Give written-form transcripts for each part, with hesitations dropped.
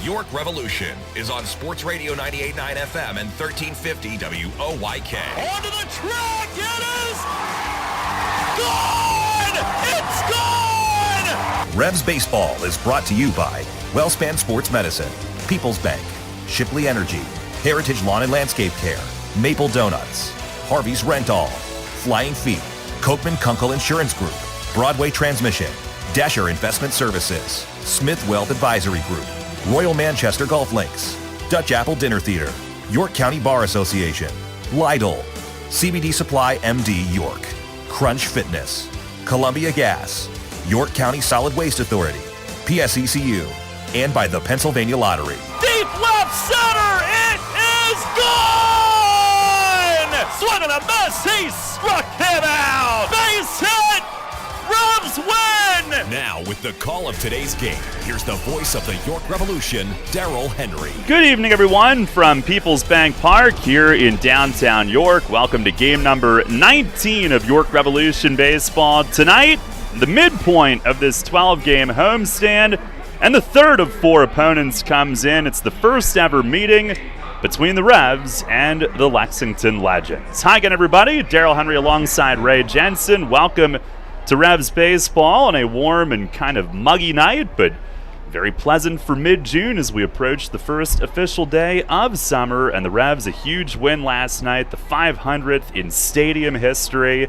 York Revolution is on Sports Radio 98.9 FM and 1350 WOYK. Onto the track, it is gone! It's gone! Revs Baseball is brought to you by WellSpan Sports Medicine, PeoplesBank, Shipley Energy, Heritage Lawn and Landscape Care, Maple Donuts, Harvey's Rent-All, Flying Feet, Kochman Kunkel Insurance Group, Broadway Transmission, Dasher Investment Services, Smith Wealth Advisory Group, Royal Manchester Golf Links, Dutch Apple Dinner Theater, York County Bar Association, Lidl, CBD Supply MD York, Crunch Fitness, Columbia Gas, York County Solid Waste Authority, PSECU, and by the Pennsylvania Lottery. Deep left center, it is gone! Swung and a miss, he struck him out! Base hit! Revs win! Now with the call of today's game, here's the voice of the York Revolution, Darrell Henry. Good evening, everyone, from PeoplesBank Park here in downtown York. Welcome to game number 19 of York Revolution Baseball. Tonight, the midpoint of this 12-game homestand, and the third of four opponents comes in. It's the first ever meeting between the Revs and the Lexington Legends. Hi again, everybody. Darrell Henry alongside Ray Jensen. Welcome to Revs Baseball on a warm and kind of muggy night, but very pleasant for mid-June as we approach the first official day of summer. And the Revs, a huge win last night, the 500th in stadium history.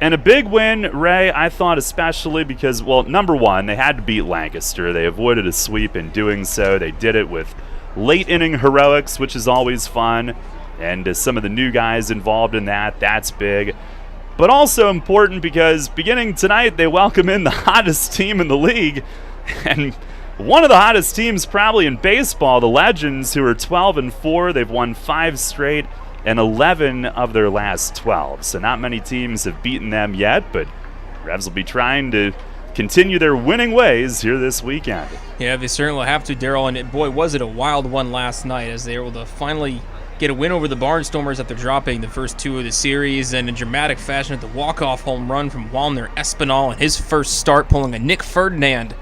And a big win, Ray, I thought, especially because, well, number one, they had to beat Lancaster. They avoided a sweep in doing so. They did it with late inning heroics, which is always fun. And some of the new guys involved in that, that's big. But also important because beginning tonight, they welcome in the hottest team in the league. And one of the hottest teams probably in baseball, the Legends, who are 12-4. They've won 5 straight and 11 of their last 12. So not many teams have beaten them yet, but Revs will be trying to continue their winning ways here this weekend. Yeah, they certainly have to, Darrell. And boy, was it a wild one last night as they were able to finally get a win over the Barnstormers after dropping the first 2 of the series, and in dramatic fashion at the walk-off home run from Walner Espinal in his first start, pulling a Nick Ferdinand,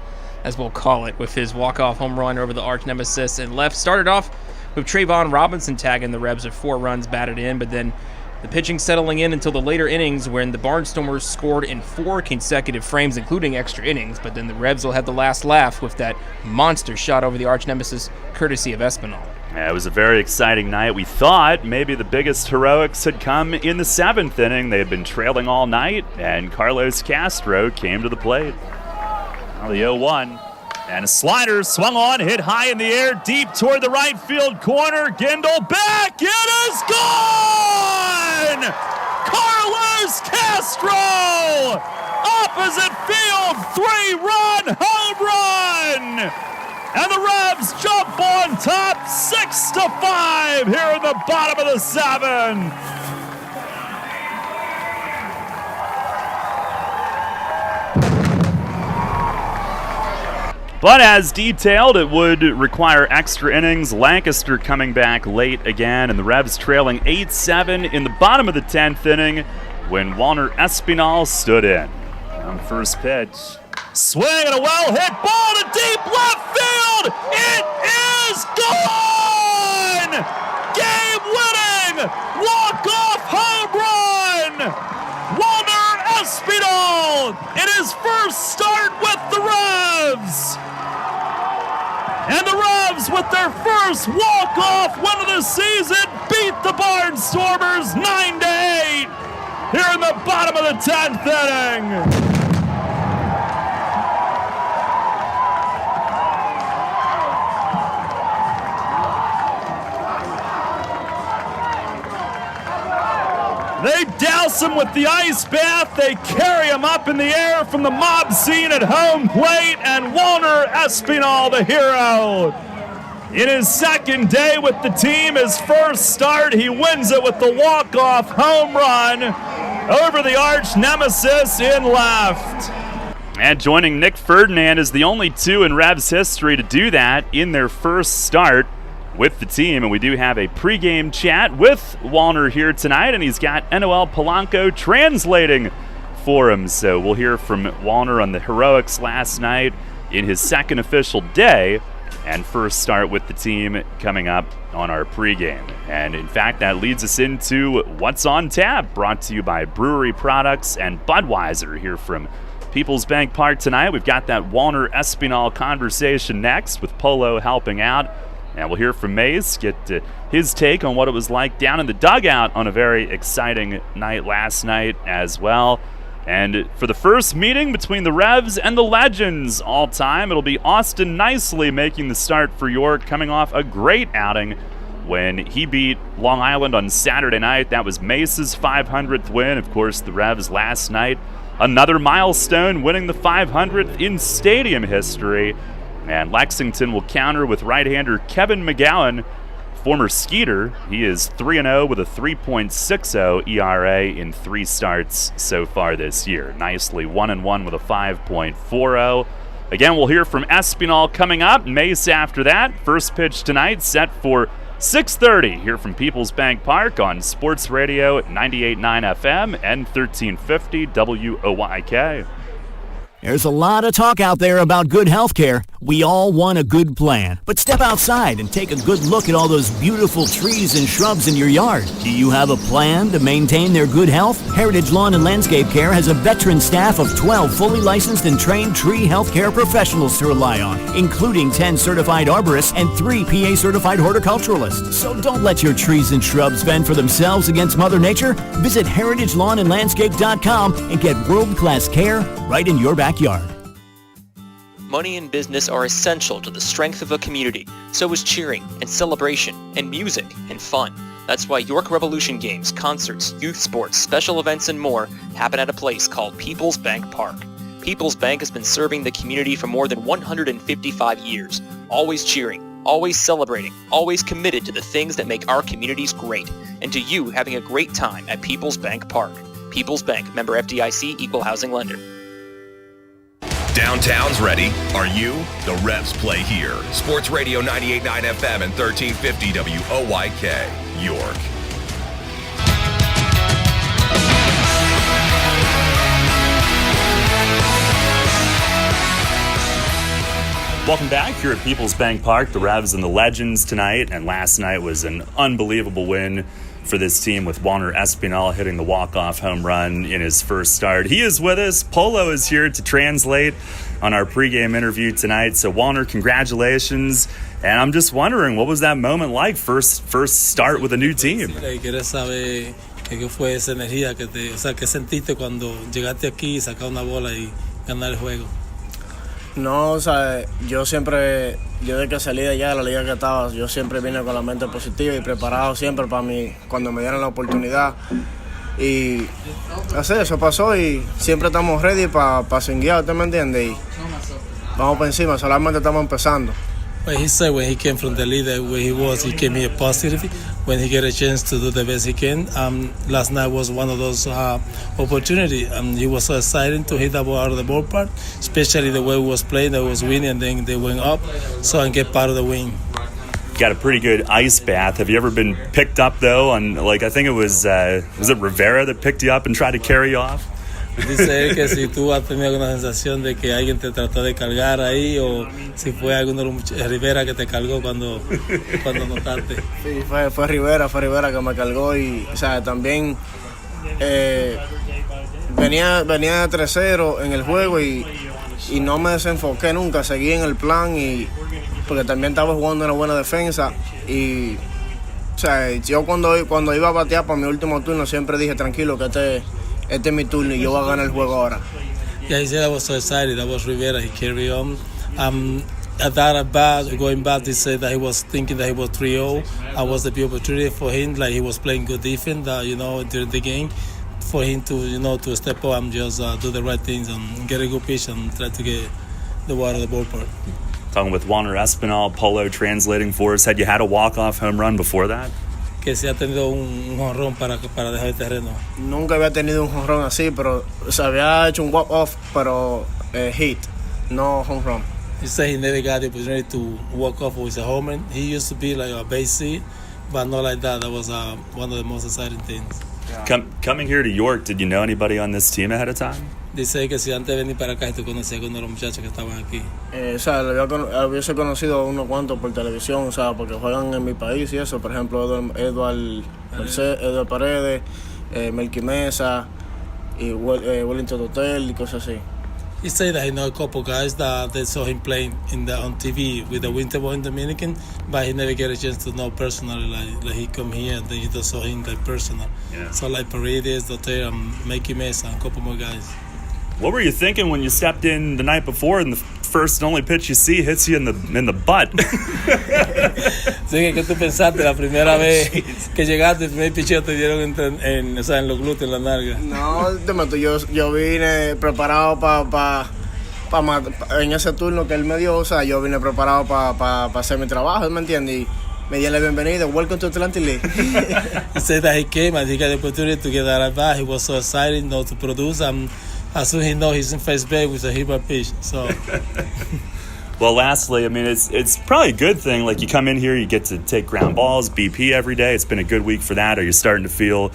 as we'll call it, with his walk-off home run over the arch nemesis and left. Started off with Trayvon Robinson tagging the Revs with 4 runs batted in, but then the pitching settling in until the later innings when the Barnstormers scored in 4 consecutive frames, including extra innings, but then the Revs will have the last laugh with that monster shot over the arch nemesis, courtesy of Espinal. Yeah, it was a very exciting night. We thought maybe the biggest heroics had come in the 7th inning. They had been trailing all night, and Carlos Castro came to the plate. Now the 0-1. And a slider swung on, hit high in the air, deep toward the right field corner. Gindel back, it is gone! Carlos Castro! Opposite field, 3-run home run! And the Revs jump on top, 6-5 here in the bottom of the 7th. But as detailed, it would require extra innings. Lancaster coming back late again, and the Revs trailing 8-7 in the bottom of the 10th inning when Walner Espinal stood in. On first pitch. Swing and a well-hit ball to deep left field. It is gone! Game-winning walk-off home run! Walner Espinal in his first start with the Revs! And the Revs, with their first walk-off win of the season, beat the Barnstormers 9-8 here in the bottom of the 10th inning. They douse him with the ice bath. They carry him up in the air from the mob scene at home plate, and Walner Espinal, the hero. In his second day with the team, his first start, he wins it with the walk-off home run over the arch nemesis in left. And joining Nick Ferdinand is the only 2 in Revs history to do that in their first start with the team. And we do have a pregame chat with Walner here tonight, and he's got NOL Polanco translating for him. So we'll hear from Walner on the heroics last night in his second official day and first start with the team coming up on our pregame. And in fact, that leads us into What's on Tap, brought to you by Brewery Products and Budweiser here from PeoplesBank Park tonight. We've got that Walner Espinal conversation next with Polo helping out. And we'll hear from Mace, get his take on what it was like down in the dugout on a very exciting night last night as well. And for the first meeting between the Revs and the Legends all time, it'll be Austin Nicely making the start for York, coming off a great outing when he beat Long Island on Saturday night. That was Mace's 500th win. Of course, the Revs last night, another milestone, winning the 500th in stadium history. And Lexington will counter with right-hander Kevin McGowan, former Skeeter. He is 3-0 with a 3.60 ERA in 3 starts so far this year. Nicely 1-1 with a 5.40. Again, we'll hear from Espinal coming up. Mace after that. First pitch tonight set for 6:30 here from PeoplesBank Park on Sports Radio 98.9 FM and 1350 WOYK. There's a lot of talk out there about good health care. We all want a good plan. But step outside and take a good look at all those beautiful trees and shrubs in your yard. Do you have a plan to maintain their good health? Heritage Lawn and Landscape Care has a veteran staff of 12 fully licensed and trained tree health care professionals to rely on, including 10 certified arborists and 3 PA certified horticulturalists. So don't let your trees and shrubs fend for themselves against Mother Nature. Visit heritagelawnandlandscape.com and get world-class care right in your backyard. Money and business are essential to the strength of a community. So is cheering and celebration and music and fun. That's why York Revolution games, concerts, youth sports, special events, and more happen at a place called PeoplesBank Park. PeoplesBank has been serving the community for more than 155 years. Always cheering, always celebrating, always committed to the things that make our communities great, and to you having a great time at PeoplesBank Park. PeoplesBank, member FDIC, equal housing lender. Downtown's ready. Are you? The Revs play here. Sports Radio 98.9 FM and 1350 WOYK, York. Welcome back here at PeoplesBank Park. The Revs and the Legends tonight, and last night was an unbelievable win for this team with Walner Espinal hitting the walk-off home run in his first start. He is with us. Polo is here to translate on our pregame interview tonight. So Walner, congratulations. And I'm just wondering, what was that moment like? First start with a new team. ¿Quieres saber qué fue esa energía qué sentiste cuando llegaste aquí, sacar una bola y ganar el juego? No, o sea, yo desde que salí de allá de la liga que estaba, yo siempre vine con la mente positiva y preparado siempre para mí, cuando me dieran la oportunidad. Y así, eso pasó y siempre estamos ready para swinguear, ¿usted me entiende? Y vamos por encima, solamente estamos empezando. Well, he said when he came from the league, where he came here positive. When he get a chance to do the best he can, last night was one of those opportunities. He was so excited to hit the ball out of the ballpark, especially the way he was playing. They was winning, and then they went up, so I get part of the win. Got a pretty good ice bath. Have you ever been picked up though? On I think it was it Rivera that picked you up and tried to carry you off? Dice él que si tú has tenido alguna sensación de que alguien te trató de cargar ahí o si fue alguno de Rivera que te cargó cuando notaste. Sí, fue Rivera que me cargó y, o sea, también venía de 3-0 en el juego y no me desenfoqué nunca, seguí en el plan y porque también estaba jugando una buena defensa y, o sea, yo cuando iba a batear para mi último turno siempre dije tranquilo que este es mi turno y yo voy a ganar el juego ahora. Yeah, he said I was so excited. That was Rivera. He carried on. At that going back, he said that he was thinking that he was 3-0. I was the opportunity for him. Like he was playing good defense, during the game, for him to to step up and just do the right things and get a good pitch and try to get the ball out of the ballpark. Talking with Walner Espinal, Polo translating for us. Had you had a walk-off home run before that? Que se ha tenido un jonrón para dejar el terreno. Nunca había tenido un jonrón así, pero se había hecho un walk-off, pero hit, no home run. He said he never got the opportunity to walk off with a home run. He used to be like a base hit, but not like that. That was one of the most exciting things. Coming here to York, did you know anybody on this team ahead of time? Dice que si antes de venir para acá, tú conocías con uno de los muchachos que estaban aquí. O sea, hubiese conocido unos cuantos por televisión, o sea, porque juegan en mi país y eso. Por ejemplo, Edward Paredes, Melqui Mesa, y Wellington Hotel y cosas así. He said that he know a couple guys that they saw him playing on TV with the Winter Boy in Dominican, but he never get a chance to know personally. Like he come here and then you just saw him like personal. Yeah. So like Paredes, Dotel, Melqui Mesa, and a couple more guys. What were you thinking when you stepped in the night before and the first and only pitch you see hits you in the butt? Sí, ¿qué tú pensaste la primera vez que llegaste, el primer picheo te dieron en los glúteos, en la nalga? No, yo vine preparado en ese turno que él me dio, o sea, yo vine preparado para hacer mi trabajo, ¿me entiendes? Y me dieron la bienvenida, welcome to Atlantic League. He said that he came and he got the opportunity to get out of bat. He was so excited, to produce. As soon as he knows he's in first base with a hit pitch. So. Well, lastly, I mean, it's probably a good thing. Like, you come in here, you get to take ground balls, BP every day. It's been a good week for that. Are you starting to feel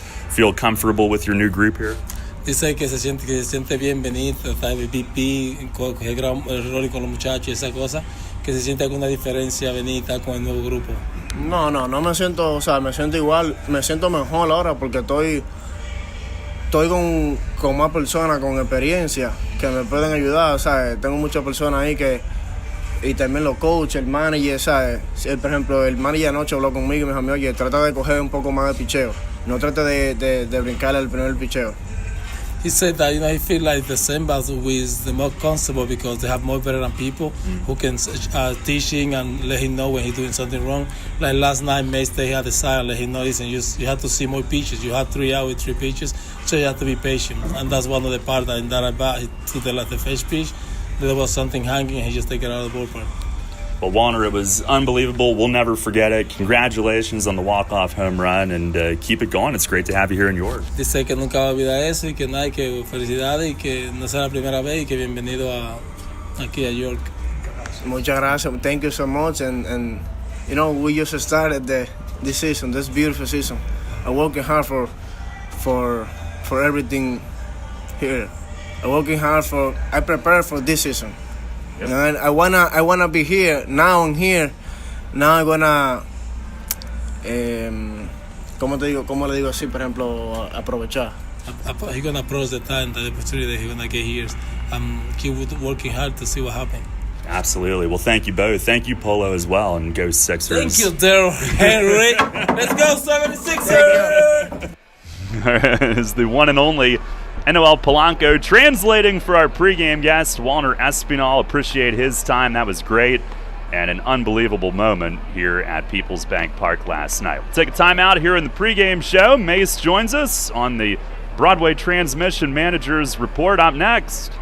comfortable with your new group here? Dice que se siente bien venir, tratar de BP, coger el rol con los muchachos y esa cosa, que se siente alguna diferencia venir y estar con el nuevo grupo. No me siento, o sea, me siento igual, me siento mejor ahora porque estoy con más personas con experiencia que me pueden ayudar, ¿sabes? Tengo muchas personas ahí y también los coaches, el manager, ¿sabes? Por ejemplo, el manager anoche habló conmigo y me dijo, oye, trata de coger un poco más de picheo, no trate de brincar al primer picheo. He said that he feel like the same but with the more comfortable because they have more veteran people who can teaching and let him know when he's doing something wrong. Like last night, Mace, they had the side and let him know, listen, you have to see more pitches. You have 3 out with 3 pitches, so you have to be patient. And that's one of the parts that in that at bat, he took the first pitch, there was something hanging and he just take it out of the ballpark. Well, Warner, it was unbelievable. We'll never forget it. Congratulations on the walk-off home run, and keep it going. It's great to have you here in York. Dice que nunca va a olvidar eso y que nada, que felicidades y que no sea la primera vez y que bienvenido aquí a York. Muchas gracias. Thank you so much. And you know, we just started this season, this beautiful season. I'm working hard for everything here. I prepare for this season. Yep. And I wanna be here now. I'm here now. I'm gonna ¿cómo le digo así? Por ejemplo, aprovechar. He's gonna approach the time, the opportunity that he's gonna get here. Keep working hard to see what happens. Absolutely. Well, thank you both. Thank you, Polo, as well, and go Sixers. Thank you, Daryl Henry. Let's go 76ers. Is the one and only Noel Polanco translating for our pregame guest, Walner Espinal. Appreciate his time. That was great. And an unbelievable moment here at PeoplesBank Park last night. We'll take a time out here in the pregame show. Mace joins us on the Broadway Transmission Manager's Report. Up next.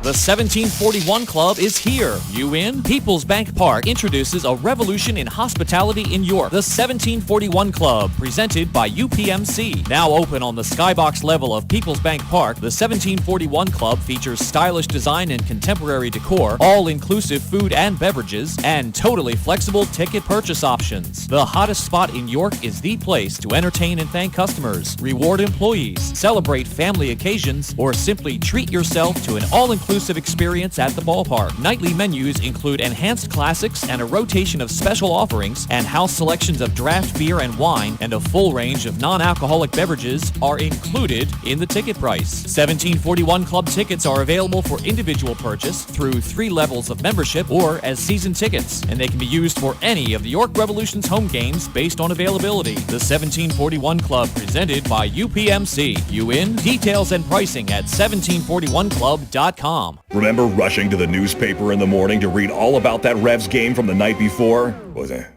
The 1741 Club is here. You in? PeoplesBank Park introduces a revolution in hospitality in York. The 1741 Club, presented by UPMC. Now open on the skybox level of PeoplesBank Park, the 1741 Club features stylish design and contemporary decor, all-inclusive food and beverages, and totally flexible ticket purchase options. The hottest spot in York is the place to entertain and thank customers, reward employees, celebrate family occasions, or simply treat yourself to an all-inclusive experience at the ballpark. Nightly menus include enhanced classics and a rotation of special offerings, and house selections of draft beer and wine and a full range of non-alcoholic beverages are included in the ticket price. 1741 Club tickets are available for individual purchase through 3 levels of membership or as season tickets, and they can be used for any of the York Revolution's home games based on availability. The 1741 Club, presented by UPMC. You in? Details and pricing at 1741club.com. Remember rushing to the newspaper in the morning to read all about that Revs game from the night before? Was it?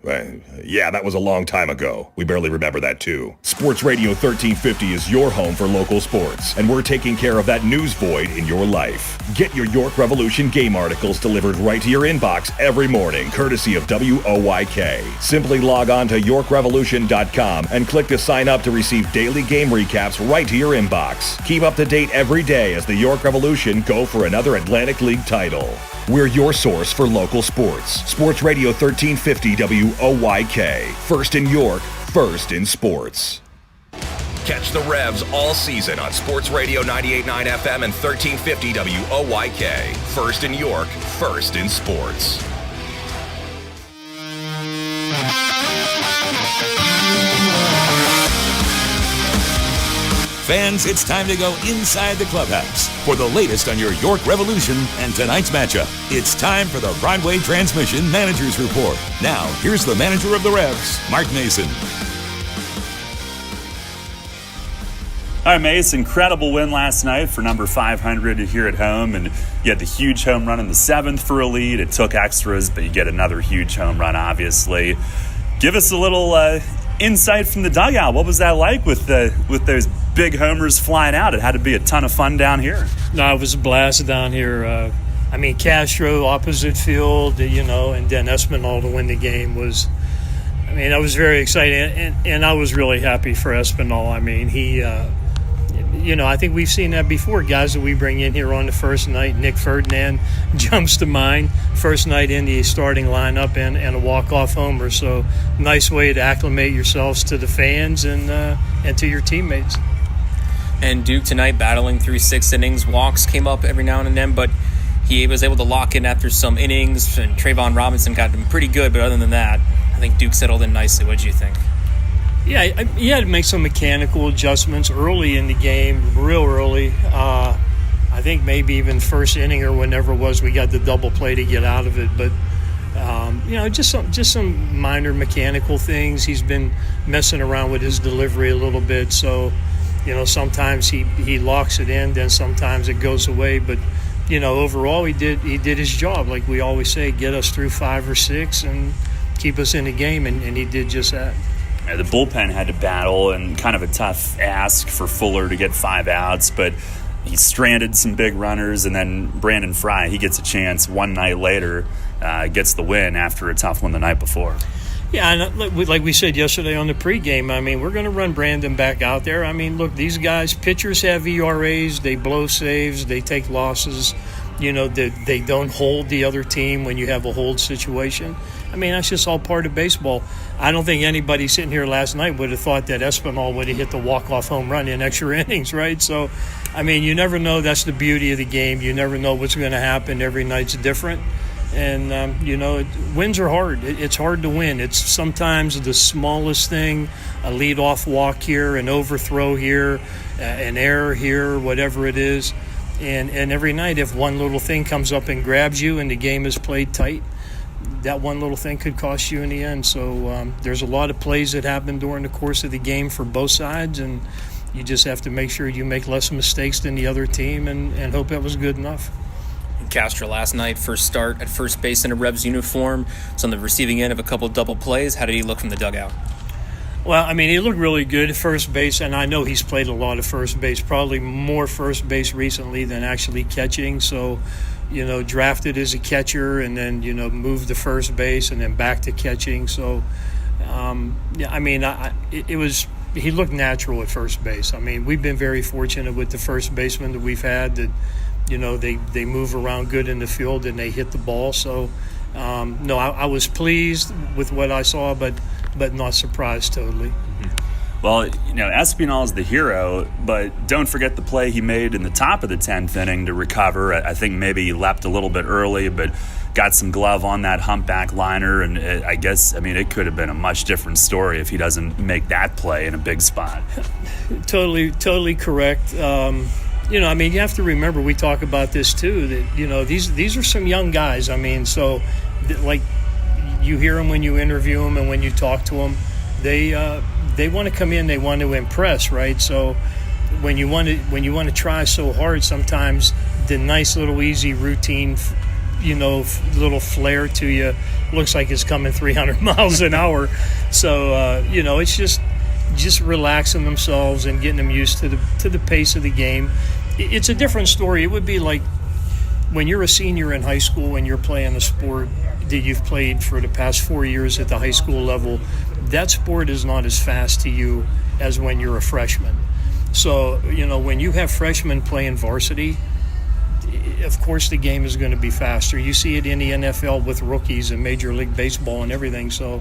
Yeah, that was a long time ago. We barely remember that too. Sports Radio 1350 is your home for local sports, and we're taking care of that news void in your life. Get your York Revolution game articles delivered right to your inbox every morning, courtesy of WOYK. Simply log on to YorkRevolution.com and click to sign up to receive daily game recaps right to your inbox. Keep up to date every day as the York Revolution go for another Atlantic League title. We're your source for local sports. Sports Radio 1350 WOYK. First in York, first in sports. Catch the Revs all season on Sports Radio 98.9 FM and 1350 WOYK. First in York, first in sports. Fans, it's time to go inside the clubhouse for the latest on your York Revolution and tonight's matchup. It's time for the Broadway Transmission Managers Report. Now, here's the manager of the Revs, Mark Mason. All right, Mace, incredible win last night for number 500 here at home, and you had the huge home run in the 7th for a lead. It took extras, but you get another huge home run, obviously. Give us a little insight from the dugout. What was that like with those big homers flying out? It had to be a ton of fun down here. No, it was a blast down here. Castro, opposite field, and then Espinal to win the game was, that was very exciting. And I was really happy for Espinal. He, I think we've seen that before. Guys that we bring in here on the first night, Nick Ferdinand jumps to mind. First night in the starting lineup and a walk-off homer. So nice way to acclimate yourselves to the fans and to your teammates. And Duke tonight battling through 6 innings. Walks came up every now and then, but he was able to lock in after some innings, and Trayvon Robinson got him pretty good. But other than that, I think Duke settled in nicely. What did you think? Yeah, he had to make some mechanical adjustments early in the game, real early. I think maybe even first inning or whenever it was, we got the double play to get out of it. But just some minor mechanical things. He's been messing around with his delivery a little bit, so sometimes he locks it in, then sometimes it goes away. But overall he did his job, like we always say, get us through 5 or 6 and keep us in the game, and he did just that. The bullpen had to battle, and kind of a tough ask for Fuller to get 5 outs, but he stranded some big runners, and then Brandon Fry, he gets a chance one night later, gets the win after a tough one the night before. Yeah, and like we said yesterday on the pregame, we're going to run Brandon back out there. Look, these guys, pitchers have ERAs, they blow saves, they take losses. They don't hold the other team when you have a hold situation. That's just all part of baseball. I don't think anybody sitting here last night would have thought that Espinal would have hit the walk-off home run in extra innings, right? So, you never know. That's the beauty of the game. You never know what's going to happen. Every night's different. And, wins are hard. It's hard to win. It's sometimes the smallest thing, a leadoff walk here, an overthrow here, an error here, whatever it is. And every night, if one little thing comes up and grabs you and the game is played tight, that one little thing could cost you in the end. So there's a lot of plays that happen during the course of the game for both sides, and you just have to make sure you make less mistakes than the other team and hope that was good enough. Castro last night, first start at first base in a Revs uniform. It's on the receiving end of a couple double plays. How did he look from the dugout? Well, he looked really good at first base, and I know he's played a lot of first base, probably more first base recently than actually catching. So, drafted as a catcher and then, moved to first base and then back to catching. So, he looked natural at first base. We've been very fortunate with the first baseman that we've had that, they move around good in the field and they hit the ball. So, I was pleased with what I saw, but not surprised totally. Well, Espinal's the hero, but don't forget the play he made in the top of the 10th inning to recover. I think maybe he leapt a little bit early, but got some glove on that humpback liner, and it could have been a much different story if he doesn't make that play in a big spot. Totally correct. You have to remember, we talk about this too, that, these are some young guys. So, like, you hear them when you interview them and when you talk to them, they want to come in, they want to impress, right? So when you want to try so hard, sometimes the nice little easy routine, little flair to you looks like it's coming 300 miles an hour. So it's just relaxing themselves and getting them used to the pace of the game. It's a different story. It would be like when you're a senior in high school and you're playing a sport that you've played for the past 4 years at the high school level. That sport is not as fast to you as when you're a freshman. So, when you have freshmen playing varsity, of course the game is going to be faster. You see it in the NFL with rookies and Major League Baseball and everything. So,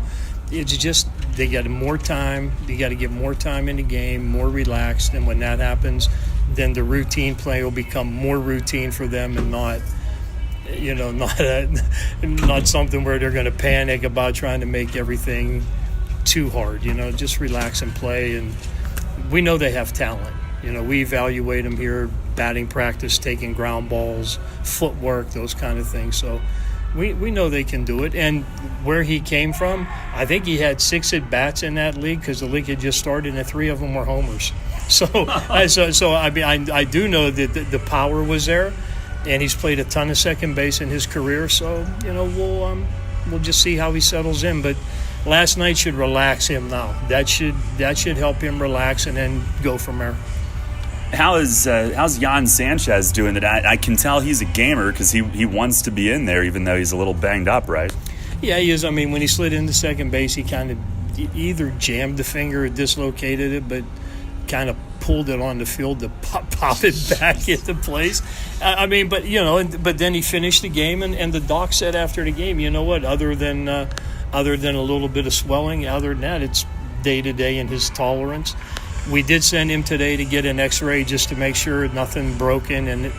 it's just they got more time. You got to get more time in the game, more relaxed, and when that happens, then the routine play will become more routine for them and not something where they're going to panic about trying to make everything too hard. Just relax and play. And we know they have talent. We evaluate them here, batting practice, taking ground balls, footwork, those kind of things. So we know they can do it. And where he came from, I think he had 6 at-bats in that league because the league had just started and 3 of them were homers. So I mean, I do know that the power was there, and he's played a ton of second base in his career. So, we'll just see how he settles in. But last night should relax him now. That should help him relax and then go from there. How's Jan Sanchez doing? That I can tell he's a gamer because he wants to be in there even though he's a little banged up, right? Yeah, he is. I mean, when he slid into second base, he kind of either jammed the finger or dislocated it, but kind of pulled it on the field to pop it back into place. I mean, but then he finished the game, and the doc said after the game, you know what? Other than a little bit of swelling, other than that, it's day to day in his tolerance. We did send him today to get an X-ray just to make sure nothing broken, and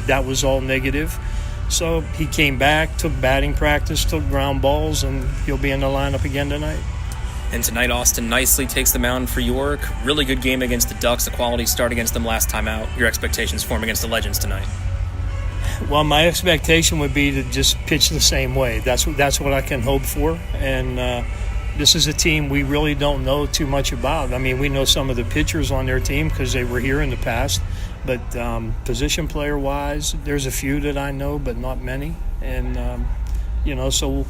that was all negative. So he came back, took batting practice, took ground balls, and he'll be in the lineup again tonight. And tonight, Austin nicely takes the mound for York. Really good game against the Ducks. A quality start against them last time out. Your expectations for him against the Legends tonight? Well, my expectation would be to just pitch the same way. That's what I can hope for. And this is a team we really don't know too much about. I mean, we know some of the pitchers on their team because they were here in the past. But position player-wise, there's a few that I know, but not many. And, so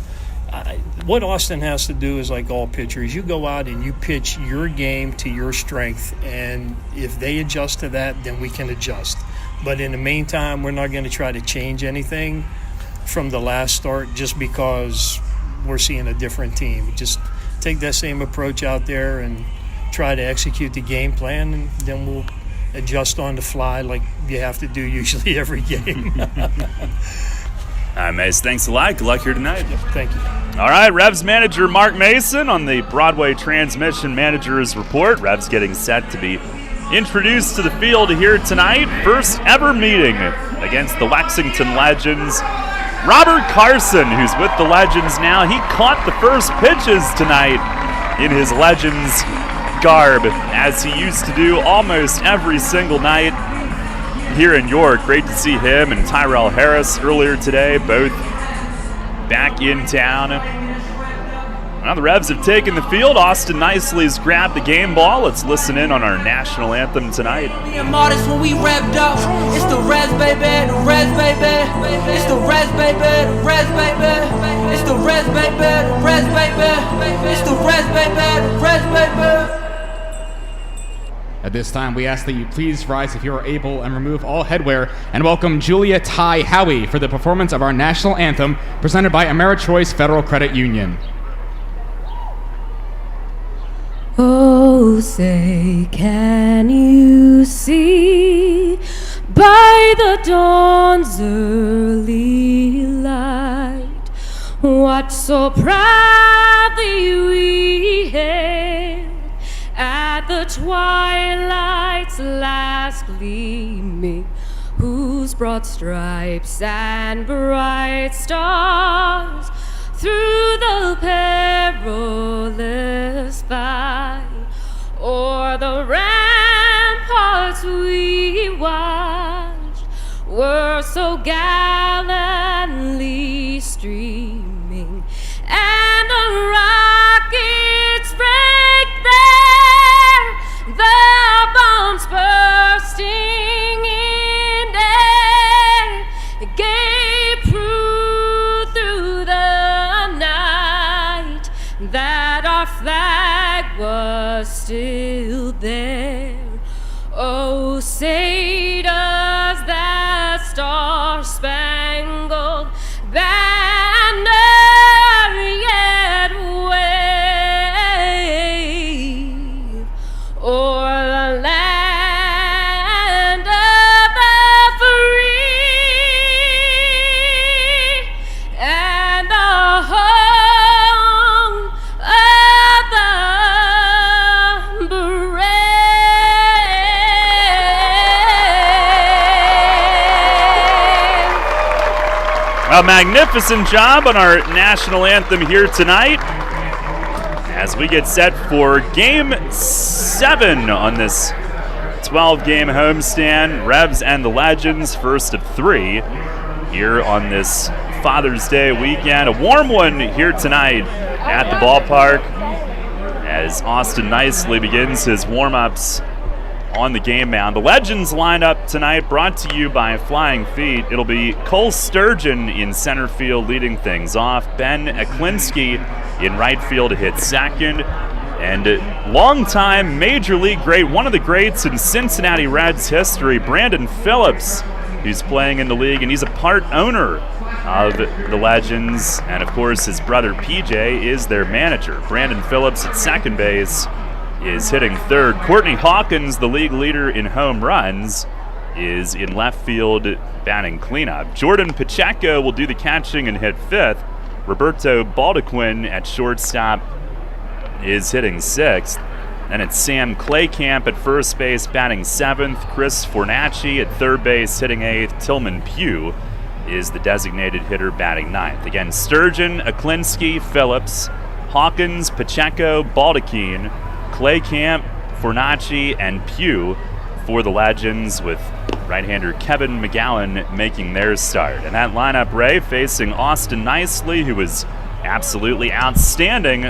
what Austin has to do is like all pitchers. You go out and you pitch your game to your strength. And if they adjust to that, then we can adjust. But in the meantime, we're not going to try to change anything from the last start just because we're seeing a different team. Just take that same approach out there and try to execute the game plan, and then we'll adjust on the fly like you have to do usually every game. All right, Mace, thanks a lot. Good luck here tonight. Yep, thank you. All right, Revs manager Mark Mason on the Broadway Transmission Manager's Report. Revs getting set to be introduced to the field here tonight. First ever meeting against the Lexington Legends. Robert Carson, who's with the Legends now, he caught the first pitches tonight in his Legends garb, as he used to do almost every single night here in York. Great to see him and Tyrell Harris earlier today, both back in town. Now the Revs have taken the field. Austin nicely has grabbed the game ball. Let's listen in on our national anthem tonight. Being modest when we revved up. It's the Revs, baby, the Revs, baby. It's the Revs, baby, the Revs, baby. It's the Revs, baby, the Revs, baby. It's the Revs, baby, the Revs, baby. At this time, we ask that you please rise if you are able and remove all headwear, and welcome Julia Ty Howie for the performance of our national anthem presented by AmeriChoice Federal Credit Union. Oh, say, can you see by the dawn's early light what so proudly we hailed at the twilight's last gleaming, whose broad stripes and bright stars through the perilous fight o'er the ramparts we watched were so gallantly streaming, and the rockets break their bombs bursting in air gave proof through the night that our flag was still there. Oh, say does that star-spangled banner yet wave o'er the land of the free and the home of a magnificent job on our national anthem here tonight as we get set for Game 7 on this 12-game homestand. Revs and the Legends, first of 3 here on this Father's Day weekend. A warm one here tonight at the ballpark as Austin Nicely begins his warm-ups on the game mound. The Legends lineup tonight brought to you by Flying Feet. It'll be Cole Sturgeon in center field leading things off. Ben Eklinski in right field to hit second. And longtime Major League great, one of the greats in Cincinnati Reds history, Brandon Phillips, who's playing in the league, and he's a part owner of the Legends. And of course, his brother PJ is their manager. Brandon Phillips at second base is hitting third. Courtney Hawkins, the league leader in home runs, is in left field batting cleanup. Jordan Pacheco will do the catching and hit fifth. Roberto Baldequin at shortstop is hitting sixth. And it's Sam Claycamp at first base batting seventh. Chris Fornacci at third base hitting eighth. Tillman Pugh is the designated hitter batting ninth. Again, Sturgeon, Eklinski, Phillips, Hawkins, Pacheco, Baldequin, Claycamp, Fornacci, and Pugh for the Legends, with right-hander Kevin McGowan making their start. And that lineup, Ray, facing Austin Nicely, who was absolutely outstanding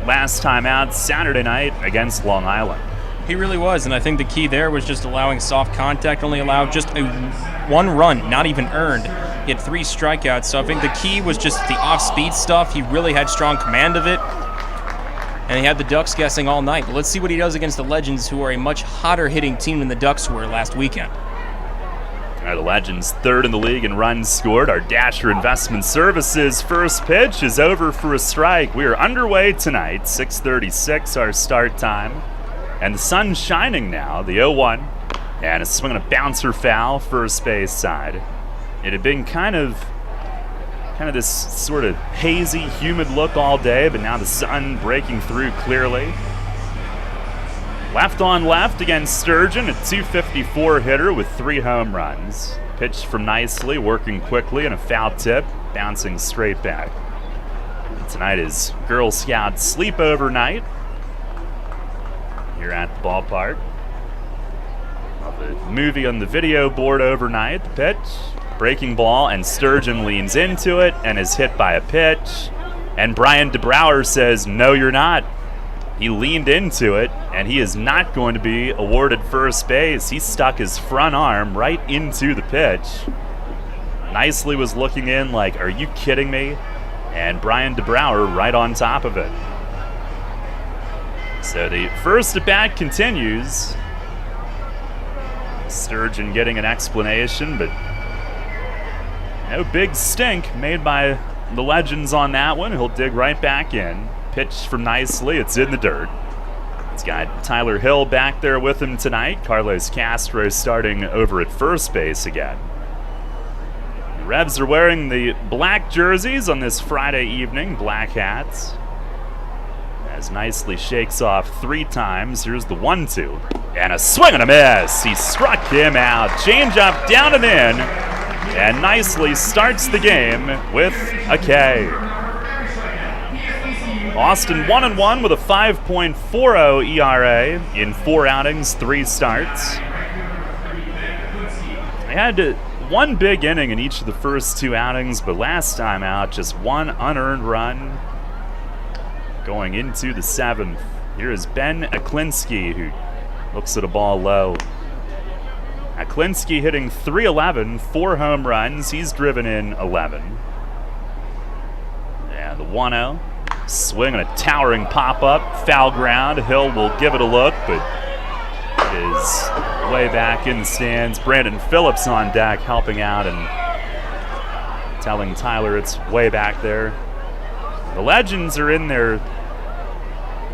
last time out Saturday night against Long Island. He really was, and I think the key there was just allowing soft contact, only allowed just one run, not even earned. He had 3 strikeouts, so I think the key was just the off-speed stuff. He really had strong command of it, and he had the Ducks guessing all night. But let's see what he does against the Legends, who are a much hotter hitting team than the Ducks were last weekend. The Legends third in the league in runs scored. Our Dasher Investment Services first pitch is over for a strike. We are underway tonight, 6:36 our start time. And the sun's shining now, the 0-1. And a swing and a bouncer foul, first base side. It had been kind of this sort of hazy, humid look all day, but now the sun breaking through clearly. Left on left against Sturgeon, a .254 hitter with 3 home runs. Pitched from Nicely, working quickly, and a foul tip, bouncing straight back. And tonight is Girl Scout sleepover night here at the ballpark. The movie on the video board overnight. The pitch, breaking ball, and Sturgeon leans into it and is hit by a pitch. And Brian DeBrouwer says, "No, you're not." He leaned into it, and he is not going to be awarded first base. He stuck his front arm right into the pitch. Nicely was looking in like, "Are you kidding me?" And Brian DeBrouwer right on top of it. So the first at bat continues. Sturgeon getting an explanation, but no big stink made by the Legends on that one. He'll dig right back in. Pitch from Nicely, it's in the dirt. He's got Tyler Hill back there with him tonight. Carlos Castro starting over at first base again. The Revs are wearing the black jerseys on this Friday evening, black hats. As Nicely shakes off 3 times. Here's the 1-2. And a swing and a miss. He struck him out. Change up down and in. And Nicely starts the game with a K. Austin 1-1 with a 5.40 ERA in 4 outings, 3 starts. They had 1 big inning in each of the first 2 outings, but last time out, just 1 unearned run going into the 7th. Here is Ben Eklinski, who looks at a ball low. Eklinski hitting .311, 4 home runs. He's driven in 11. And the 1-0. Swing and a towering pop-up, foul ground. Hill will give it a look, but it is way back in the stands. Brandon Phillips on deck helping out and telling Tyler it's way back there. The Legends are in their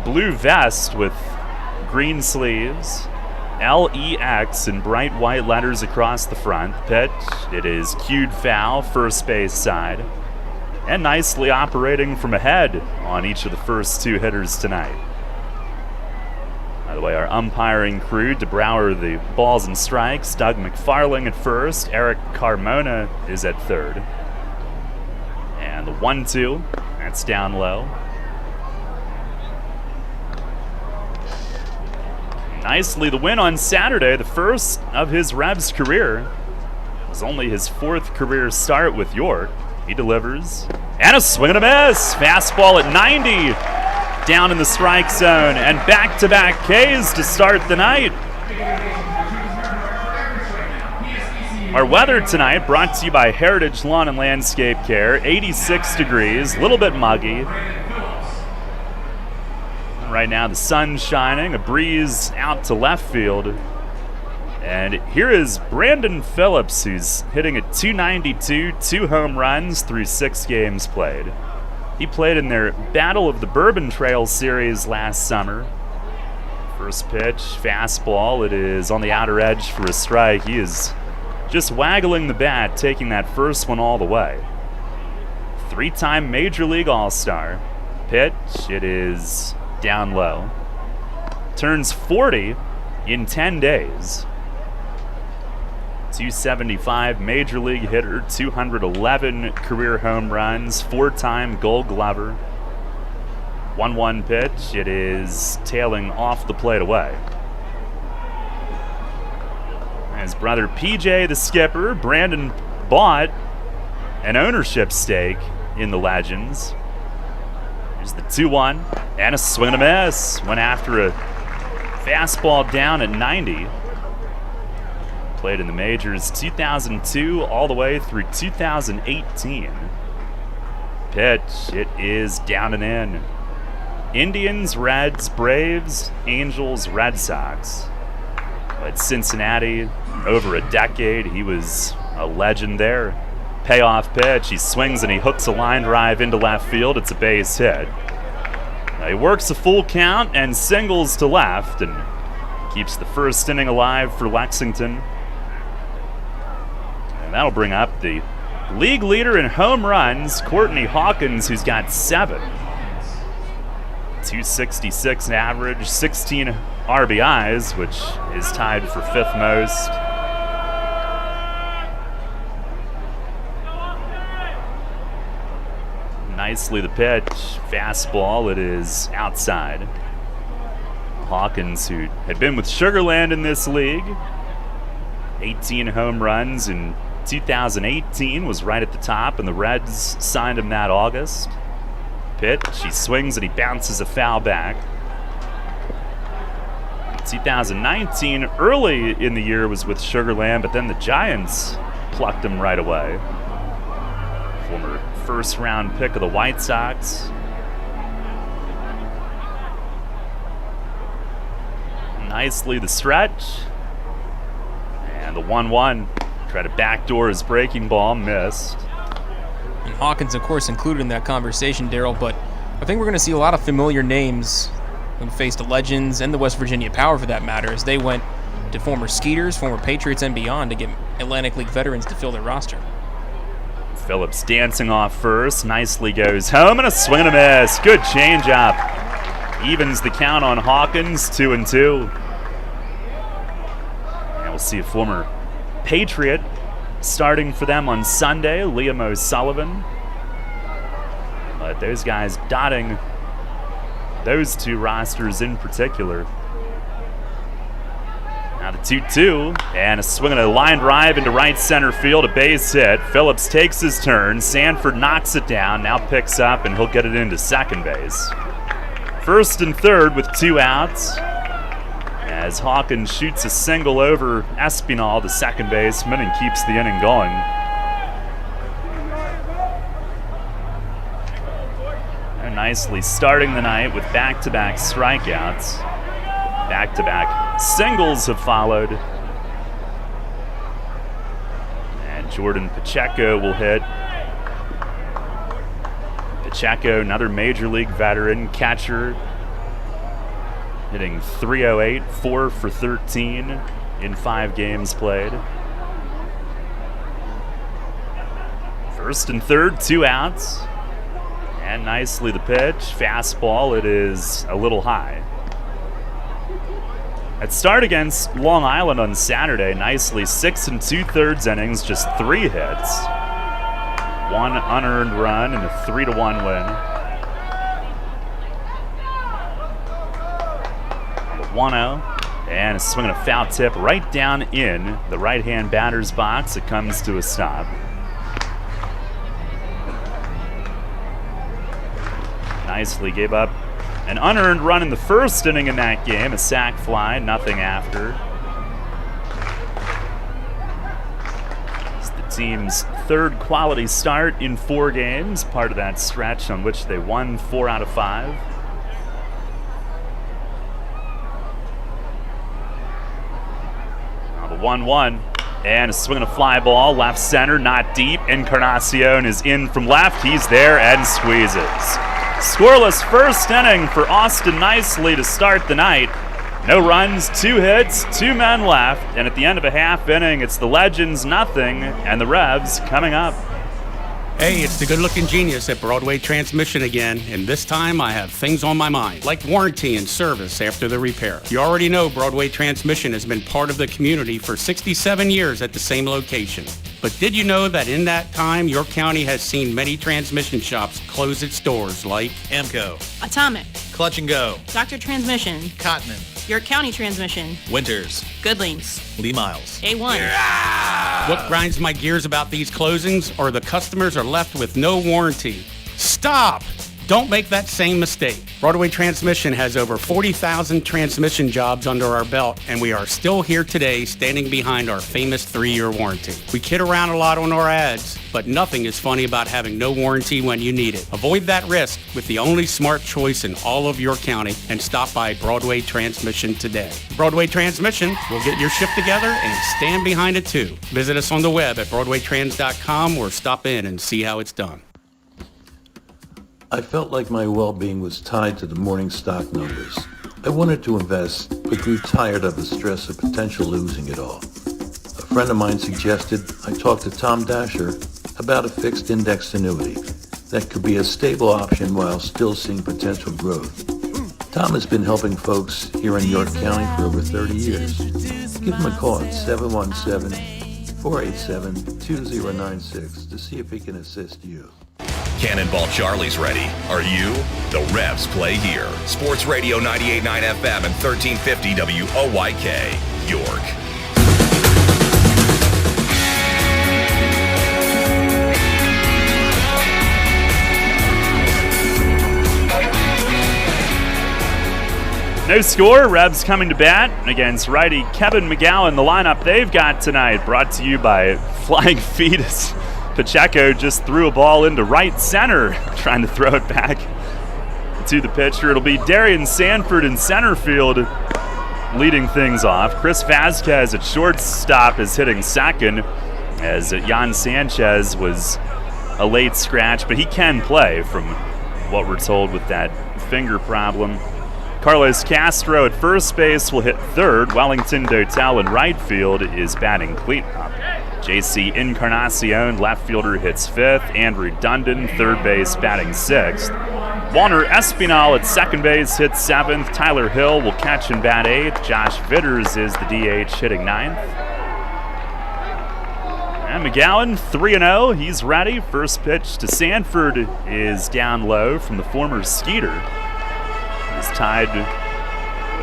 blue vest with green sleeves. LEX in bright white letters across the front. Pitch, it is cued foul, first base side. And Nicely operating from ahead on each of the first 2 hitters tonight. By the way, our umpiring crew, DeBrouwer the balls and strikes, Doug McFarling at first, Eric Carmona is at third. And the 1-2, that's down low. Nicely the win on Saturday, the first of his Revs career. It was only his 4th career start with York. He delivers. And a swing and a miss. Fastball at 90. Down in the strike zone. And back-to-back Ks to start the night. Our weather tonight brought to you by Heritage Lawn and Landscape Care. 86 degrees, a little bit muggy. Right now the sun's shining, a breeze out to left field. And here is Brandon Phillips, who's hitting at .292, 2 home runs through 6 games played. He played in their Battle of the Bourbon Trail series last summer. First pitch, fastball, it is on the outer edge for a strike. He is just waggling the bat, taking that first one all the way. 3-time Major League All-Star. Pitch, it is down low. Turns 40 in 10 days. 275 Major League hitter, 211 career home runs, 4-time Gold Glover. 1-1 pitch, it is tailing off the plate away. His brother PJ, the skipper, Brandon, bought an ownership stake in the Legends. Here's the 2-1, and a swing and a miss. Went after a fastball down at 90. Played in the majors 2002 all the way through 2018. Pitch, it is down and in. Indians, Reds, Braves, Angels, Red Sox. At Cincinnati, over a decade, he was a legend there. Payoff pitch, he swings and he hooks a line drive into left field. It's a base hit. He works a full count and singles to left and keeps the first inning alive for Lexington. And that'll bring up the league leader in home runs, Courtney Hawkins, who's got 7. 266 average, 16 RBIs, which is tied for 5th most. Nicely the pitch, fastball, it is outside. Hawkins, who had been with Sugarland in this league, 18 home runs in 2018, was right at the top, and the Reds signed him that August. Pitch, he swings and he bounces a foul back. 2019, early in the year, was with Sugarland, but then the Giants plucked him right away. Former first-round pick of the White Sox. Nicely the stretch. And the 1-1. Tried to backdoor his breaking ball, missed. And Hawkins, of course, included in that conversation, Daryl, but I think we're going to see a lot of familiar names who faced the Legends and the West Virginia Power, for that matter, as they went to former Skeeters, former Patriots, and beyond to get Atlantic League veterans to fill their roster. Phillips dancing off first, nicely goes home, and a swing and a miss. Good changeup. Evens the count on Hawkins, 2-2. And we'll see a former Patriot starting for them on Sunday, Liam O'Sullivan. But those guys dotting those two rosters in particular. Now the 2-2, and a swing and a line drive into right center field, a base hit. Phillips takes his turn. Sanford knocks it down, now picks up, and he'll get it into second base. First and third with 2 outs, as Hawkins shoots a single over Espinal, the second baseman, and keeps the inning going. And nicely starting the night with back-to-back strikeouts. Back-to-back singles have followed. And Jordan Pacheco will hit. Pacheco, another Major League veteran, catcher, hitting .308, 4 for 13 in 5 games played. First and third, 2 outs. And nicely the pitch, fastball, it is a little high. At start against Long Island on Saturday, nicely 6 2/3 innings, just 3 hits. One unearned run and a 3-1 win. The 1-0. And a swing and a foul tip right down in the right-hand batter's box. It comes to a stop. Nicely gave up an unearned run in the first inning in that game. A sac fly, nothing after. It's the team's third quality start in 4 games, part of that stretch on which they won 4 out of 5. Now the 1-1, and a swing and a fly ball, left center, not deep. Encarnacion is in from left. He's there and squeezes. Scoreless first inning for Austin Nicely to start the night. No runs, 2 hits, 2 men left, and at the end of a half inning, it's the Legends nothing and the Revs coming up. Hey, it's the good-looking genius at Broadway Transmission again, and this time I have things on my mind, like warranty and service after the repair. You already know Broadway Transmission has been part of the community for 67 years at the same location. But did you know that in that time, your county has seen many transmission shops close its doors, like Amco, Atomic, Clutch and Go, Dr. Transmission, Cotman, York County Transmission, Winters, Goodlings, Lee Miles, A1. What grinds my gears about these closings are the customers are left with no warranty. Stop! Don't make that same mistake. Broadway Transmission has over 40,000 transmission jobs under our belt, and we are still here today standing behind our famous 3-year warranty. We kid around a lot on our ads, but nothing is funny about having no warranty when you need it. Avoid that risk with the only smart choice in all of your county and stop by Broadway Transmission today. Broadway Transmission will get your ship together and stand behind it too. Visit us on the web at broadwaytrans.com or stop in and see how it's done. I felt like my well-being was tied to the morning stock numbers. I wanted to invest, but grew tired of the stress of potential losing it all. A friend of mine suggested I talk to Tom Dasher about a fixed index annuity that could be a stable option while still seeing potential growth. Tom has been helping folks here in York County for over 30 years. Give him a call at 717-487-2096 to see if he can assist you. Cannonball Charlie's ready. Are you? The Revs play here. Sports Radio 98.9 FM and 1350 WOYK, York. No score, Revs coming to bat against righty Kevin McGowan. The lineup they've got tonight brought to you by Flying Fetus. Pacheco just threw a ball into right center, trying to throw it back to the pitcher. It'll be Darian Sanford in center field leading things off. Chris Vasquez at shortstop is hitting second, as Jan Sanchez was a late scratch, but he can play from what we're told with that finger problem. Carlos Castro at first base will hit third. Wellington Dotel in right field is batting cleanup. JC Encarnacion, left fielder, hits fifth. Andrew Dundon, third base, batting sixth. Walner Espinal at second base hits seventh. Tyler Hill will catch and bat eighth. Josh Vitters is the DH, hitting ninth. And McGowan, 3-0. He's ready. First pitch to Sanford is down low from the former Skeeter. He's tied with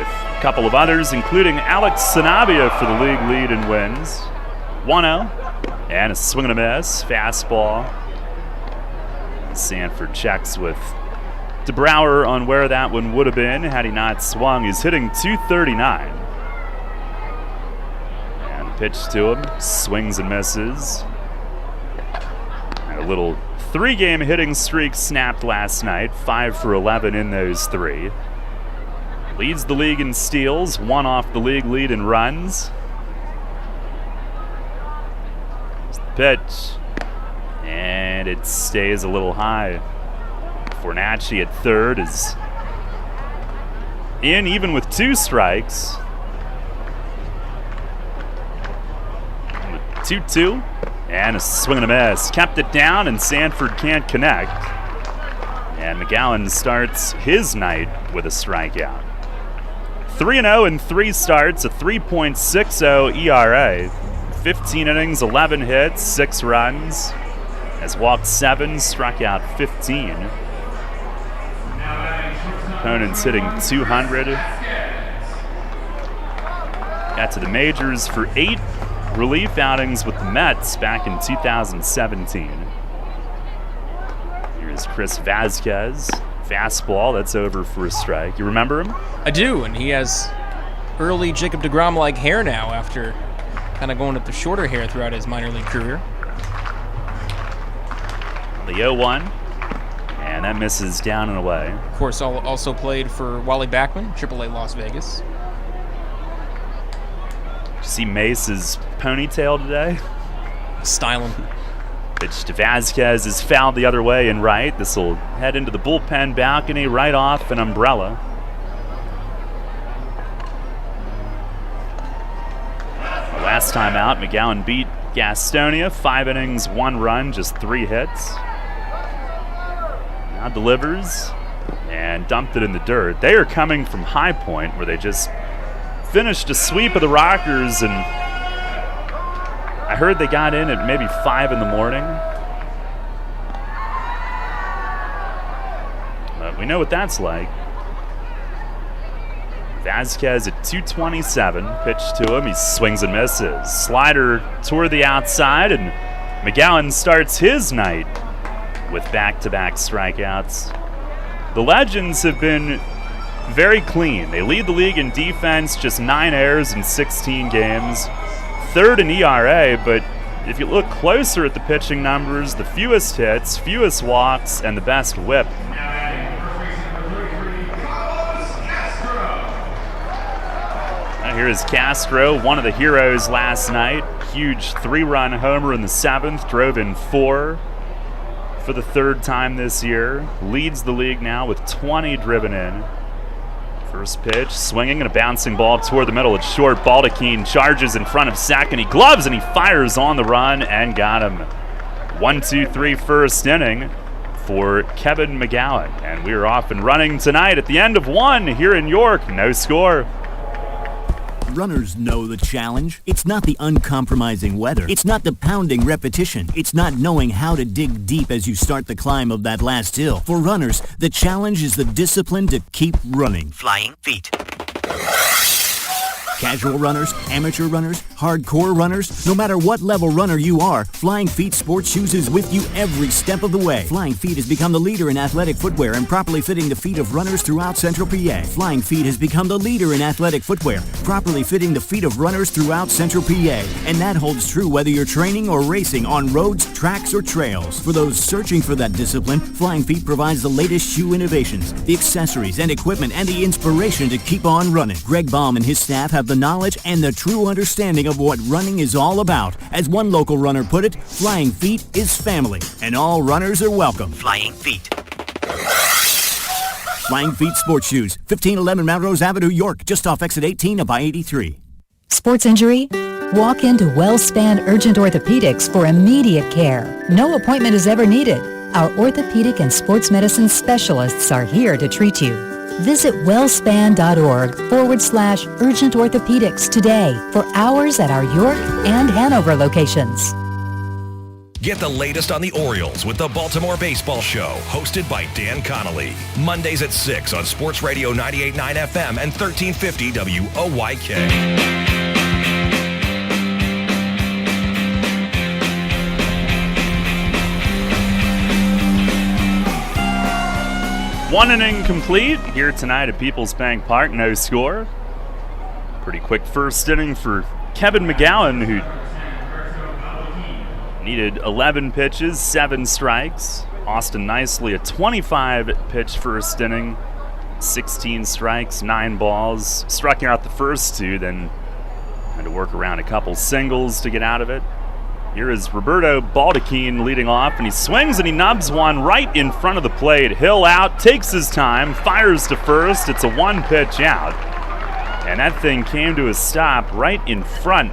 a couple of others, including Alex Sanabia for the league lead in wins. 1-0, and a swing and a miss. Fastball. Sanford checks with DeBrouwer on where that one would have been had he not swung. He's hitting 239. And pitch to him. Swings and misses. And a little 3-game hitting streak snapped last night. 5 for 11 in those 3. Leads the league in steals. 1 off the league lead in runs. Pitch, and it stays a little high. Fornacci at third is in, even with 2 strikes. 2-2, and a swing and a miss. Kept it down, and Sanford can't connect. And McGowan starts his night with a strikeout. 3-0 in 3 starts, a 3.60 ERA. 15 innings, 11 hits, 6 runs. Has walked 7, struck out 15. Opponents hitting 200. Got to the majors for 8 relief outings with the Mets back in 2017. Here's Chris Vasquez. Fastball, that's over for a strike. You remember him? I do, and he has early Jacob deGrom-like hair now after kind of going with the shorter hair throughout his minor league career. The 0-1, and that misses down and away. Of course, also played for Wally Backman, AAA Las Vegas. Did you see Mace's ponytail today? Styling. Pitch to Vasquez is fouled the other way and right. This will head into the bullpen balcony right off an umbrella. Last time out, McGowan beat Gastonia. 5 innings, 1 run, just 3 hits. Now delivers and dumped it in the dirt. They are coming from High Point, where they just finished a sweep of the Rockers, and I heard they got in at maybe 5 in the morning. But we know what that's like. Vasquez at 227, pitch to him, he swings and misses. Slider toward the outside, and McGowan starts his night with back-to-back strikeouts. The Legends have been very clean. They lead the league in defense, just 9 errors in 16 games. 3rd in ERA, but if you look closer at the pitching numbers, the fewest hits, fewest walks, and the best whip. Here is Castro, one of the heroes last night. Huge 3-run homer in the 7th, drove in 4 for the 3rd time this year. Leads the league now with 20 driven in. First pitch, swinging and a bouncing ball toward the middle. It's short. Baldachin charges in front of second. He gloves and he fires on the run and got him. 1-2-3 first inning for Kevin McGowan. And we are off and running tonight at the end of 1 here in York. No score. Runners know the challenge. It's not the uncompromising weather. It's not the pounding repetition. It's not knowing how to dig deep as you start the climb of that last hill. For runners, the challenge is the discipline to keep running. Flying feet. Casual runners, amateur runners, hardcore runners, no matter what level runner you are, Flying Feet Sports Shoes is with you every step of the way. Flying Feet has become the leader in athletic footwear and properly fitting the feet of runners throughout Central PA. Flying Feet has become the leader in athletic footwear, properly fitting the feet of runners throughout Central PA. And that holds true whether you're training or racing on roads, tracks, or trails. For those searching for that discipline, Flying Feet provides the latest shoe innovations, the accessories and equipment, and the inspiration to keep on running. Greg Baum and his staff have the knowledge and the true understanding of what running is all about. As one local runner put it, Flying Feet is family, and all runners are welcome. Flying Feet. Flying Feet Sports Shoes, 1511 Melrose Avenue, York, just off exit 18 of I-83. Sports injury? Walk into WellSpan Urgent Orthopedics for immediate care. No appointment is ever needed. Our orthopedic and sports medicine specialists are here to treat you. Visit wellspan.org/urgent orthopedics today for hours at our York and Hanover locations. Get the latest on the Orioles with the Baltimore Baseball Show, hosted by Dan Connolly. Mondays at 6 on Sports Radio 98.9 FM and 1350 WOYK. 1 inning complete here tonight at PeoplesBank Park. No score. Pretty quick first inning for Kevin McGowan, who needed 11 pitches, 7 strikes. Austin Nicely, a 25-pitch first inning, 16 strikes, 9 balls. Struck out the first 2, then had to work around a couple singles to get out of it. Here is Roberto Baldachin leading off, and he swings and he nubs one right in front of the plate. Hill out, takes his time, fires to first. It's a 1-pitch out. And that thing came to a stop right in front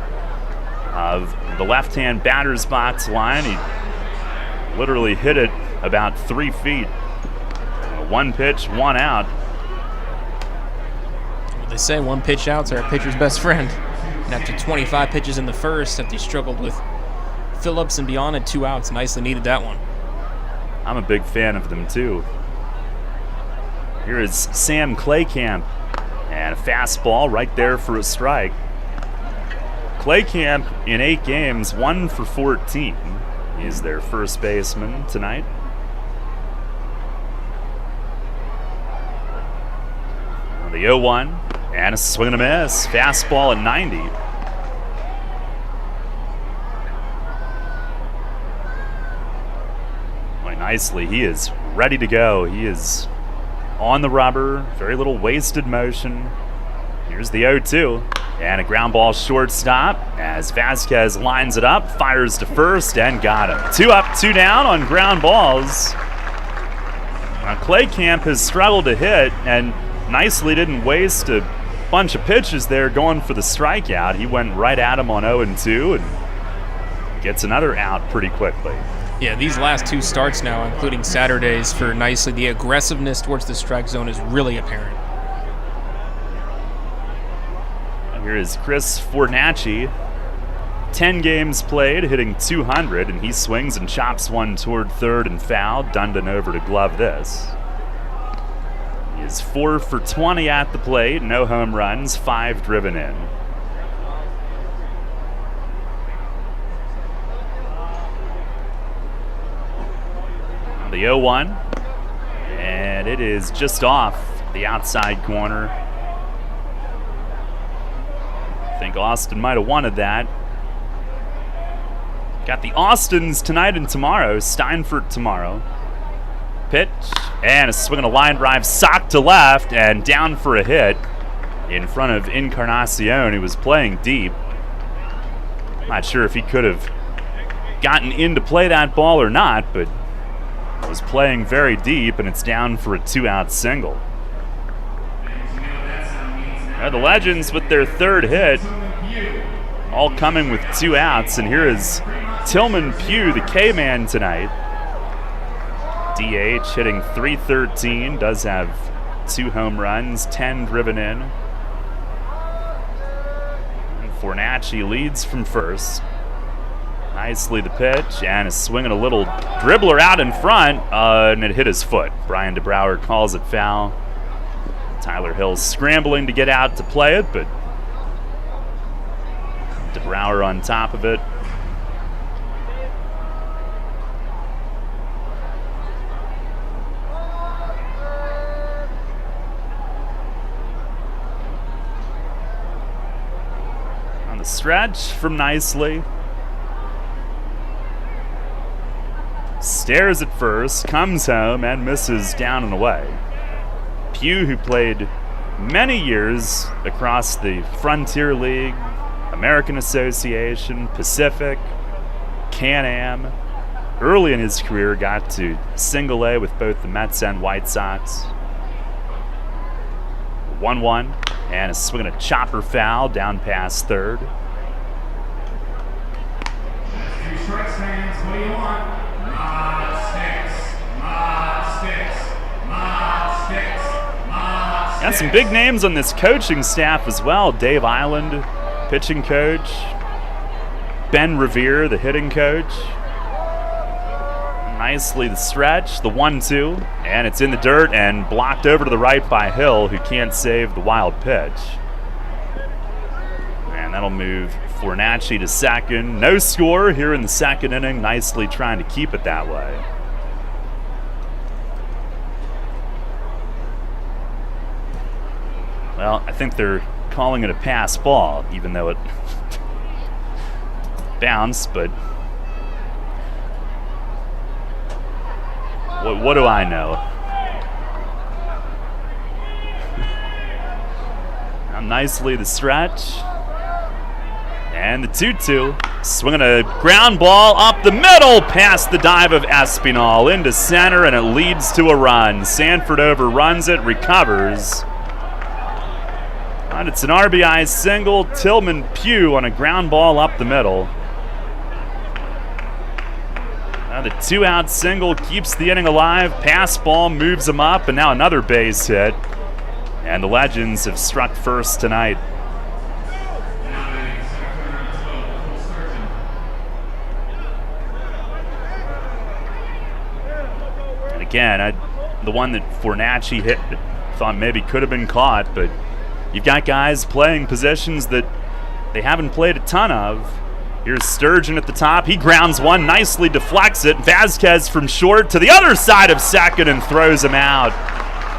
of the left-hand batter's box line. He literally hit it about 3 feet. 1 pitch, 1 out. Well, they say 1 pitch outs are a pitcher's best friend. And after 25 pitches in the first, after he struggled with Phillips and beyond at 2 outs. Nicely needed that one. I'm a big fan of them too. Here is Sam Claycamp, and a fastball right there for a strike. Claycamp in 8 games, 1 for 14. He's their first baseman tonight. The 0-1, and a swing and a miss. Fastball at 90. Quite nicely, he is ready to go. He is on the rubber, very little wasted motion. Here's the 0-2, and a ground ball shortstop as Vasquez lines it up, fires to first, and got him. 2 up, 2 down on ground balls. Now, Claycamp has struggled to hit, and nicely didn't waste a bunch of pitches there going for the strikeout. He went right at him on 0-2 and gets another out pretty quickly. Yeah, these last 2 starts now, including Saturday's for Nicely, the aggressiveness towards the strike zone is really apparent. Here is Chris Fornacci. 10 games played, hitting 200, and he swings and chops one toward third and foul. Dundon over to glove this. He is 4 for 20 at the plate, no home runs, 5 driven in. The 0-1, and it is just off the outside corner. I think Austin might have wanted that. Got the Austins tonight and tomorrow, Steinfurt tomorrow. Pitch, and a swing and a line drive, socked to left, and down for a hit in front of Encarnacion, who was playing deep. Not sure if he could have gotten in to play that ball or not, but was playing very deep, and it's down for a 2-out single. Now the Legends with their 3rd hit, all coming with 2 outs, and here is Tillman Pugh, the K-man tonight. DH, hitting .313, does have 2 home runs, 10 driven in. And Fornacci leads from first. Nicely the pitch, and a swing and a little dribbler out in front, and it hit his foot. Brian DeBrouwer calls it foul. Tyler Hill's scrambling to get out to play it, but DeBrouwer on top of it. On the stretch from Nicely. Stares at first, comes home, and misses down and away. Pugh, who played many years across the Frontier League, American Association, Pacific, Can-Am, early in his career got to single A with both the Mets and White Sox. 1-1, and a swing and a chopper foul down past third. 2 strikes, fans. What do you want? Got some big names on this coaching staff as well. Dave Island, pitching coach. Ben Revere, the hitting coach. Nicely the stretch, the 1-2, and it's in the dirt and blocked over to the right by Hill, who can't save the wild pitch. And that'll move Fornacci to second. No score here in the 2nd inning. Nicely trying to keep it that way. Well, I think they're calling it a pass ball, even though it bounced, but what do I know? Now nicely the stretch. And the 2-2, swinging a ground ball up the middle past the dive of Espinal into center, and it leads to a run. Sanford overruns it, recovers. And it's an RBI single. Tillman Pugh on a ground ball up the middle. Now the 2-out single keeps the inning alive. Pass ball moves him up, and now another base hit. And the Legends have struck first tonight. Again, the one that Fornacci hit, thought maybe could have been caught, but you've got guys playing positions that they haven't played a ton of. Here's Sturgeon at the top. He grounds one, nicely deflects it. Vasquez from short to the other side of second and throws him out.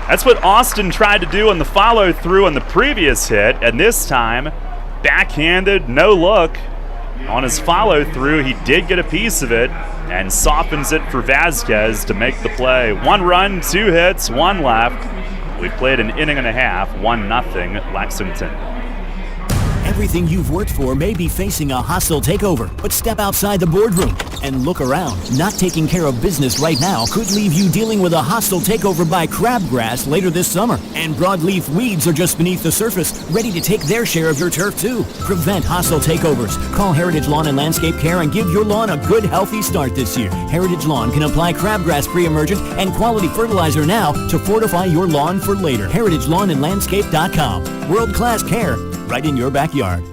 That's what Austin tried to do on the follow-through on the previous hit, and this time, backhanded, no look. On his follow-through, he did get a piece of it and softens it for Vasquez to make the play. 1 run, 2 hits, 1 left. We played an inning and a half, 1-0 Lexington. Everything you've worked for may be facing a hostile takeover, but step outside the boardroom and look around. Not taking care of business right now could leave you dealing with a hostile takeover by crabgrass later this summer. And broadleaf weeds are just beneath the surface, ready to take their share of your turf too. Prevent hostile takeovers. Call Heritage Lawn and Landscape Care and give your lawn a good, healthy start this year. Heritage Lawn can apply crabgrass pre-emergent and quality fertilizer now to fortify your lawn for later. HeritageLawnandLandscape.com. World-class care right in your backyard.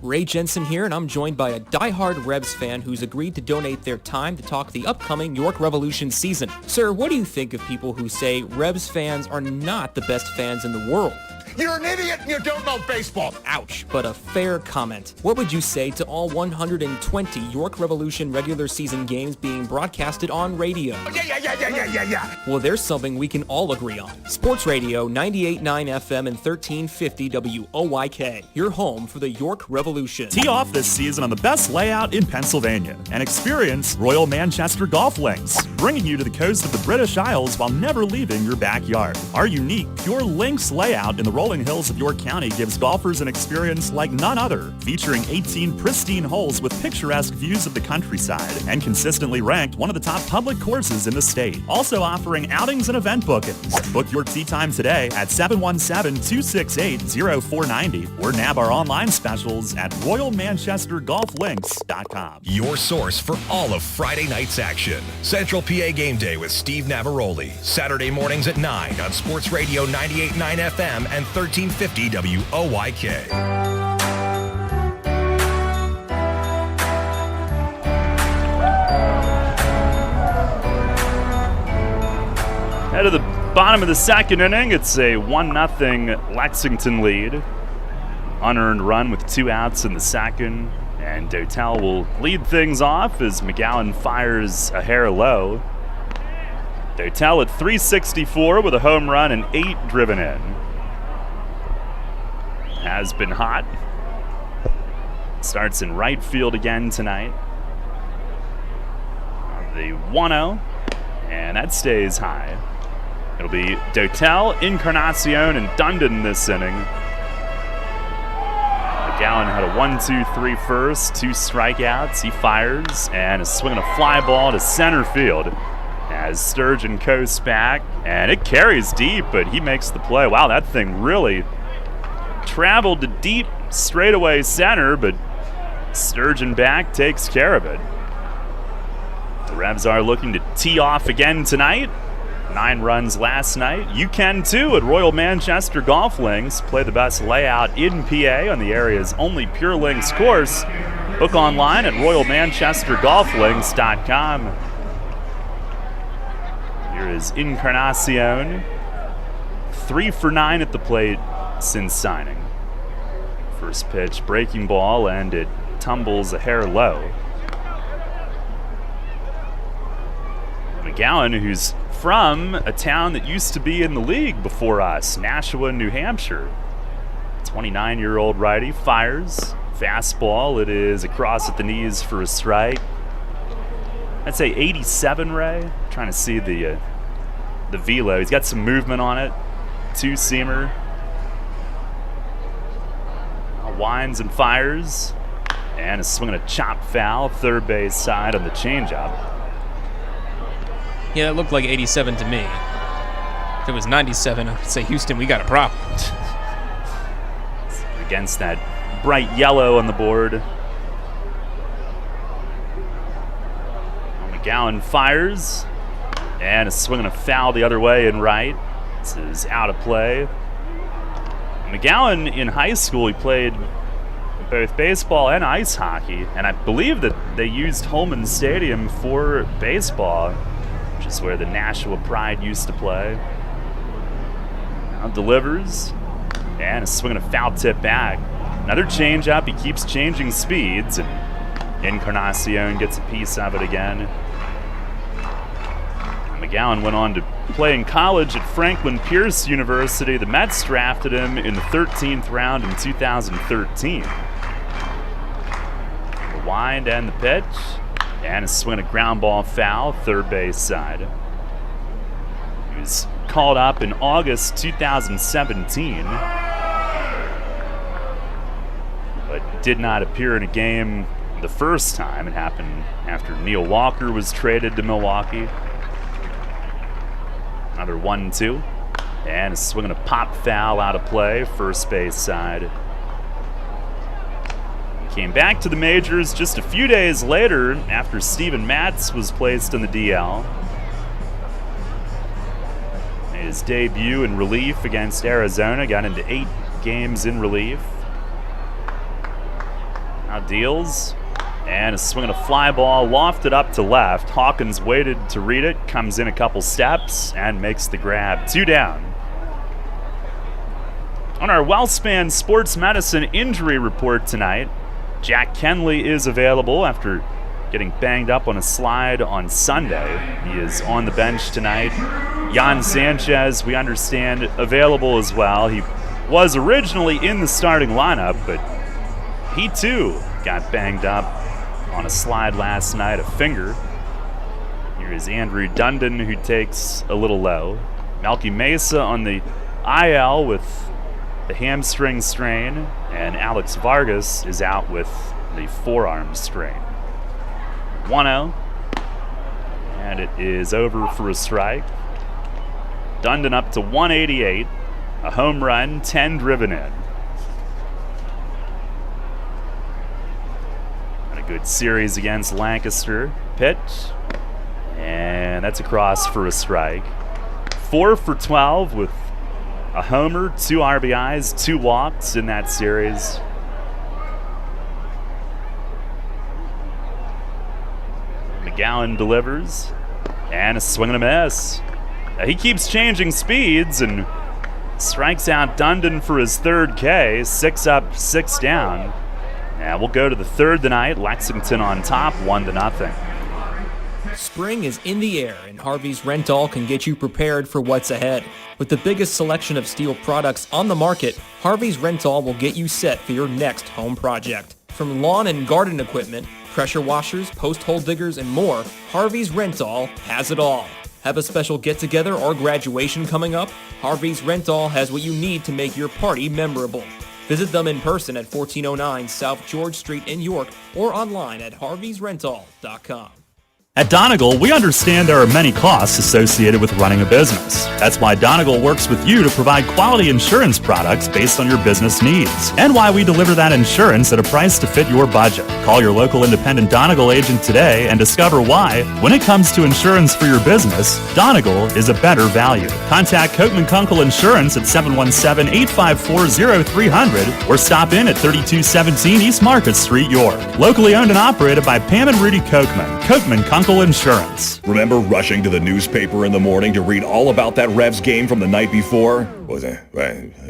Ray Jensen here, and I'm joined by a diehard Rebs fan who's agreed to donate their time to talk the upcoming York Revolution season. Sir, what do you think of people who say Rebs fans are not the best fans in the world? You're an idiot and you don't know baseball. Ouch, but a fair comment. What would you say to all 120 York Revolution regular season games being broadcasted on radio? Yeah. Well, there's something we can all agree on. Sports Radio 98.9 FM and 1350 WOYK, your home for the York Revolution. Tee off this season on the best layout in Pennsylvania and experience Royal Manchester Golf Links, bringing you to the coast of the British Isles while never leaving your backyard. Our unique Pure Links layout in the rolling hills of York County gives golfers an experience like none other, featuring 18 pristine holes with picturesque views of the countryside and consistently ranked one of the top public courses in the state. Also offering outings and event bookings. Book your tee time today at 717-268-0490 or nab our online specials at RoyalManchesterGolfLinks.com. Your source for all of Friday night's action. Central PA Game Day with Steve Navaroli. Saturday mornings at 9 on Sports Radio 98.9 FM and 1350 WOYK. Head of the bottom of the second inning, it's a 1-0 Lexington lead. Unearned run with 2 outs in the second, and Dotel will lead things off as McGowan fires a hair low. Dotel at .364 with a home run and 8 driven in. Has been hot. Starts in right field again tonight. The 1-0, and that stays high. It'll be Dotel, Encarnacion, and Dundon this inning. McGowan had a 1-2-3 first, 2 strikeouts. He fires and is swinging a fly ball to center field as Sturgeon coasts back, and it carries deep, but he makes the play. Wow, that thing really traveled to deep straightaway center, but Sturgeon back takes care of it. The Rebs are looking to tee off again tonight. 9 runs last night. You can too at Royal Manchester Golf Links. Play the best layout in PA on the area's only Pure Links course. Book online at RoyalManchesterGolfLinks.com. Here is Encarnacion. 3 for 9 at the plate since signing. First pitch, breaking ball, and it tumbles a hair low. McGowan, who's from a town that used to be in the league before us, Nashua, New Hampshire. 29-year-old righty fires. Fastball, it is across at the knees for a strike. I'd say 87, Ray. I'm trying to see the velo. He's got some movement on it. 2-seamer. Winds and fires, and is swinging a chop foul, third base side on the changeup. Yeah, it looked like 87 to me. If it was 97, I'd say, Houston, we got a problem. Against that bright yellow on the board. McGowan fires, and is swinging a foul the other way and right. This is out of play. McGowan, in high school, he played both baseball and ice hockey, and I believe that they used Holman Stadium for baseball. which is where the Nashua Pride used to play. Now delivers, and a swing and a foul tip back. Another changeup. He keeps changing speeds, and Encarnacion gets a piece of it again. McGowan went on to play in college at Franklin Pierce University. The Mets drafted him in the 13th round in 2013. The wind and the pitch, and a swing and a ground ball foul, third base side. He was called up in August 2017, but did not appear in a game the first time. It happened after Neil Walker was traded to Milwaukee. Another 1-2, and a swing and a pop foul out of play, first base side. He came back to the majors just a few days later after Steven Matz was placed in the DL. Made his debut in relief against Arizona, got into 8 games in relief. Now deals, and a swing and a fly ball lofted up to left. Hawkins waited to read it, comes in a couple steps, and makes the grab. 2 down. On our WellSpan Sports Medicine injury report tonight, Jack Kenley is available after getting banged up on a slide on Sunday. He is on the bench tonight. Jan Sanchez, we understand, available as well. He was originally in the starting lineup, but he too got banged up on a slide last night, a finger. Here is Andrew Dundon, who takes a little low. Melky Mesa on the IL with the hamstring strain, and Alex Vargas is out with the forearm strain. 1-0, and it is over for a strike. Dundon up to 188, a home run, 10 driven in. Good series against Lancaster. Pitch, and that's across for a strike. 4 for 12 with a homer, 2 RBIs, 2 walks in that series. McGowan delivers, and a swing and a miss. He keeps changing speeds and strikes out Dundon for his 3rd K. 6 up, 6 down. And we'll go to the 3rd tonight. Lexington on top, 1-0. Spring is in the air, and Harvey's Rental can get you prepared for what's ahead. With the biggest selection of steel products on the market, Harvey's Rental will get you set for your next home project. From lawn and garden equipment, pressure washers, post hole diggers, and more, Harvey's Rental has it all. Have a special get-together or graduation coming up? Harvey's Rental has what you need to make your party memorable. Visit them in person at 1409 South George Street in York or online at harveysrental.com. At Donegal, we understand there are many costs associated with running a business. That's why Donegal works with you to provide quality insurance products based on your business needs, and why we deliver that insurance at a price to fit your budget. Call your local independent Donegal agent today and discover why, when it comes to insurance for your business, Donegal is a better value. Contact Kochman Kunkel Insurance at 717-854-0300 or stop in at 3217 East Market Street, York. Locally owned and operated by Pam and Rudy Kochman. Kochman Kunkel Insurance. Remember rushing to the newspaper in the morning to read all about that Revs game from the night before? Was it?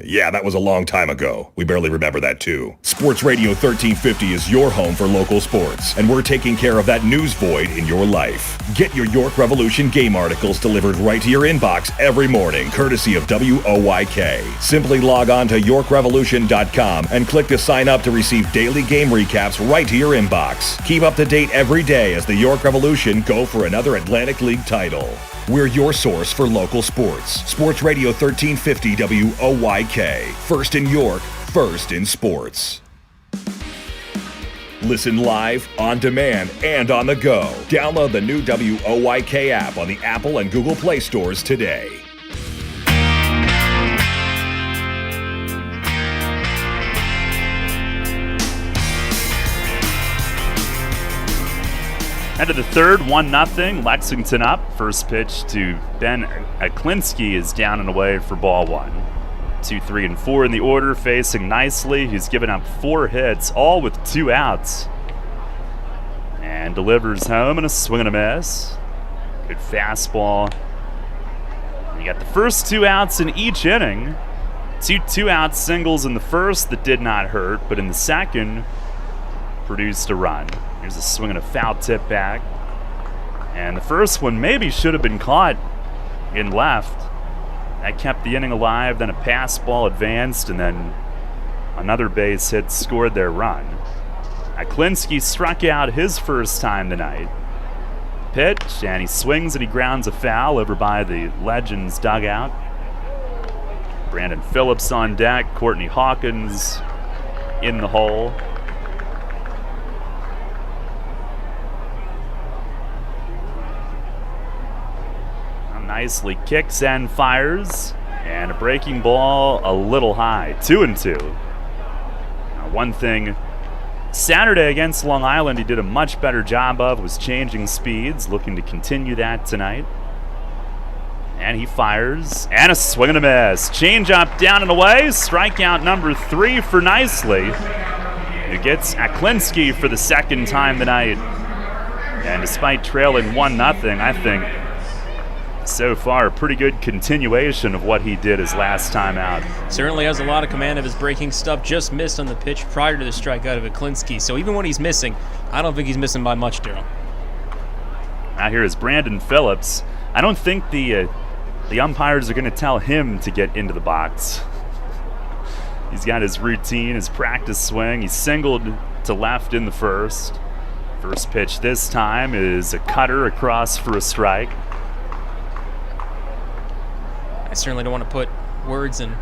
Yeah, that was a long time ago. We barely remember that too. Sports Radio 1350 is your home for local sports, and we're taking care of that news void in your life. Get your York Revolution game articles delivered right to your inbox every morning, courtesy of WOYK. Simply log on to YorkRevolution.com and click to sign up to receive daily game recaps right to your inbox. Keep up to date every day as the York Revolution go for another Atlantic League title. We're your source for local sports. Sports Radio 1350 WOYK. First in York, first in sports. Listen live, on demand, and on the go. Download the new WOYK app on the Apple and Google Play stores today. End of the 3rd, 1-0. Lexington up. First pitch to Ben Aklinski is down and away for ball 1. 2, 3, and 4 in the order, facing nicely. He's given up 4 hits, all with 2 outs. And delivers home and a swing and a miss. Good fastball. You got the first 2 outs in each inning. 2-out singles in the first that did not hurt, but in the second produced a run. Here's a swing and a foul tip back. And the first one maybe should have been caught in left. That kept the inning alive. Then a pass ball advanced, and then another base hit scored their run. Aklinski struck out his first time tonight. Pitch, and he swings and he grounds a foul over by the Legends dugout. Brandon Phillips on deck, Courtney Hawkins in the hole. Nicely kicks and fires, and a breaking ball a little high. 2-2. Now, one thing Saturday against Long Island he did a much better job of was changing speeds, looking to continue that tonight. And he fires, and a swing and a miss. Change up, down and away. Strikeout number 3 for Nicely, who gets Aklinski for the second time tonight. And despite trailing 1-0, I think so far a pretty good continuation of what he did his last time out. Certainly has a lot of command of his breaking stuff. Just missed on the pitch prior to the strikeout of Aklinski. So even when he's missing, I don't think he's missing by much, Daryl. Now here is Brandon Phillips. I don't think the umpires are going to tell him to get into the box. He's got his routine, his practice swing. He singled to left in the first. First pitch this time is a cutter across for a strike. I certainly don't want to put words in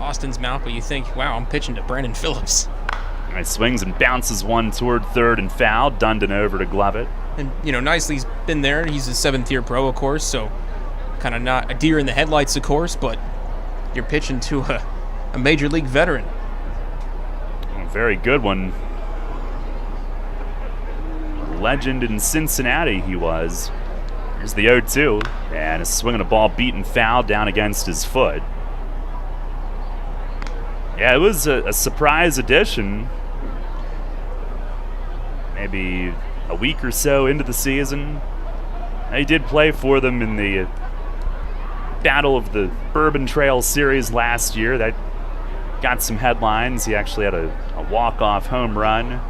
Austin's mouth, but you think, wow, I'm pitching to Brandon Phillips. All right, swings and bounces one toward third and foul. Dundon over to glove it. And, Nicely's been there. He's a 7th-year pro, of course, so kind of not a deer in the headlights, of course, but you're pitching to a major league veteran. A very good one. A legend in Cincinnati he was. Here's the 0-2, and a swing and a ball beaten foul down against his foot. Yeah, it was a surprise addition. Maybe a week or so into the season. He did play for them in the Battle of the Bourbon Trail series last year. That got some headlines. He actually had a walk-off home run.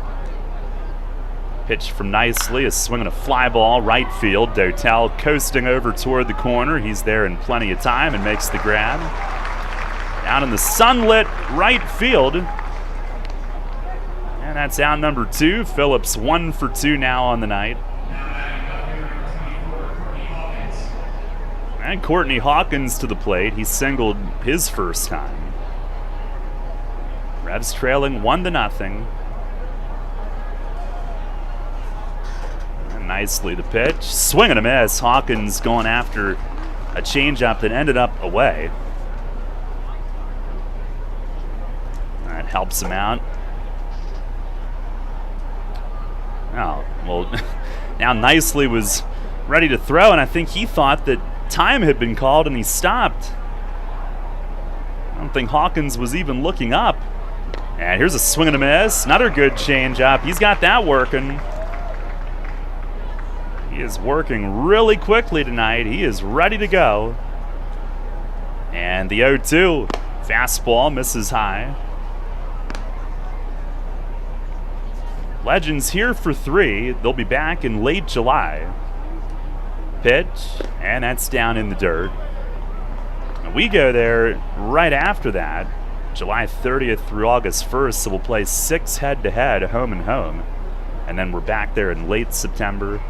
Pitch from Nicely, a swing and a fly ball, right field. Dotel coasting over toward the corner. He's there in plenty of time and makes the grab. Out in the sunlit right field. And that's out number 2. Phillips 1 for 2 now on the night. And Courtney Hawkins to the plate. He singled his first time. Revs trailing 1-0. Nicely the pitch. Swing and a miss. Hawkins going after a changeup that ended up away. That helps him out. Oh, well, now Nicely was ready to throw, and I think he thought that time had been called and he stopped. I don't think Hawkins was even looking up. And here's a swing and a miss. Another good changeup. He's got that working. He is working really quickly tonight. He is ready to go. And the 0-2. Fastball misses high. Legends here for 3. They'll be back in late July. Pitch, and that's down in the dirt. And we go there right after that, July 30th through August 1st, so we'll play 6 head-to-head, home and home. And then we're back there in late September.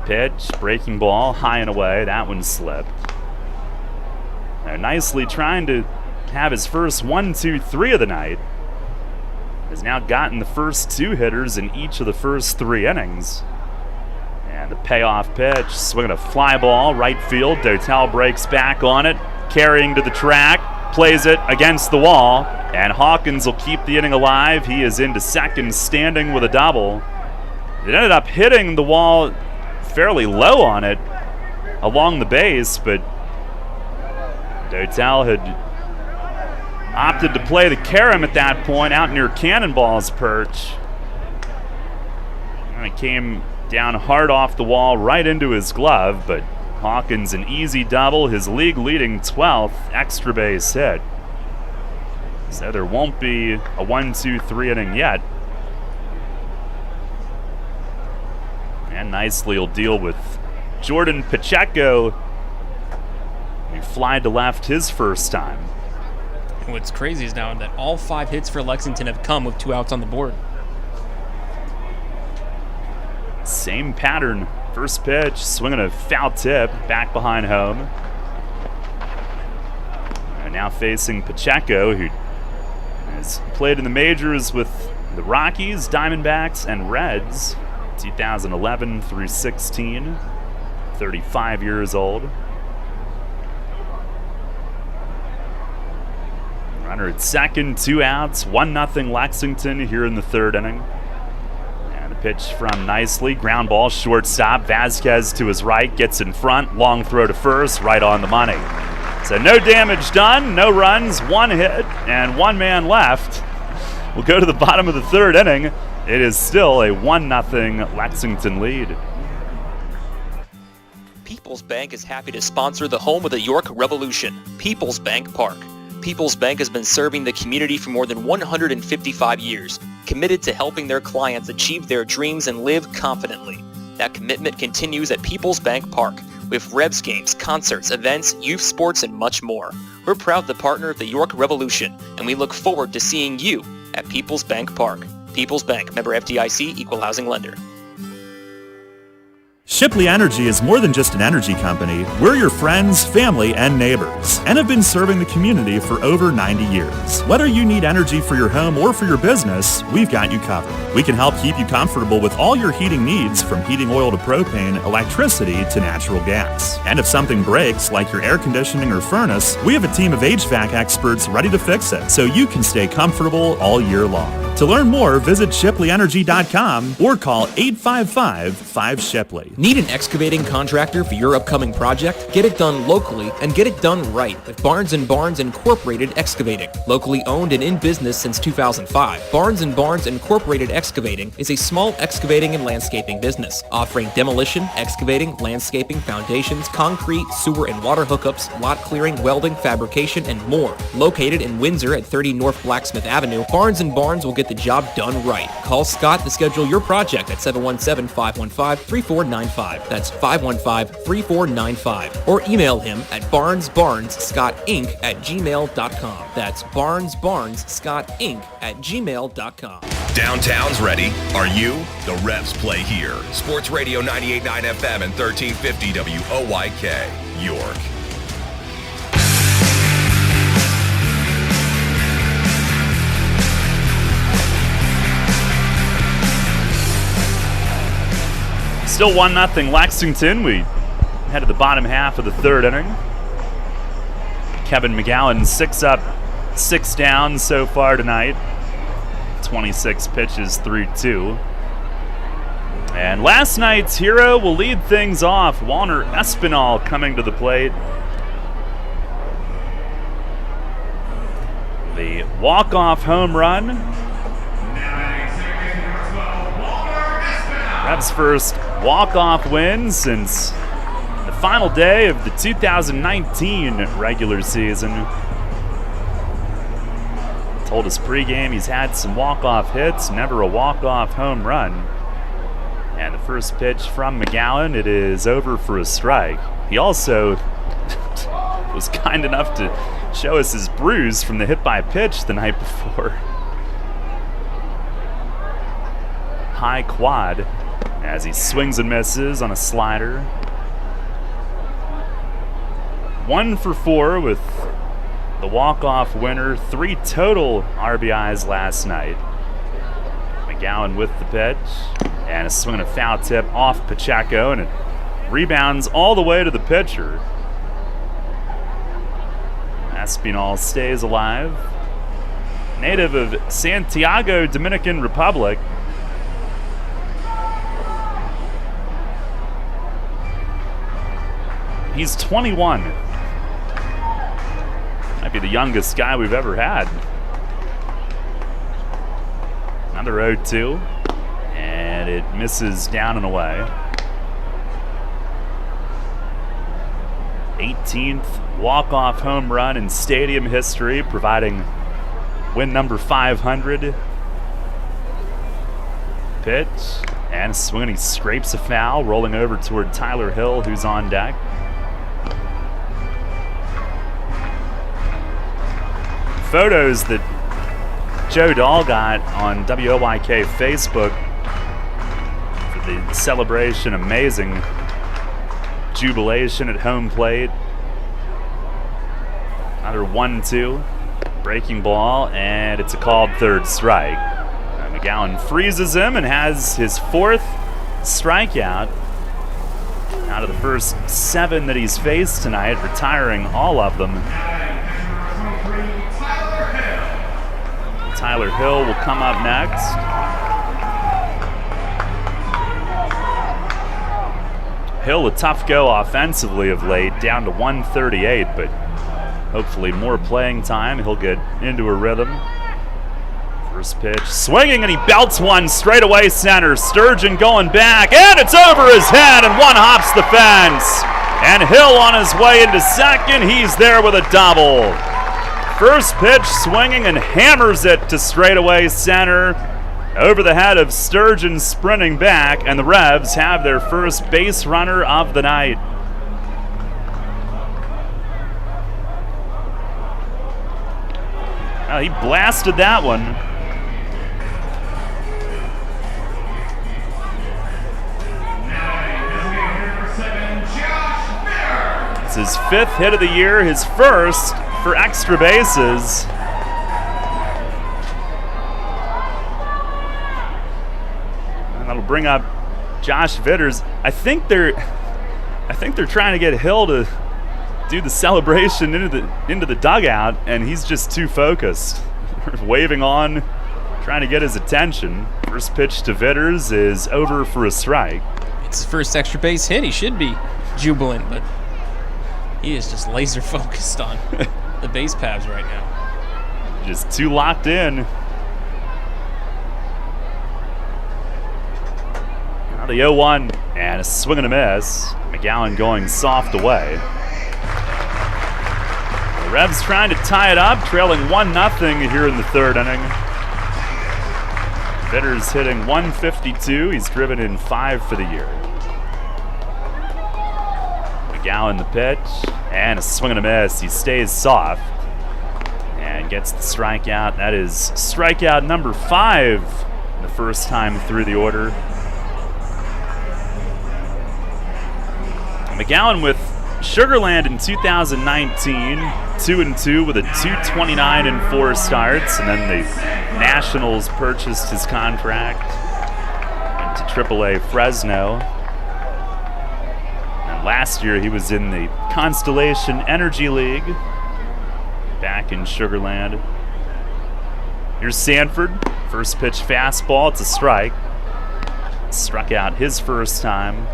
Pitch, breaking ball, high and away. That one slipped. Now, Nicely trying to have his first 1, 2, 3 of the night. Has now gotten the first 2 hitters in each of the first 3 innings. And the payoff pitch, swinging a fly ball, right field. Dotel breaks back on it, carrying to the track, plays it against the wall, and Hawkins will keep the inning alive. He is into second, standing with a double. It ended up hitting the wall fairly low on it along the base, but Dotel had opted to play the carom at that point out near Cannonball's perch. And it came Down hard off the wall, right into his glove, but Hawkins an easy double, his league-leading 12th extra base hit. So there won't be a 1-2-3 inning yet. And nicely he'll deal with Jordan Pacheco. He flied to left his first time. And what's crazy is now that all 5 hits for Lexington have come with 2 outs on the board. Same pattern. First pitch, swinging a foul tip, back behind home. And now facing Pacheco, who has played in the majors with the Rockies, Diamondbacks, and Reds, 2011 through 16, 35 years old. Runner at second, 2 outs, 1-0 Lexington here in the 3rd inning. And the pitch from Nicely, ground ball, shortstop, Vasquez to his right, gets in front, long throw to first, right on the money. So no damage done, no runs, 1 hit, and 1 man left. We'll go to the bottom of the 3rd inning. It is still a 1-0 Lexington lead. PeoplesBank is happy to sponsor the home of the York Revolution, PeoplesBank Park. PeoplesBank has been serving the community for more than 155 years, committed to helping their clients achieve their dreams and live confidently. That commitment continues at PeoplesBank Park, with Rebs games, concerts, events, youth sports, and much more. We're proud to partner of the York Revolution, and we look forward to seeing you at PeoplesBank Park. PeoplesBank, member FDIC, equal housing lender. Shipley Energy is more than just an energy company. We're your friends, family, and neighbors, and have been serving the community for over 90 years. Whether you need energy for your home or for your business, we've got you covered. We can help keep you comfortable with all your heating needs, from heating oil to propane, electricity to natural gas. And if something breaks, like your air conditioning or furnace, we have a team of HVAC experts ready to fix it, so you can stay comfortable all year long. To learn more, visit ShipleyEnergy.com or call 855-5-SHIPLEY. Need an excavating contractor for your upcoming project? Get it done locally and get it done right with Barnes & Barnes Incorporated Excavating. Locally owned and in business since 2005, Barnes & Barnes Incorporated Excavating is a small excavating and landscaping business, offering demolition, excavating, landscaping, foundations, concrete, sewer and water hookups, lot clearing, welding, fabrication, and more. Located in Windsor at 30 North Blacksmith Avenue, Barnes & Barnes will get the job done right. Call Scott to schedule your project at 717-515-3495. That's 515-3495. Or email him at barnesbarnesscottinc@gmail.com. That's barnesbarnesscottinc@gmail.com. Downtown's ready. Are you? The Revs play here. Sports Radio 98.9 FM and 1350 WOYK, York. Still 1-0 Lexington. We head to the bottom half of the 3rd inning. Kevin McGowan 6 up, 6 down so far tonight. 26 pitches through 2. And last night's hero will lead things off. Walner Espinal coming to the plate. The walk-off home run. Revs' first walk-off win since the final day of the 2019 regular season. Told us pregame he's had some walk-off hits, never a walk-off home run. And the first pitch from McGowan, it is over for a strike. He also was kind enough to show us his bruise from the hit by pitch the night before. High quad as he swings and misses on a slider. 1 for 4 with the walk-off winner. 3 total RBIs last night. McGowan with the pitch. And a swing and a foul tip off Pacheco, and it rebounds all the way to the pitcher. Espinal stays alive. Native of Santiago, Dominican Republic. He's 21. Might be the youngest guy we've ever had. Another 0-2. And And it misses down and away. 18th walk-off home run in stadium history, providing win number 500. Pitch, and a swing, he scrapes a foul, rolling over toward Tyler Hill, who's on deck. Photos that Joe Dahl got on WOYK Facebook for the celebration, amazing jubilation at home plate. Another 1-2, breaking ball, and it's a called third strike. McGowan freezes him and has his 4th strikeout out of the first 7 that he's faced tonight, retiring all of them. Tyler Hill will come up next. Hill, a tough go offensively of late, down to 138, but hopefully more playing time. He'll get into a rhythm. First pitch, swinging, and he belts one straight away center. Sturgeon going back, and it's over his head, and one hops the fence. And Hill on his way into second. He's there with a double. First pitch, swinging, and hammers it to straightaway center. Over the head of Sturgeon, sprinting back, and the Revs have their first base runner of the night. Well, he blasted that one. It's his 5th hit of the year, his first for extra bases. And that'll bring up Josh Vitters. I think they're trying to get Hill to do the celebration into the dugout, and he's just too focused. Waving on, trying to get his attention. First pitch to Vitters is over for a strike. It's his first extra base hit. He should be jubilant, but he is just laser focused on the base paths right now. Just too locked in. Now the 0-1, and a swing and a miss. McGowan going soft away. The Revs trying to tie it up, trailing 1-0 here in the 3rd inning. Vitters hitting 152. He's driven in 5 for the year. McGowan the pitch, and a swing and a miss. He stays soft and gets the strikeout. That is strikeout number 5 the first time through the order. McGowan with Sugarland in 2019, 2-2 with a 229 in 4 starts, and then the Nationals purchased his contract to AAA Fresno. And last year he was in the Constellation Energy League back in Sugarland. Here's Sanford, first pitch fastball, it's a strike. Struck out his first time.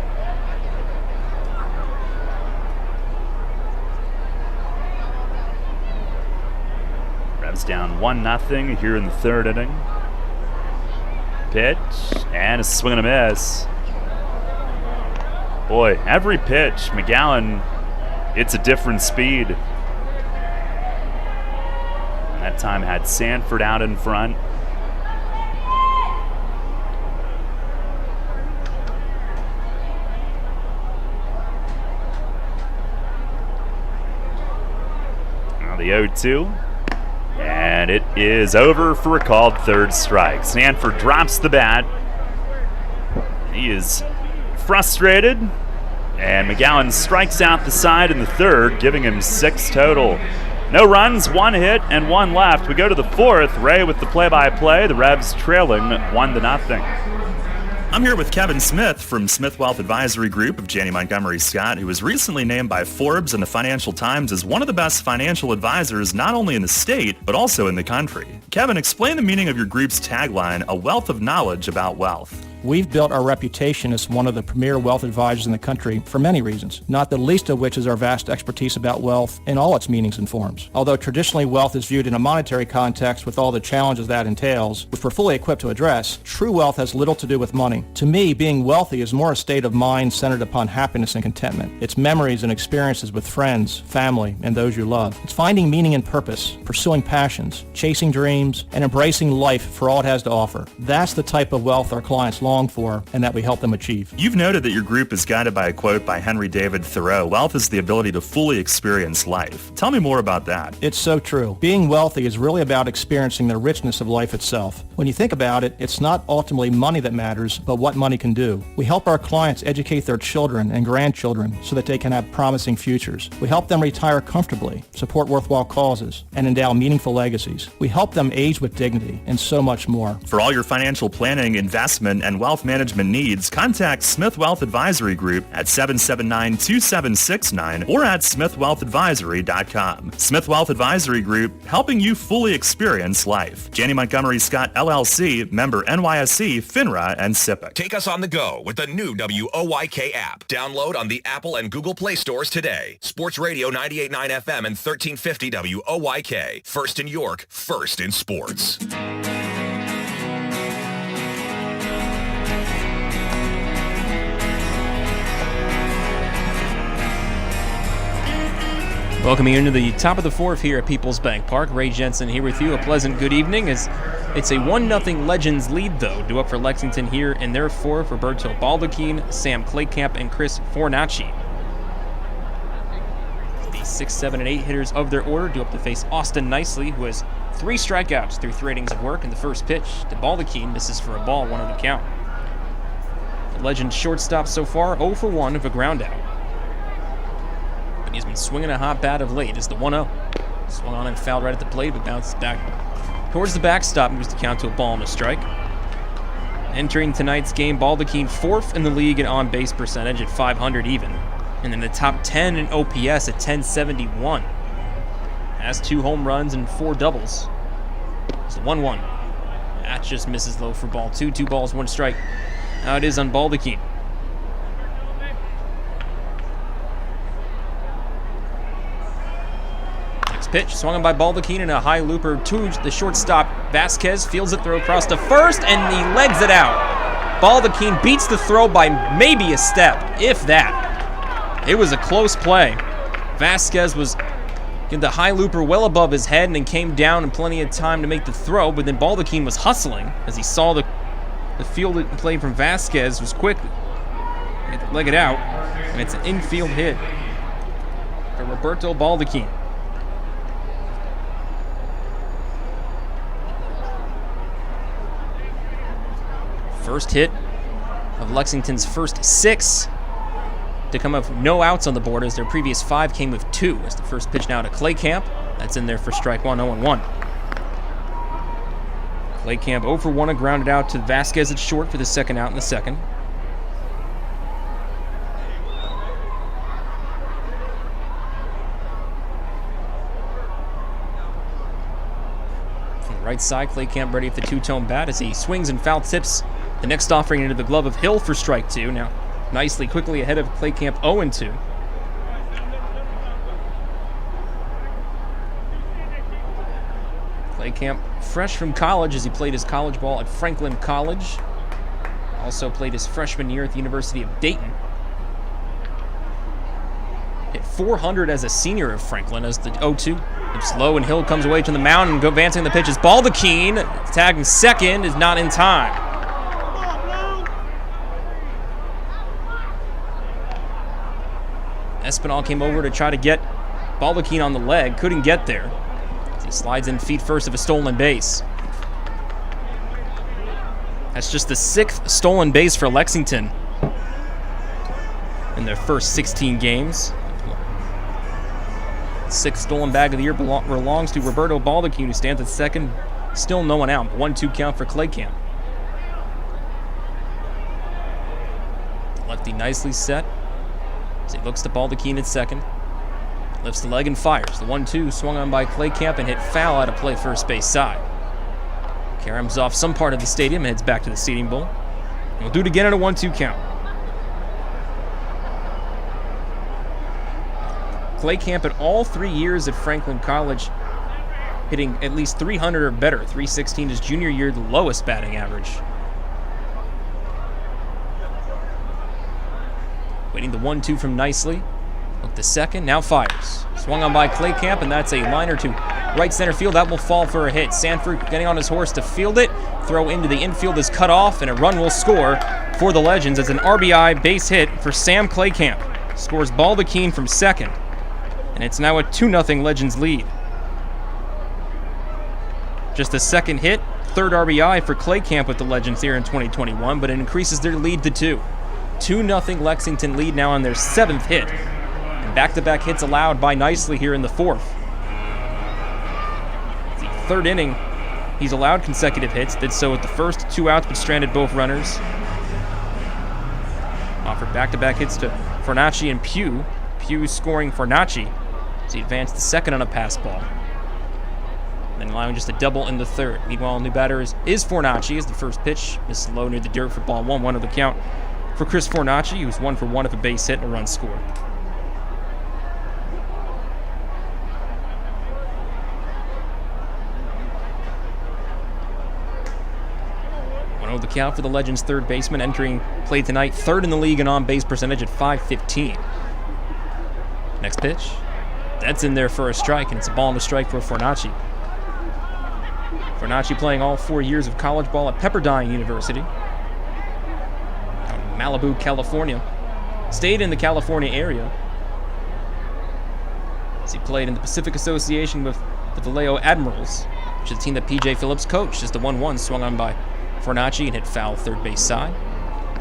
Down 1-0 here in the 3rd inning. Pitch, and a swing and a miss. Boy, every pitch, McGowan, it's a different speed. And that time had Sanford out in front. Now the 0-2. And it is over for a called third strike. Sanford drops the bat. He is frustrated. And McGowan strikes out the side in the 3rd, giving him 6 total. No runs, 1 hit, and 1 left. We go to the 4th. Ray with the play-by-play. The Revs trailing 1-0. I'm here with Kevin Smith from Smith Wealth Advisory Group of Janney Montgomery Scott, who was recently named by Forbes and the Financial Times as one of the best financial advisors not only in the state, but also in the country. Kevin, explain the meaning of your group's tagline, a wealth of knowledge about wealth. We've built our reputation as one of the premier wealth advisors in the country for many reasons, not the least of which is our vast expertise about wealth in all its meanings and forms. Although traditionally wealth is viewed in a monetary context with all the challenges that entails, which we're fully equipped to address, true wealth has little to do with money. To me, being wealthy is more a state of mind centered upon happiness and contentment. It's memories and experiences with friends, family, and those you love. It's finding meaning and purpose, pursuing passions, chasing dreams, and embracing life for all it has to offer. That's the type of wealth our clients long for and that we help them achieve. You've noted that your group is guided by a quote by Henry David Thoreau, wealth is the ability to fully experience life. Tell me more about that. It's so true. Being wealthy is really about experiencing the richness of life itself. When you think about it, it's not ultimately money that matters, but what money can do. We help our clients educate their children and grandchildren so that they can have promising futures. We help them retire comfortably, support worthwhile causes, and endow meaningful legacies. We help them age with dignity and so much more. For all your financial planning, investment, and wealth management needs, contact Smith Wealth Advisory Group at 779-2769 or at smithwealthadvisory.com. Smith Wealth Advisory Group, helping you fully experience life. Janney Montgomery Scott LLC, member NYSE, FINRA, and SIPC. Take us on the go with the new WOYK app. Download on the Apple and Google Play stores today. Sports Radio 98.9 FM and 1350 WOYK. First in York, first in sports. Welcoming you into the top of the fourth here at PeoplesBank Park. Ray Jensen here with you. A pleasant good evening as it's a 1-0 Legends lead, though, due up for Lexington here in their fourth. Roberto Baldacchini, Sam Claycamp, and Chris Fornacci. The 6, 7, and 8 hitters of their order due up to face Austin Nicely, who has 3 strikeouts through 3 innings of work. In the first pitch to Baldacchini, misses for a ball, 1-0 count. The Legends shortstop so far, 0 for 1 of a ground out. He's been swinging a hot bat of late as the 1-0. Swung on and fouled right at the plate, but bounced back towards the backstop, moves the count to a ball and a strike. Entering tonight's game, Baldacchini 4th in the league in on-base percentage at .500 even, and in the top 10 in OPS at .1071. Has 2 home runs and 4 doubles. It's the 1-1. That just misses low for ball 2. 2 balls, 1 strike. Now it is on Baldacchini. Pitch swung on by Baldacchini and a high looper to the shortstop. Vasquez fields it, throw across to first, and he legs it out. Baldacchini beats the throw by maybe a step, if that. It was a close play. Vasquez was getting the high looper well above his head and then came down in plenty of time to make the throw, but then Baldacchini was hustling as he saw the field play from Vasquez was quick. Leg it out, and it's an infield hit for Roberto Baldacchini. First hit of Lexington's first 6 to come up with no outs on the board, as their previous 5 came with 2. As the first pitch now to Claycamp. That's in there for strike 1, 0-1. Claycamp 0 for 1, and grounded out to Vasquez at short for the second out in the second. From the right side, Claycamp ready with the 2-tone bat as he swings and foul tips the next offering into the glove of Hill for strike 2. Now Nicely quickly ahead of Claycamp 0-2. Claycamp fresh from college as he played his college ball at Franklin College. Also played his freshman year at the University of Dayton. Hit .400 as a senior of Franklin as the 0-2. It's low and Hill comes away to the mound and advancing the pitch is Baldacchini. Tagging second is not in time. Espinal came over to try to get Baldacchini on the leg. Couldn't get there. He slides in feet first of a stolen base. That's just the 6th stolen base for Lexington in their first 16 games. 6th stolen bag of the year belongs to Roberto Baldacchini, who stands at second. Still no one out. 1-2 count for Claycamp. Lefty nicely set. As he looks to Baldacchini at second. Lifts the leg and fires. The 1-2 swung on by Claycamp and hit foul out of play first base side. Karam's off some part of the stadium and heads back to the seating bowl. We'll do it again at a 1-2 count. Clay Camp at all 3 years at Franklin College, hitting at least 300 or better. 316 his junior year, the lowest batting average. Waiting the 1-2 from Nicely. Look the second, now fires. Swung on by Clay Camp, and that's a liner to right center field. That will fall for a hit. Sanford getting on his horse to field it. Throw into the infield is cut off, and a run will score for the Legends. It's an RBI base hit for Sam Clay Camp. Scores Baldachin from second, and it's now a 2-0 Legends lead. Just the second hit, third RBI for Clay Camp with the Legends here in 2021, but it increases their lead to 2. 2-0 Lexington lead now on their 7th hit. And back-to-back hits allowed by Nicely here in the 4th. The 3rd inning, he's allowed consecutive hits. Did so with the first, 2 outs, but stranded both runners. Offered back-to-back hits to Fornacci and Pugh. Pugh scoring Fornacci as he advanced the second on a pass ball. Then allowing just a double in the 3rd. Meanwhile, new batter is Fornacci as the first pitch misses low near the dirt for ball 1-1 of the count for Chris Fornacci, who's 1 for 1 with a base hit and a run scored. The count for the Legends' third baseman entering play tonight, 3rd in the league in on-base percentage at .515. Next pitch, that's in there for a strike, and it's a ball and a strike for Fornacci. Fornacci playing all 4 years of college ball at Pepperdine University out in Malibu, California. Stayed in the California area as he played in the Pacific Association with the Vallejo Admirals, which is the team that P.J. Phillips coached, as the 1-1 swung on by Fornacci and hit foul third base side.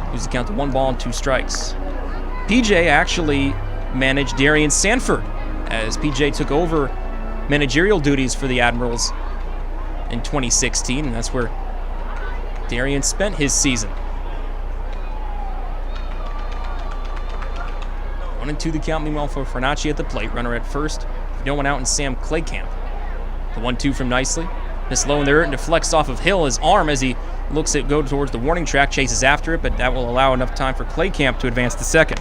Moves the count to 1 ball and 2 strikes. PJ actually managed Darian Sanford as PJ took over managerial duties for the Admirals in 2016, and that's where Darian spent his season. 1-2 the count, meanwhile, for Fornacci at the plate. Runner at first, no one out, and Sam Clay Camp. The 1-2 from Nicely. This low in the dirt and deflects off of Hill, his arm, as he looks to go towards the warning track, chases after it, but that will allow enough time for Clay Camp to advance to second.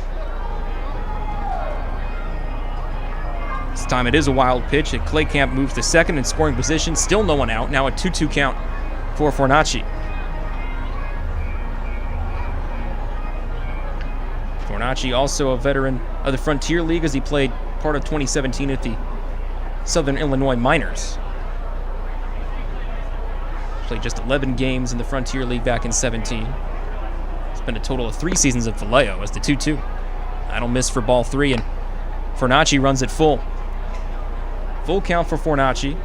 This time it is a wild pitch, and Clay Camp moves to second in scoring position. Still no one out. Now a 2-2 count for Fornacci. Fornacci also a veteran of the Frontier League as he played part of 2017 at the Southern Illinois Miners. Played just 11 games in the Frontier League back in 17. Spent a total of 3 seasons at Vallejo as the 2-2. Idle miss for ball 3, and Fornacci runs it full. Full count for Fornacci.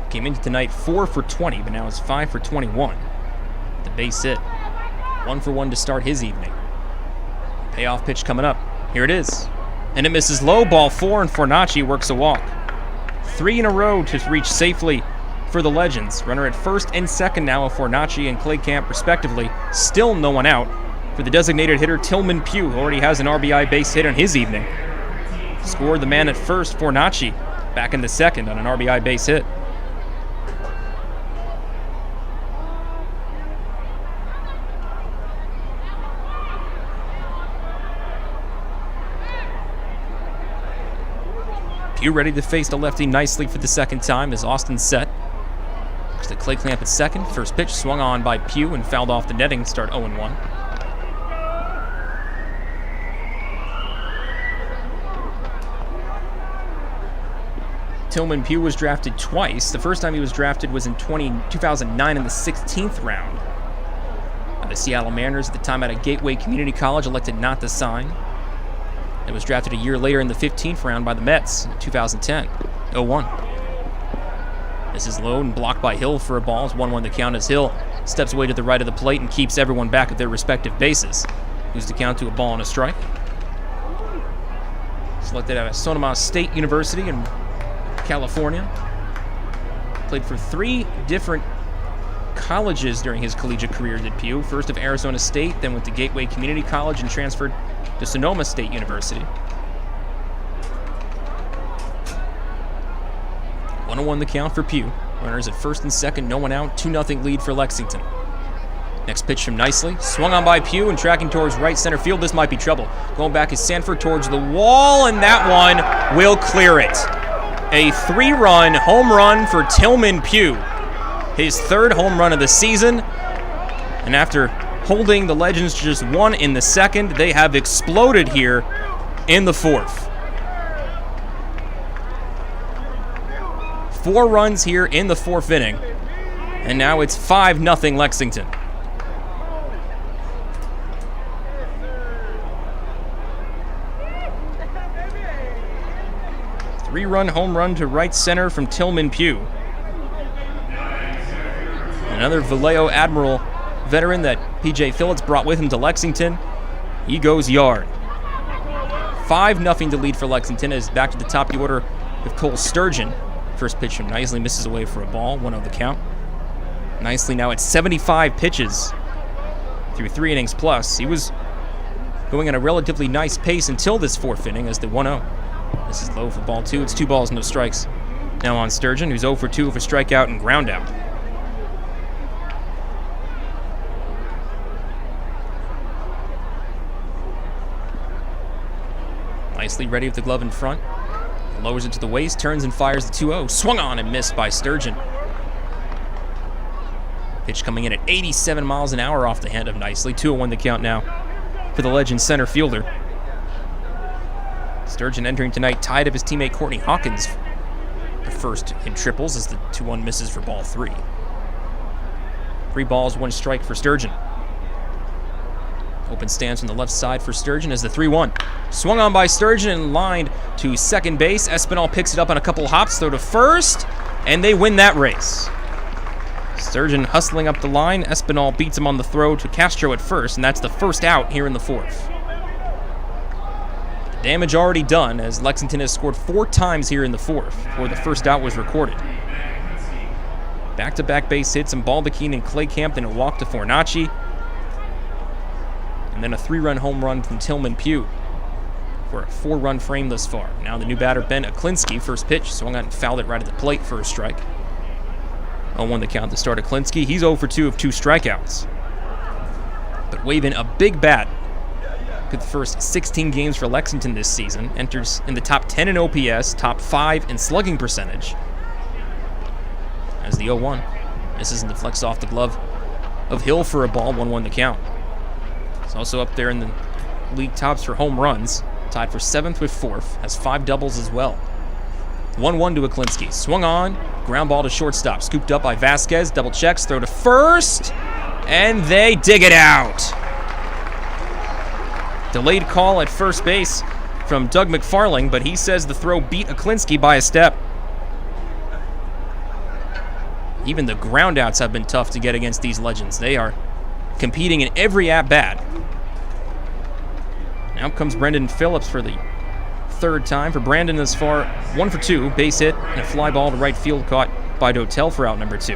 Came into tonight 4 for 20, but now is 5 for 21. The base hit. 1 for 1 to start his evening. Payoff pitch coming up. Here it is. And it misses low, ball 4, and Fornacci works a walk. 3 in a row to reach safely for the Legends. Runner at first and second now of Fornacci and Clay Camp respectively. Still no one out for the designated hitter Tillman Pugh, who already has an RBI base hit on his evening. Scored the man at first, Fornacci, back in the second on an RBI base hit. Pugh ready to face the lefty Nicely for the second time as Austin set. The Clay Camp at second. First pitch swung on by Pugh and fouled off the netting. Start 0-1. Tillman Pugh was drafted twice. The first time he was drafted was in 2009 in the 16th round. The Seattle Mariners, at the time out of Gateway Community College, elected not to sign. It was drafted a year later in the 15th round by the Mets in 2010. 0-1. This is low and blocked by Hill for a ball. It's 1-1 the count as Hill steps away to the right of the plate and keeps everyone back at their respective bases. Moves the count to a ball and a strike. Selected out of Sonoma State University in California. Played for 3 different colleges during his collegiate career, did Pugh. First of Arizona State, then went to Gateway Community College and transferred to Sonoma State University. 1-1 the count for Pew. Runners at first and second, no one out. 2-0 lead for Lexington. Next pitch from Nicely. Swung on by Pew and tracking towards right center field. This might be trouble. Going back is Sanford towards the wall, and that one will clear it. A 3-run home run for Tillman Pew. His third home run of the season. And after holding the Legends to just 1 in the second, they have exploded here in the fourth. 4 runs here in the fourth inning. And now it's 5-0 Lexington. Three-run home run to right center from Tillman Pew. Another Vallejo Admiral veteran that P.J. Phillips brought with him to Lexington. He goes yard. 5-0 to lead for Lexington as back to the top of the order with Cole Sturgeon. First pitch from Nicely misses away for a ball, 1-0 the count. Nicely now at 75 pitches through 3 innings plus. He was going at a relatively nice pace until this fourth inning as the 1-0. This is low for ball 2. It's 2 balls, no strikes. Now on Sturgeon, who's 0 for 2 with a strikeout and ground out. Nicely ready with the glove in front. Lowers it to the waist, turns and fires the 2-0. Swung on and missed by Sturgeon. Pitch coming in at 87 miles an hour off the hand of Nicely. 2-1 the count now for the Legends center fielder. Sturgeon entering tonight tied up his teammate Courtney Hawkins, the first in triples as the 2-1 misses for ball 3. 3 balls, 1 strike for Sturgeon. Open stance on the left side for Sturgeon as the 3-1. Swung on by Sturgeon and lined to second base. Espinal picks it up on a couple hops, throw to first, and they win that race. Sturgeon hustling up the line. Espinal beats him on the throw to Castro at first, and that's the first out here in the fourth. Damage already done as Lexington has scored 4 times here in the fourth before the first out was recorded. Back-to-back base hits and Baldachin and Claycamp, then a walk to Fornacci. And then a 3-run home run from Tillman Pew for a 4-run frame thus far. Now the new batter, Ben Aklinski, first pitch, swung out and fouled it right at the plate for a strike. 0-1 the count to start Aklinski. He's 0 for 2 of 2 strikeouts. But waving a big bat. The first 16 games for Lexington this season. Enters in the top 10 in OPS, top 5 in slugging percentage. As the 0-1 misses and deflects off the glove of Hill for a ball, 1-1 the count. He's also up there in the league tops for home runs, tied for 7th with 4th, has 5 doubles as well. 1-1 to Aklinski. Swung on, ground ball to shortstop, scooped up by Vasquez, double checks, throw to first, and they dig it out. Delayed call at first base from Doug McFarling, but he says the throw beat Aklinski by a step. Even the groundouts have been tough to get against these Legends. They are competing in every at-bat. Now comes Brendan Phillips for the 3rd time. For Brandon thus far, 1 for 2, base hit, and a fly ball to right field caught by Dotel for out number 2.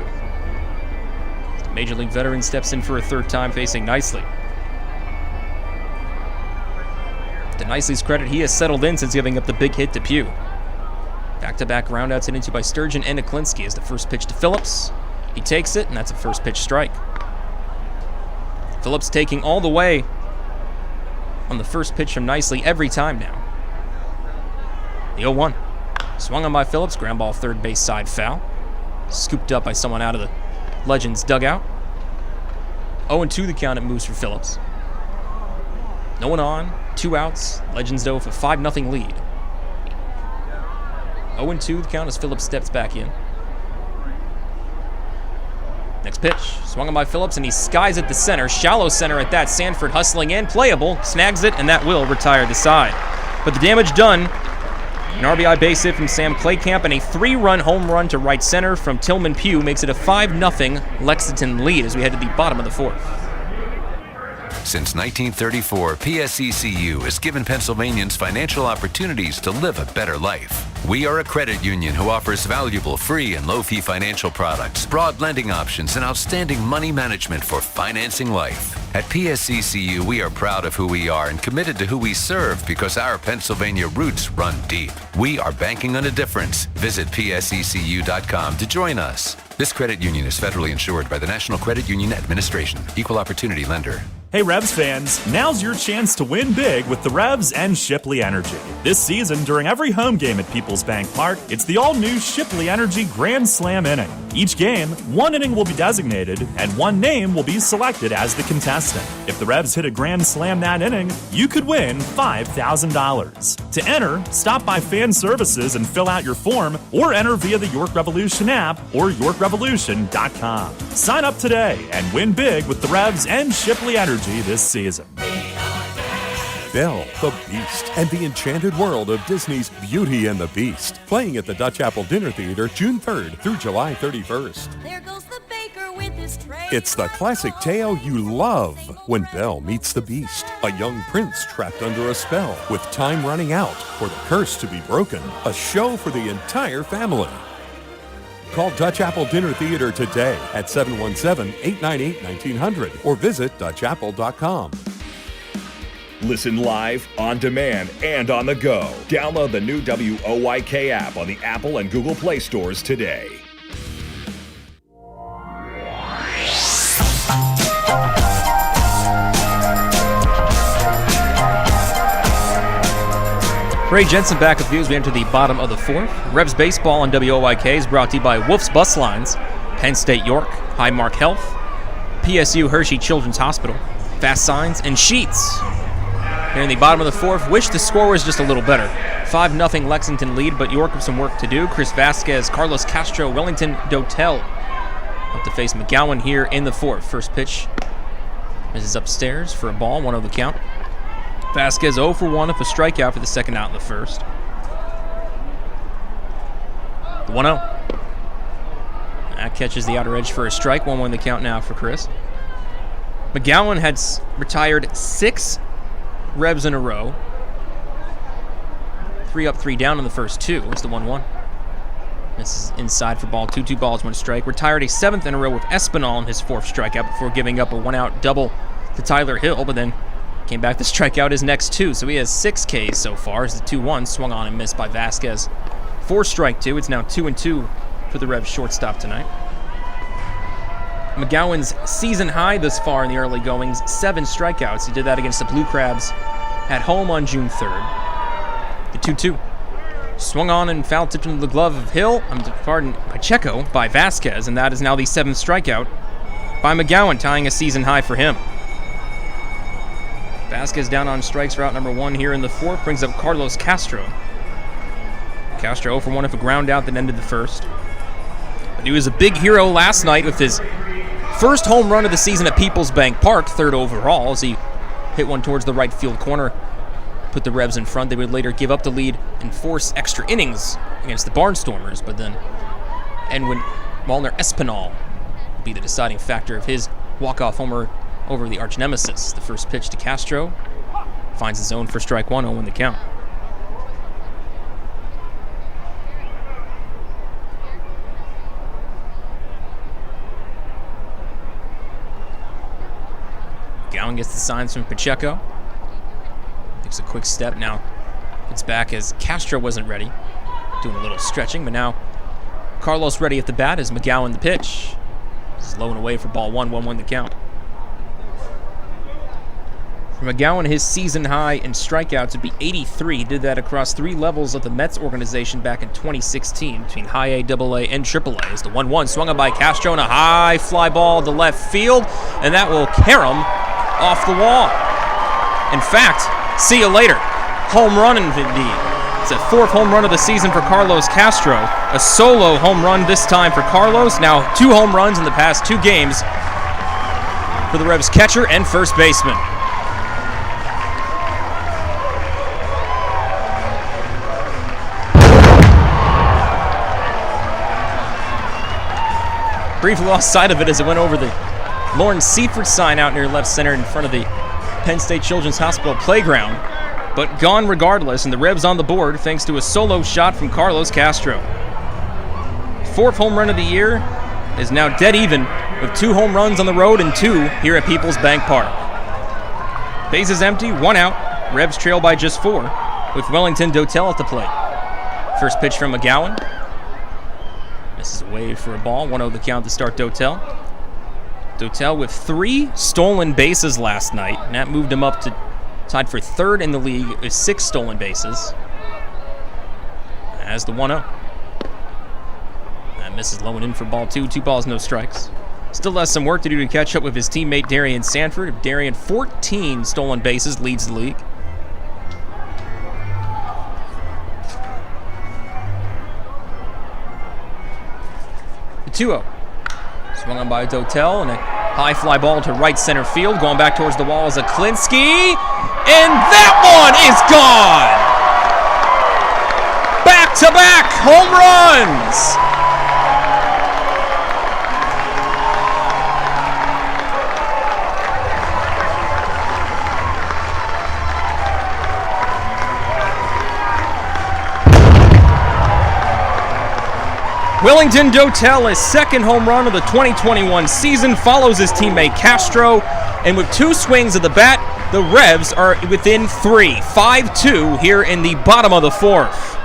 The Major League veteran steps in for a 3rd time, facing Nicely. To Nicely's credit, he has settled in since giving up the big hit to Pew. Back-to-back groundouts hit into by Sturgeon and Aklinski as the first pitch to Phillips. He takes it, and that's a first pitch strike. Phillips taking all the way on the first pitch from Nicely every time now. The 0-1. Swung on by Phillips, ground ball 3rd base side foul. Scooped up by someone out of the Legends dugout. 0-2 the count, it moves for Phillips. No one on, 2 outs. Legends though with a 5-0 lead. 0-2 the count as Phillips steps back in. Next pitch, swung on by Phillips and he skies at the center. Shallow center at that. Sanford hustling in, playable, snags it, and that will retire the side. But the damage done. An RBI base hit from Sam Claycamp and a 3-run home run to right center from Tillman Pew makes it a 5-0 Lexington lead as we head to the bottom of the fourth. Since 1934, PSECU has given Pennsylvanians financial opportunities to live a better life. We are a credit union who offers valuable free and low-fee financial products, broad lending options, and outstanding money management for financing life. At PSECU, we are proud of who we are and committed to who we serve because our Pennsylvania roots run deep. We are banking on a difference. Visit PSECU.com to join us. This credit union is federally insured by the National Credit Union Administration. Equal Opportunity Lender. Hey Revs fans, now's your chance to win big with the Revs and Shipley Energy. This season, during every home game at PeoplesBank Park, it's the all-new Shipley Energy Grand Slam inning. Each game, one inning will be designated, and one name will be selected as the contestant. If the Revs hit a Grand Slam that inning, you could win $5,000. To enter, stop by Fan Services and fill out your form, or enter via the York Revolution app or YorkRevolution.com. Sign up today and win big with the Revs and Shipley Energy this season. Belle, the Beast, and the enchanted world of Disney's Beauty and the Beast. Playing at the Dutch Apple Dinner Theater June 3rd through July 31st. There goes the baker with his tray. It's the classic tale you love when Belle meets the Beast, a young prince trapped under a spell with time running out for the curse to be broken. A show for the entire family. Call Dutch Apple Dinner Theater today at 717-898-1900 or visit DutchApple.com. Listen live, on demand, and on the go. Download the new WOYK app on the Apple and Google Play stores today. Ray Jensen back with you as we enter the bottom of the fourth. Revs Baseball on WOYK is brought to you by Wolf's Bus Lines, Penn State York, Highmark Health, PSU Hershey Children's Hospital, Fast Signs, and Sheets. Here in the bottom of the fourth, wish the score was just a little better. 5-0 Lexington lead, but York with some work to do. Chris Vasquez, Carlos Castro, Wellington Dotel up to face McGowan here in the fourth. First pitch is upstairs for a ball, 1-0 the count. Vasquez 0 for 1 with a strikeout for the second out in the first. 1-0. That catches the outer edge for a strike. 1-1 the count now for Chris. McGowan had retired 6 Revs in a row. 3 up, 3 down in the first 2. It's the 1-1. This is inside for ball 2. 2 balls, 1 strike. Retired a 7th in a row with Espinal in his 4th strikeout before giving up a 1-out double to Tyler Hill, but then came back to strike out his next 2, so he has 6 Ks so far as the 2-1 swung on and missed by Vasquez. 4 strike 2. It's now 2-2 for the Revs shortstop tonight. McGowan's season high thus far in the early goings, 7 strikeouts. He did that against the Blue Crabs at home on June 3rd. The 2-2. Swung on and foul tipped into the glove of Pacheco by Vasquez, and that is now the 7th strikeout by McGowan, tying a season high for him. Vasquez down on strikes, route number 1 here in the fourth, brings up Carlos Castro. Castro 0 for 1 with a ground out that ended the first. But he was a big hero last night with his first home run of the season at PeoplesBank Park, 3rd overall, as he hit one towards the right field corner, put the Revs in front. They would later give up the lead and force extra innings against the Barnstormers, but then Edwin Walner Espinal would be the deciding factor of his walk-off homer over the arch nemesis. The first pitch to Castro finds his zone for strike 1, 0 in the count. Gowan gets the signs from Pacheco. Takes a quick step now. It's back as Castro wasn't ready. Doing a little stretching, but now Carlos ready at the bat as McGowan the pitch. Slow and away for ball 1, 1-1 the count. For McGowan, his season high in strikeouts would be 83. He did that across 3 levels of the Mets organization back in 2016 between high A, double A, and triple A. As the 1-1 swung on by Castro and a high fly ball to left field, and that will carry him off the wall. In fact, see you later. Home run indeed. It's a 4th home run of the season for Carlos Castro. A solo home run this time for Carlos. Now 2 home runs in the past 2 games for the Revs catcher and first baseman. Briefly lost sight of it as it went over the Lawrence Seaford sign out near left center in front of the Penn State Children's Hospital playground, but gone regardless, and the Revs on the board thanks to a solo shot from Carlos Castro. 4th home run of the year is now dead even with 2 home runs on the road and 2 here at PeoplesBank Park. Bases empty, 1 out. Rebs trail by just 4 with Wellington Dotel at the plate. First pitch from McGowan. Misses away for a ball. 1-0 the count to start Dotel. Dotel with 3 stolen bases last night, and that moved him up to tied for 3rd in the league with 6 stolen bases. As the 1-0. That misses low and in for ball 2. 2 balls, no strikes. Still has some work to do to catch up with his teammate Darian Sanford. Darian, 14 stolen bases, leads the league. The 2-0. Swung on by Dotel, and a high fly ball to right center field. Going back towards the wall is Aklinski. And that one is gone! Back-to-back home runs! Wellington Dotel, his 2nd home run of the 2021 season, follows his teammate Castro, and with 2 swings of the bat, the Revs are within 3, 5-2 here in the bottom of the 4th.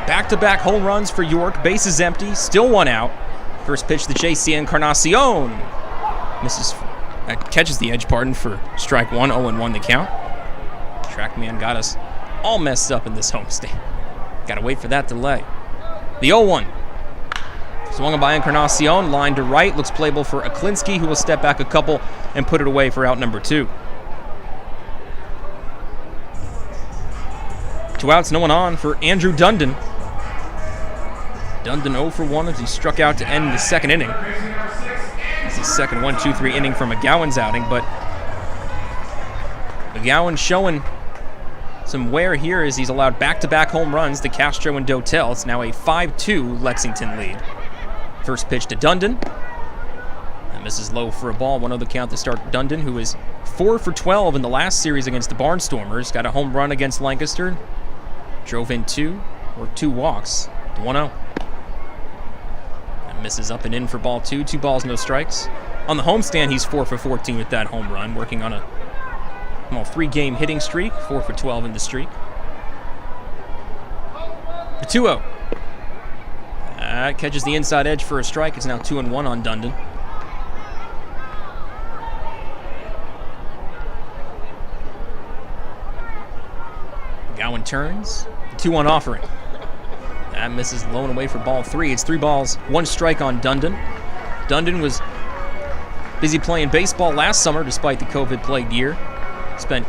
Back-to-back home runs for York, bases empty, still 1 out. First pitch to JC Encarnacion. Catches the edge, for strike 1, 0-1 the count. Trackman got us all messed up in this homestand. Gotta wait for that delay. The 0-1. Swung by Encarnacion, line to right, looks playable for Aklinski, who will step back a couple and put it away for out number 2. 2 outs, no one on for Andrew Dundon. Dundon 0 for 1 as he struck out to end the 2nd inning. It's his second 1-2-3 inning from McGowan's outing, but McGowan showing some wear here as he's allowed back-to-back home runs to Castro and Dotel. It's now a 5-2 Lexington lead. First pitch to Dundon. That misses low for a ball. 1-0 the count to start Dundon, who is 4 for 12 in the last series against the Barnstormers. Got a home run against Lancaster. Drove in 2 walks. 1-0. Misses up and in for ball 2. 2 balls, no strikes. On the homestand, he's 4 for 14 with that home run, working on a 3-game hitting streak, 4 for 12 in the streak. The 2-0. Catches the inside edge for a strike. It's now 2-1 on Dundon. Gowan turns. The 2-1 offering. That misses low and away for ball 3. It's 3 balls, 1 strike on Dundon. Dundon was busy playing baseball last summer despite the COVID-plagued year. Spent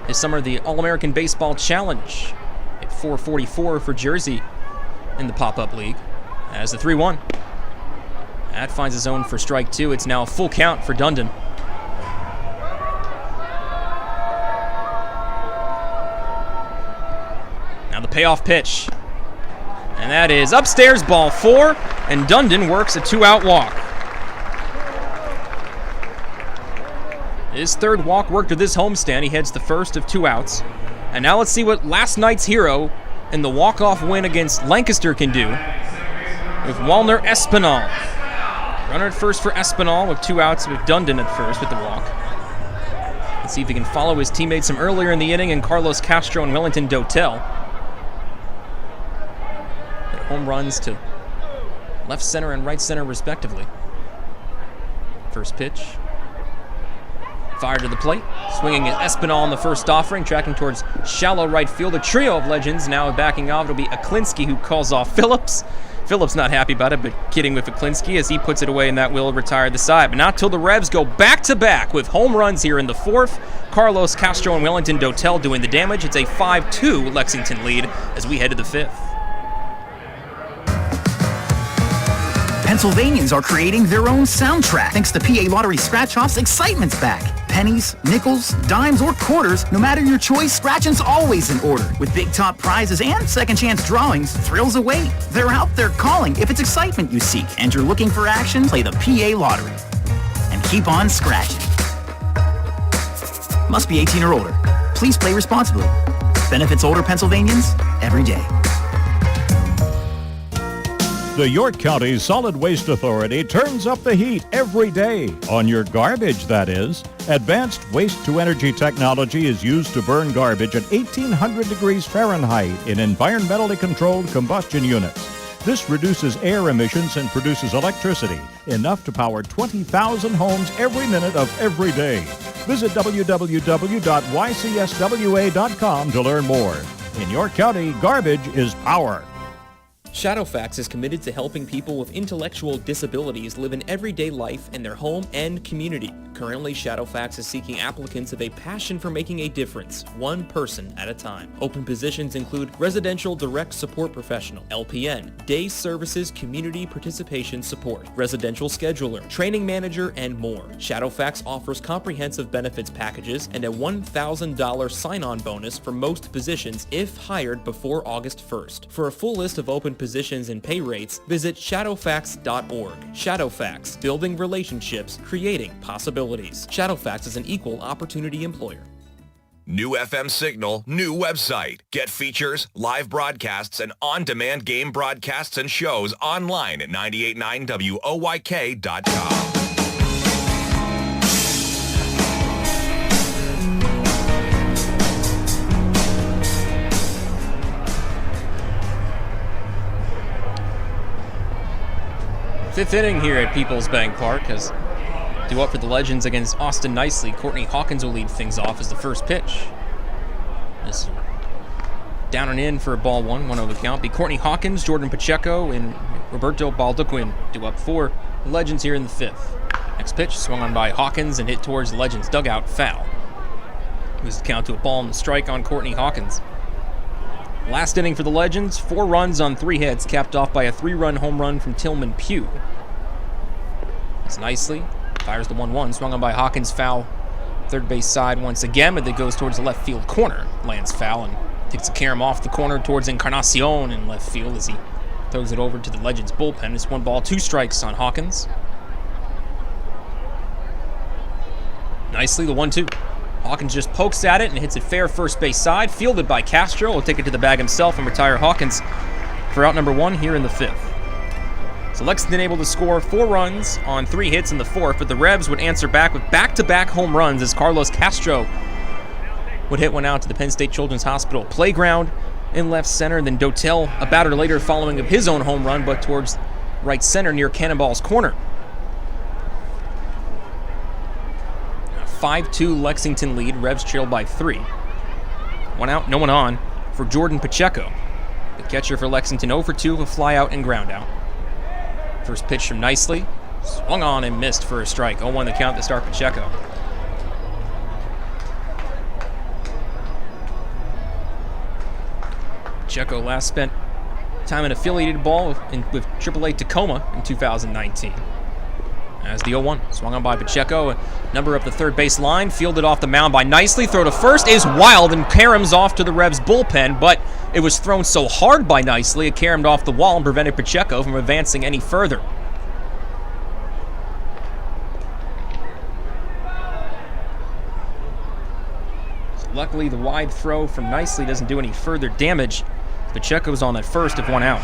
his summer at the All-American Baseball Challenge at 444 for Jersey in the pop-up league. As the 3-1. That finds his own for strike 2. It's now a full count for Dundon. Now the payoff pitch. And that is upstairs, ball 4, and Dundon works a 2-out walk. His 3rd walk worked with this homestand. He heads the first of 2 outs. And now let's see what last night's hero in the walk-off win against Lancaster can do with Walner Espinal. Runner at first for Espinal with 2 outs with Dundon at first with the walk. Let's see if he can follow his teammates from earlier in the inning and Carlos Castro and Wellington Dotel. Home runs to left center and right center respectively. First pitch. Fired to the plate. Swinging at Espinal in the first offering, tracking towards shallow right field. A trio of legends now backing off. It'll be Aklinski who calls off Phillips. Phillips not happy about it, but kidding with Aklinski as he puts it away, and that will retire the side. But not till the Revs go back-to-back with home runs here in the 4th. Carlos Castro and Wellington Dotel doing the damage. It's a 5-2 Lexington lead as we head to the 5th. Pennsylvanians are creating their own soundtrack. Thanks to PA Lottery Scratch-Offs, excitement's back. Pennies, nickels, dimes, or quarters, no matter your choice, scratching's always in order. With big top prizes and second chance drawings, thrills await. They're out there calling if it's excitement you seek and you're looking for action, play the PA Lottery. And keep on scratching. Must be 18 or older. Please play responsibly. Benefits older Pennsylvanians every day. The York County Solid Waste Authority turns up the heat every day. On your garbage, that is. Advanced waste-to-energy technology is used to burn garbage at 1,800 degrees Fahrenheit in environmentally controlled combustion units. This reduces air emissions and produces electricity, enough to power 20,000 homes every minute of every day. Visit www.ycswa.com to learn more. In York County, garbage is power. Shadowfax is committed to helping people with intellectual disabilities live an everyday life in their home and community. Currently, Shadowfax is seeking applicants with a passion for making a difference, one person at a time. Open positions include Residential Direct Support Professional, LPN, Day Services Community Participation Support, Residential Scheduler, Training Manager, and more. Shadowfax offers comprehensive benefits packages and a $1,000 sign-on bonus for most positions if hired before August 1st. For a full list of open positions and pay rates, visit shadowfax.org. Shadowfax, building relationships, creating possibilities. Shadowfax is an equal opportunity employer. New FM signal, new website. Get features, live broadcasts, and on-demand game broadcasts and shows online at 989WOYK.com. Fifth inning here at PeoplesBank Park as due up for the Legends against Austin Nicely. Courtney Hawkins will lead things off as the first pitch. This is down and in for a ball one, 1-0 count. Be Courtney Hawkins, Jordan Pacheco, and Roberto Baldequin due up for the Legends here in the fifth. Next pitch swung on by Hawkins and hit towards the Legends dugout, foul. Moves the count to a ball and a strike on Courtney Hawkins. Last inning for the Legends, 4 runs on 3 hits, capped off by a 3-run home run from Tillman Pugh. It's Nicely fires the 1-1, swung on by Hawkins, foul. Third base side once again, but it goes towards the left field corner. Lands foul and takes a carom off the corner towards Encarnacion in left field as he throws it over to the Legends bullpen. It's 1 ball, 2 strikes on Hawkins. Nicely, the 1-2. Hawkins just pokes at it and hits it fair first base side. Fielded by Castro. Will take it to the bag himself and retire Hawkins for out number 1 here in the 5th. So Lexington able to score 4 runs on 3 hits in the 4th, but the Rebs would answer back with back-to-back home runs as Carlos Castro would hit one out to the Penn State Children's Hospital playground in left center. Then Dotel, a batter later, following up his own home run, but towards right center near Cannonball's corner. 5-2 Lexington lead. Rebs trailed by 3. 1 out, no one on for Jordan Pacheco. The catcher for Lexington 0 for 2 with a fly out and ground out. First pitch from Nicely. Swung on and missed for a strike. 0-1 the count to start Pacheco. Pacheco last spent time in affiliated ball with AAA Tacoma in 2019. As the 0-1, swung on by Pacheco, a number up the third base line, fielded off the mound by Nicely. Throw to first is wild and caroms off to the Revs bullpen, but it was thrown so hard by Nicely, it caromed off the wall and prevented Pacheco from advancing any further. So luckily, the wide throw from Nicely doesn't do any further damage. Pacheco's on that first of 1 out.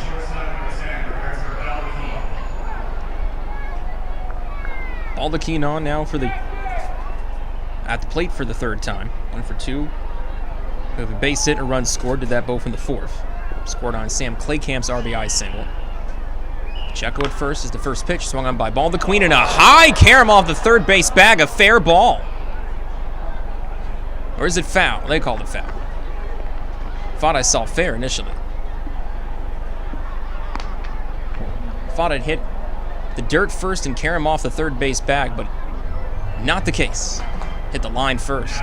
Baldequin on now for at the plate for the 3rd time. 1 for 2. We have a base hit and a run scored. Did that both in the 4th. Scored on Sam Claycamp's RBI single. Pacheco at first is the first pitch. Swung on by Baldequin and a high carom off the third base bag. A fair ball. Or is it foul? They called it foul. Thought I saw fair initially. Thought I'd hit the dirt first and carom off the third base bag, but not the case. Hit the line first.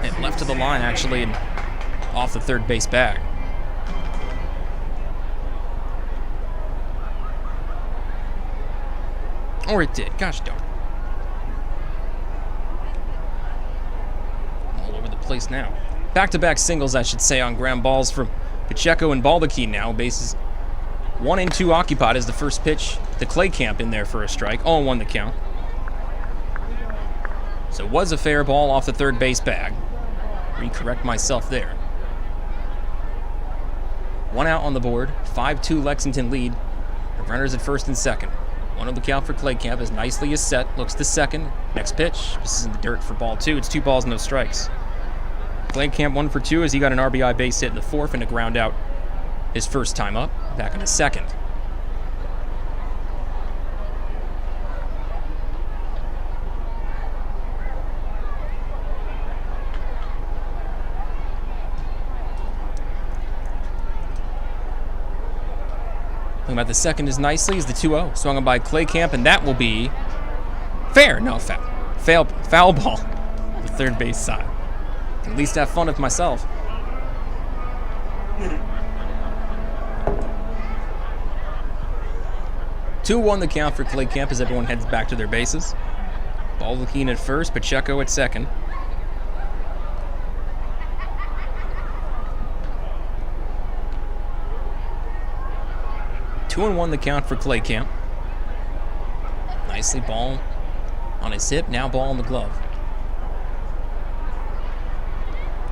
It left to the line, actually, and off the third base bag. Or it did. Gosh darn. All over the place now. Back-to-back singles, I should say, on ground balls from Pacheco and Baldequin now. Bases 1 and 2 occupied as the first pitch. The Claycamp in there for a strike. 0-1 the count. So it was a fair ball off the third base bag. Recorrect myself there. 1 out on the board. 5-2 Lexington lead The runners at first and second. 1-0 the count for Claycamp as Nicely is set. Looks to second. Next pitch. This is in the dirt for ball 2. It's 2 balls, no strikes. Claycamp 1 for 2 as he got an RBI base hit in the 4th and a ground out his first time up. Back in the second. About the second is Nicely is the 2-0 swung on by Claycamp, and that will be fair. No, foul ball. The third base side. Can at least have fun with myself. Two-1 the count for Claycamp as everyone heads back to their bases. Ball looking at first, Pacheco at second. Two and 1 the count for Claycamp. Nicely ball on his hip, now ball in the glove.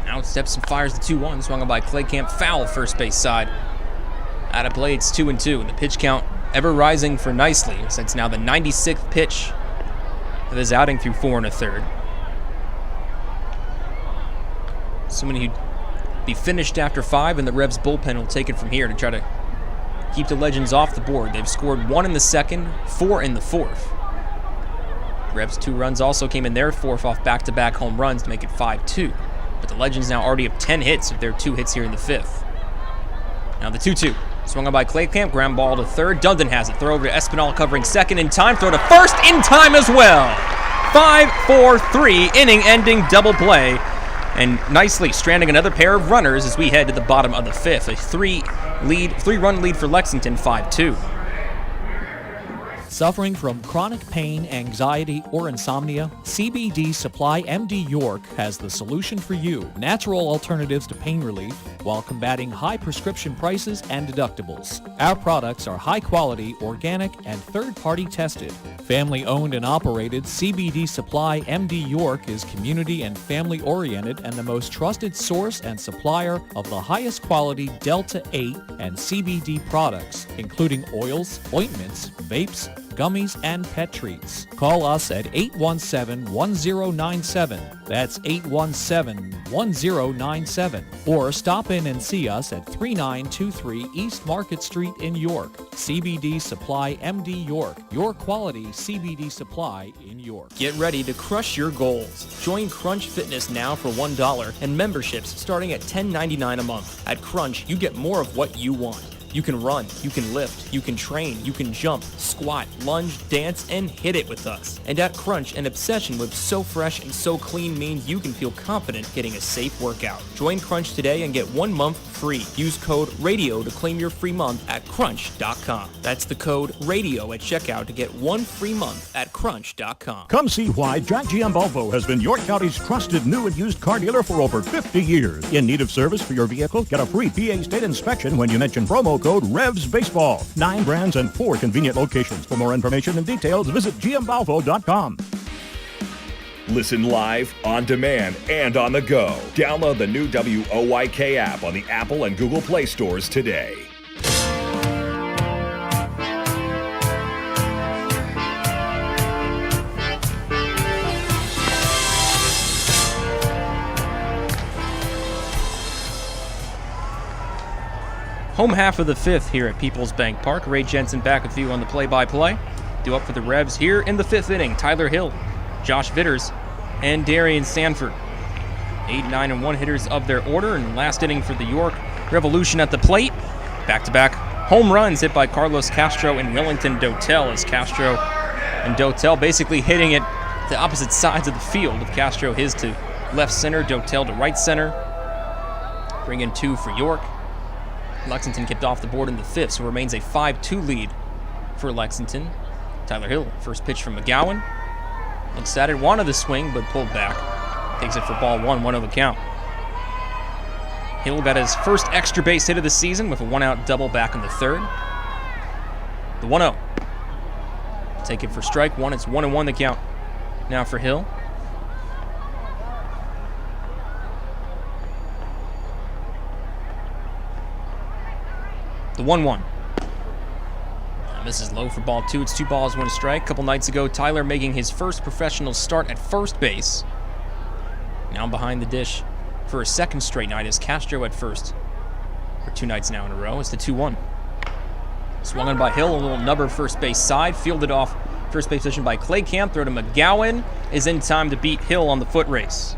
Now steps and fires the 2-1, swung on by Claycamp, foul first base side. Out of play, it's 2-2, and the pitch count ever rising for Nicely, as it's now the 96th pitch of his outing through 4 1/3. Assuming he'd be finished after 5, and the Revs bullpen will take it from here to try to keep the Legends off the board. They've scored 1 in the second, 4 in the 4th. Revs' 2 runs also came in their 4th off back-to-back home runs to make it 5-2. But the Legends now already have 10 hits of their 2 hits here in the 5th. Now the 2-2. Swung on by Claycamp, ground ball to third. Dundon has it. Throw over to Espinal covering second in time. Throw to first in time as well. 5-4-3, inning-ending double play. And Nicely stranding another pair of runners as we head to the bottom of the 5th. A 3-run lead for Lexington, 5-2. Suffering from chronic pain, anxiety, or insomnia? CBD Supply MD York has the solution for you. Natural alternatives to pain relief while combating high prescription prices and deductibles. Our products are high quality, organic, and third-party tested. Family owned and operated, CBD Supply MD York is community and family oriented and the most trusted source and supplier of the highest quality Delta 8 and CBD products, including oils, ointments, vapes, gummies, and pet treats. Call us at 817-1097. That's 817-1097. Or stop in and see us at 3923 East Market Street in York. CBD Supply MD York. Your quality CBD supply in York. Get ready to crush your goals. Join Crunch Fitness now for $1 and memberships starting at $10.99 a month. At Crunch, you get more of what you want. You can run, you can lift, you can train, you can jump, squat, lunge, dance, and hit it with us. And at Crunch, an obsession with so fresh and so clean means you can feel confident getting a safe workout. Join Crunch today and get 1 month free. Use code RADIO to claim your free month at crunch.com. That's the code RADIO at checkout to get 1 free month at crunch.com. Come see why Jack GM Volvo has been York County's trusted new and used car dealer for over 50 years. In need of service for your vehicle? Get a free PA state inspection when you mention promo code REVSBaseball. 9 brands and 4 convenient locations. For more information and details, visit gmvolvo.com. Listen live, on demand, and on the go. Download the new WOYK app on the Apple and Google Play stores today. Home half of the 5th here at PeoplesBank Park. Ray Jensen back with you on the play-by-play. Due up for the Revs here in the 5th inning. Tyler Hill, Josh Vitters, and Darian Sanford. 8, 9, and 1 hitters of their order. And last inning for the York Revolution at the plate. Back-to-back home runs hit by Carlos Castro and Wellington Dotel, as Castro and Dotel basically hitting it the opposite sides of the field. With Castro his to left center, Dotel to right center. Bring in 2 for York. Lexington kicked off the board in the 5th, so remains a 5-2 lead for Lexington. Tyler Hill, first pitch from McGowan. Looks at it, wanted the swing, but pulled back. Takes it for ball 1, 1-0 the count. Hill got his first extra base hit of the season with a 1-out double back in the 3rd. The 1-0. Take it for strike 1, it's 1-1 the count. Now for Hill. The 1-1. This is low for ball 2. It's 2 balls, 1 strike. A couple nights ago, Tyler making his first professional start at first base. Now behind the dish for a second straight night is Castro at first. For 2 nights now in a row. It's the 2-1. Swung on by Hill, a little nubber first base side. Fielded off first base position by Clay Camp. Throw to McGowan. Is in time to beat Hill on the foot race.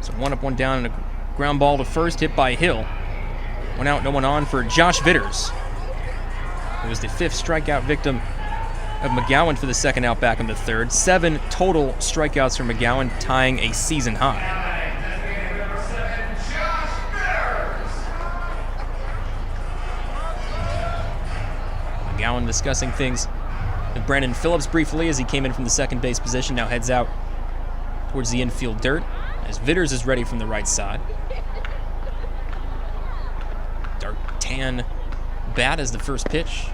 So 1 up, 1 down, and a ground ball to first, hit by Hill. 1 out, no one on for Josh Vitters. It was the 5th strikeout victim of McGowan for the second out back in the 3rd. 7 total strikeouts for McGowan, tying a season high. McGowan discussing things with Brandon Phillips briefly as he came in from the second base position. Now heads out towards the infield dirt as Vitters is ready from the right side. Dark tan bat as the first pitch.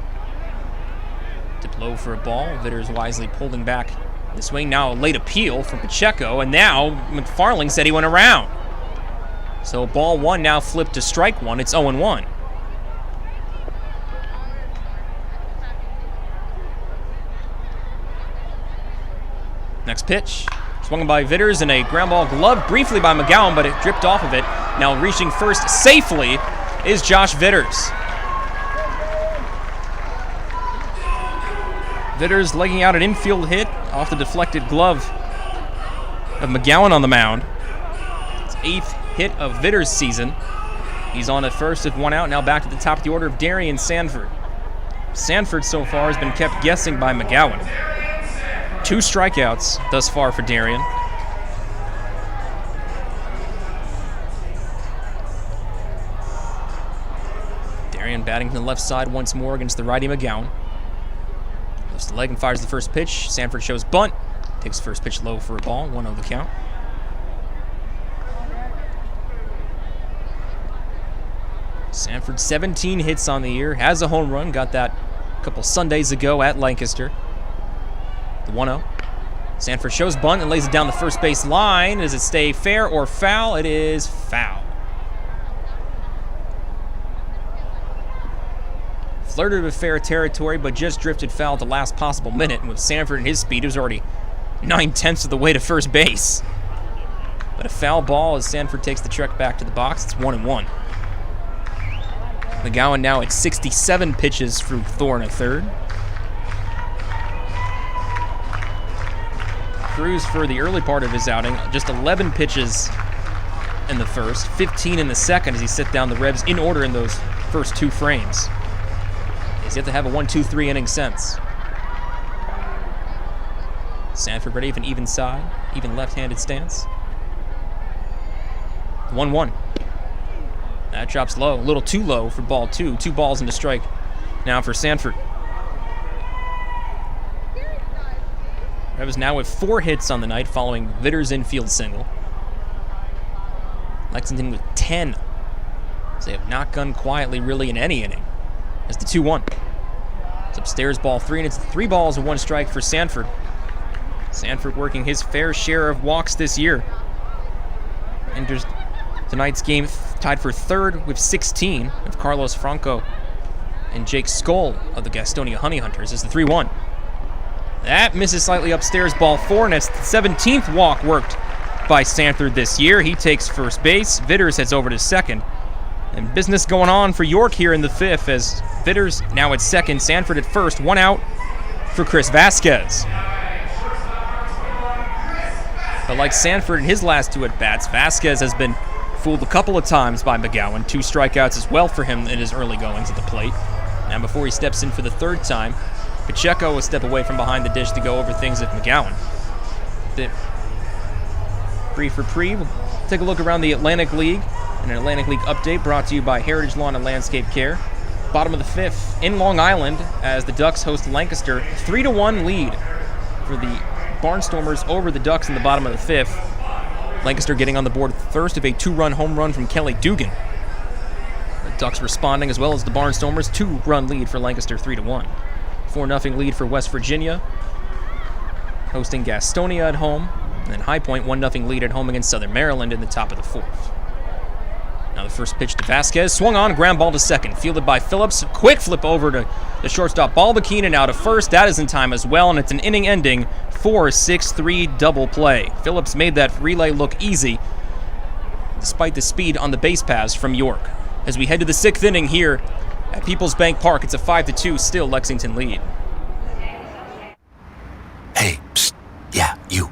Tipped low for a ball. Vitters wisely pulling back the swing. Now a late appeal from Pacheco, and now McFarling said he went around. So ball 1 now flipped to strike 1. It's 0-1. Next pitch. Swung by Vitters and a ground ball gloved briefly by McGowan, but it dripped off of it. Now reaching first safely is Josh Vitters. Vitters legging out an infield hit off the deflected glove of McGowan on the mound. It's 8th hit of Vitters' season. He's on at first with 1 out. Now back to the top of the order of Darian Sanford. Sanford so far has been kept guessing by McGowan. 2 strikeouts thus far for Darian. Darian batting to the left side once more against the righty McGowan. Lifts the leg and fires the first pitch. Sanford shows bunt. Takes first pitch low for a ball. 1-0 the count. Sanford 17 hits on the year. Has a home run. Got that a couple Sundays ago at Lancaster. The 1-0. Sanford shows bunt and lays it down the first base line. Does it stay fair or foul? It is foul. Flirted with fair territory, but just drifted foul at the last possible minute. And with Sanford and his speed, he was already 9/10 of the way to first base. But a foul ball as Sanford takes the trek back to the box. It's 1-1. McGowan now at 67 pitches through 4 1/3. Cruz for the early part of his outing, just 11 pitches in the first, 15 in the second as he set down the Revs in order in those first 2 frames. He's yet to have a 1-2-3 inning since. Sanford ready for an even side, even left-handed stance. 1-1. That drops low, a little too low for ball 2. 2 balls and a strike now for Sanford. Revs now with 4 hits on the night following Vitters' infield single. Lexington with 10. So they have not gone quietly really in any inning. As the 2-1. It's upstairs ball 3, and it's 3 balls and 1 strike for Sanford. Sanford working his fair share of walks this year. Enters tonight's game tied for 3rd with 16 of Carlos Franco and Jake Skoll of the Gastonia Honey Hunters as the 3-1. That misses slightly upstairs, ball 4, and it's the 17th walk worked by Sanford this year. He takes first base. Vitters heads over to second. And business going on for York here in the 5th as Vitters now at second, Sanford at first. 1 out for Chris Vasquez. But like Sanford in his last 2 at-bats, Vasquez has been fooled a couple of times by McGowan. 2 strikeouts as well for him in his early goings at the plate. Now before he steps in for the 3rd time, Pacheco will step away from behind the dish to go over things with McGowan. We'll take a look around the Atlantic League. And an Atlantic League update brought to you by Heritage Lawn and Landscape Care. Bottom of the 5th in Long Island as the Ducks host Lancaster. 3-1 lead for the Barnstormers over the Ducks in the bottom of the 5th. Lancaster getting on the board first of a 2-run home run from Kelly Dugan. The Ducks responding as well as the Barnstormers. 2-run lead for Lancaster, 3-1. 4-0 lead for West Virginia, hosting Gastonia at home. And then High Point, 1-0 lead at home against Southern Maryland in the top of the 4th. Now the first pitch to Vasquez, swung on, ground ball to second, fielded by Phillips. Quick flip over to the shortstop, Balbakina now to first. That is in time as well, and it's an inning-ending 4-6-3 double play. Phillips made that relay look easy, despite the speed on the base paths from York. As we head to the 6th inning here at PeoplesBank Park, it's a 5-2 still Lexington lead. Hey, psst. Yeah, you.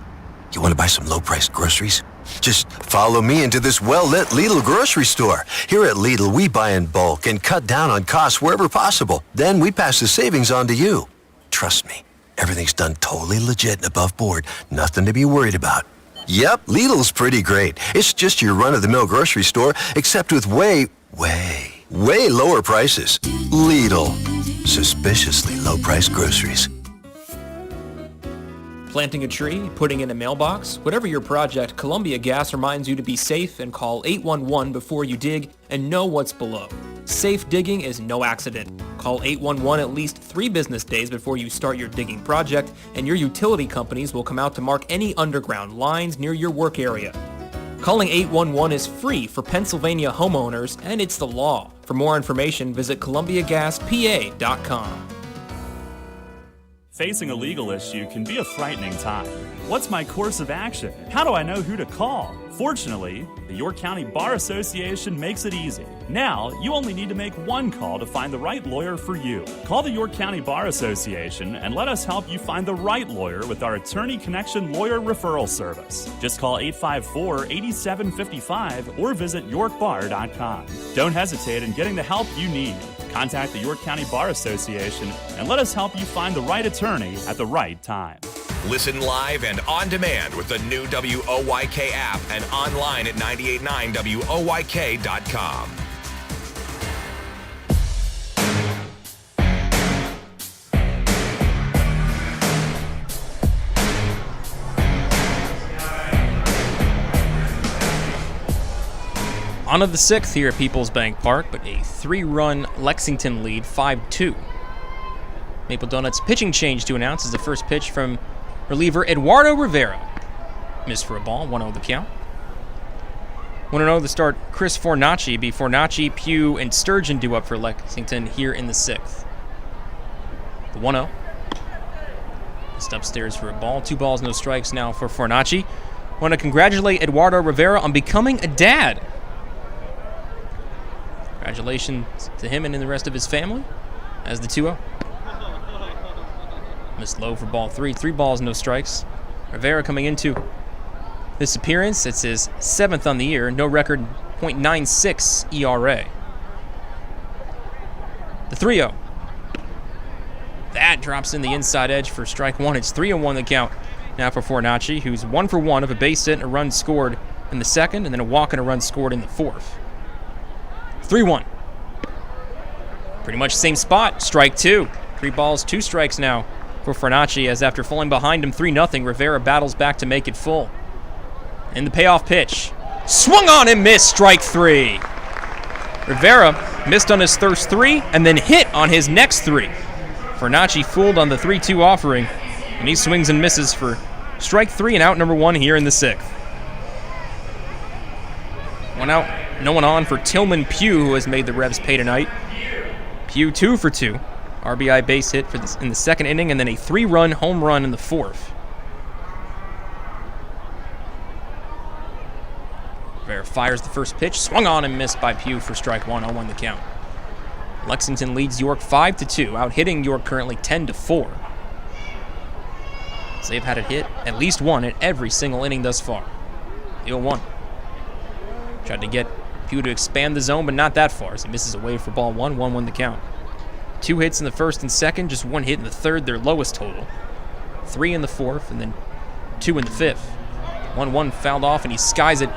You want to buy some low-priced groceries? Just follow me into this well-lit Lidl grocery store. Here at Lidl, we buy in bulk and cut down on costs wherever possible. Then we pass the savings on to you. Trust me, everything's done totally legit and above board. Nothing to be worried about. Yep, Lidl's pretty great. It's just your run-of-the-mill grocery store, except with way lower prices. Lidl. Suspiciously low-priced groceries. Planting a tree, putting in a mailbox, whatever your project, Columbia Gas reminds you to be safe and call 811 before you dig and know what's below. Safe digging is no accident. Call 811 at least 3 business days before you start your digging project, and your utility companies will come out to mark any underground lines near your work area. Calling 811 is free for Pennsylvania homeowners, and it's the law. For more information, visit columbiagaspa.com. Facing a legal issue can be a frightening time. What's my course of action? How do I know who to call? Fortunately, the York County Bar Association makes it easy. Now, you only need to make one call to find the right lawyer for you. Call the York County Bar Association and let us help you find the right lawyer with our Attorney Connection Lawyer Referral Service. Just call 854-8755 or visit yorkbar.com. Don't hesitate in getting the help you need. Contact the York County Bar Association and let us help you find the right attorney at the right time. Listen live and on demand with the new WOYK app and online at 989WOYK.com. On to the 6th here at PeoplesBank Park, but a 3-run Lexington lead, 5-2. Maple Donuts pitching change to announce is the first pitch from reliever Eduardo Rivera. Missed for a ball, 1-0 the count. 1-0 the start, Chris Fornacci. Be Fornacci, Pugh, and Sturgeon due up for Lexington here in the 6th. The 1-0. Just upstairs for a ball. 2 balls, no strikes now for Fornacci. Want to congratulate Eduardo Rivera on becoming a dad. Congratulations to him and the rest of his family as the 2-0. Missed low for ball 3. 3 balls, no strikes. Rivera coming into this appearance. It's his 7th on the year. No record, .96 ERA. The 3-0. That drops in the inside edge for strike 1. It's 3-1 the count now for Fornacci, who's 1 for 1 of a base hit and a run scored in the 2nd, and then a walk and a run scored in the 4th. 3-1. Pretty much same spot. Strike 2. 3 balls, 2 strikes now for Fornacci, as after falling behind him 3-0, Rivera battles back to make it full. And the payoff pitch. Swung on and missed. Strike 3. Rivera missed on his first 3 and then hit on his next 3. Fornacci fooled on the 3-2 offering, and he swings and misses for strike 3 and out number 1 here in the 6th. 1 out. No one on for Tillman Pugh, who has made the Revs pay tonight. Pugh 2 for 2. RBI base hit for this in the 2nd inning, and then a 3-run home run in the 4th. Rivera fires the first pitch. Swung on and missed by Pugh for strike 1. 0-1 the count. Lexington leads York 5-2, out hitting York currently 10-4. So they've had a hit, at least one, in every single inning thus far. The 0-1. Tried to get Pugh to expand the zone, but not that far, as he misses away for ball 1. 1-1 the count. 2 hits in the 1st and 2nd, just 1 hit in the 3rd, their lowest total. 3 in the 4th, and then 2 in the 5th. 1-1 fouled off, and he skies it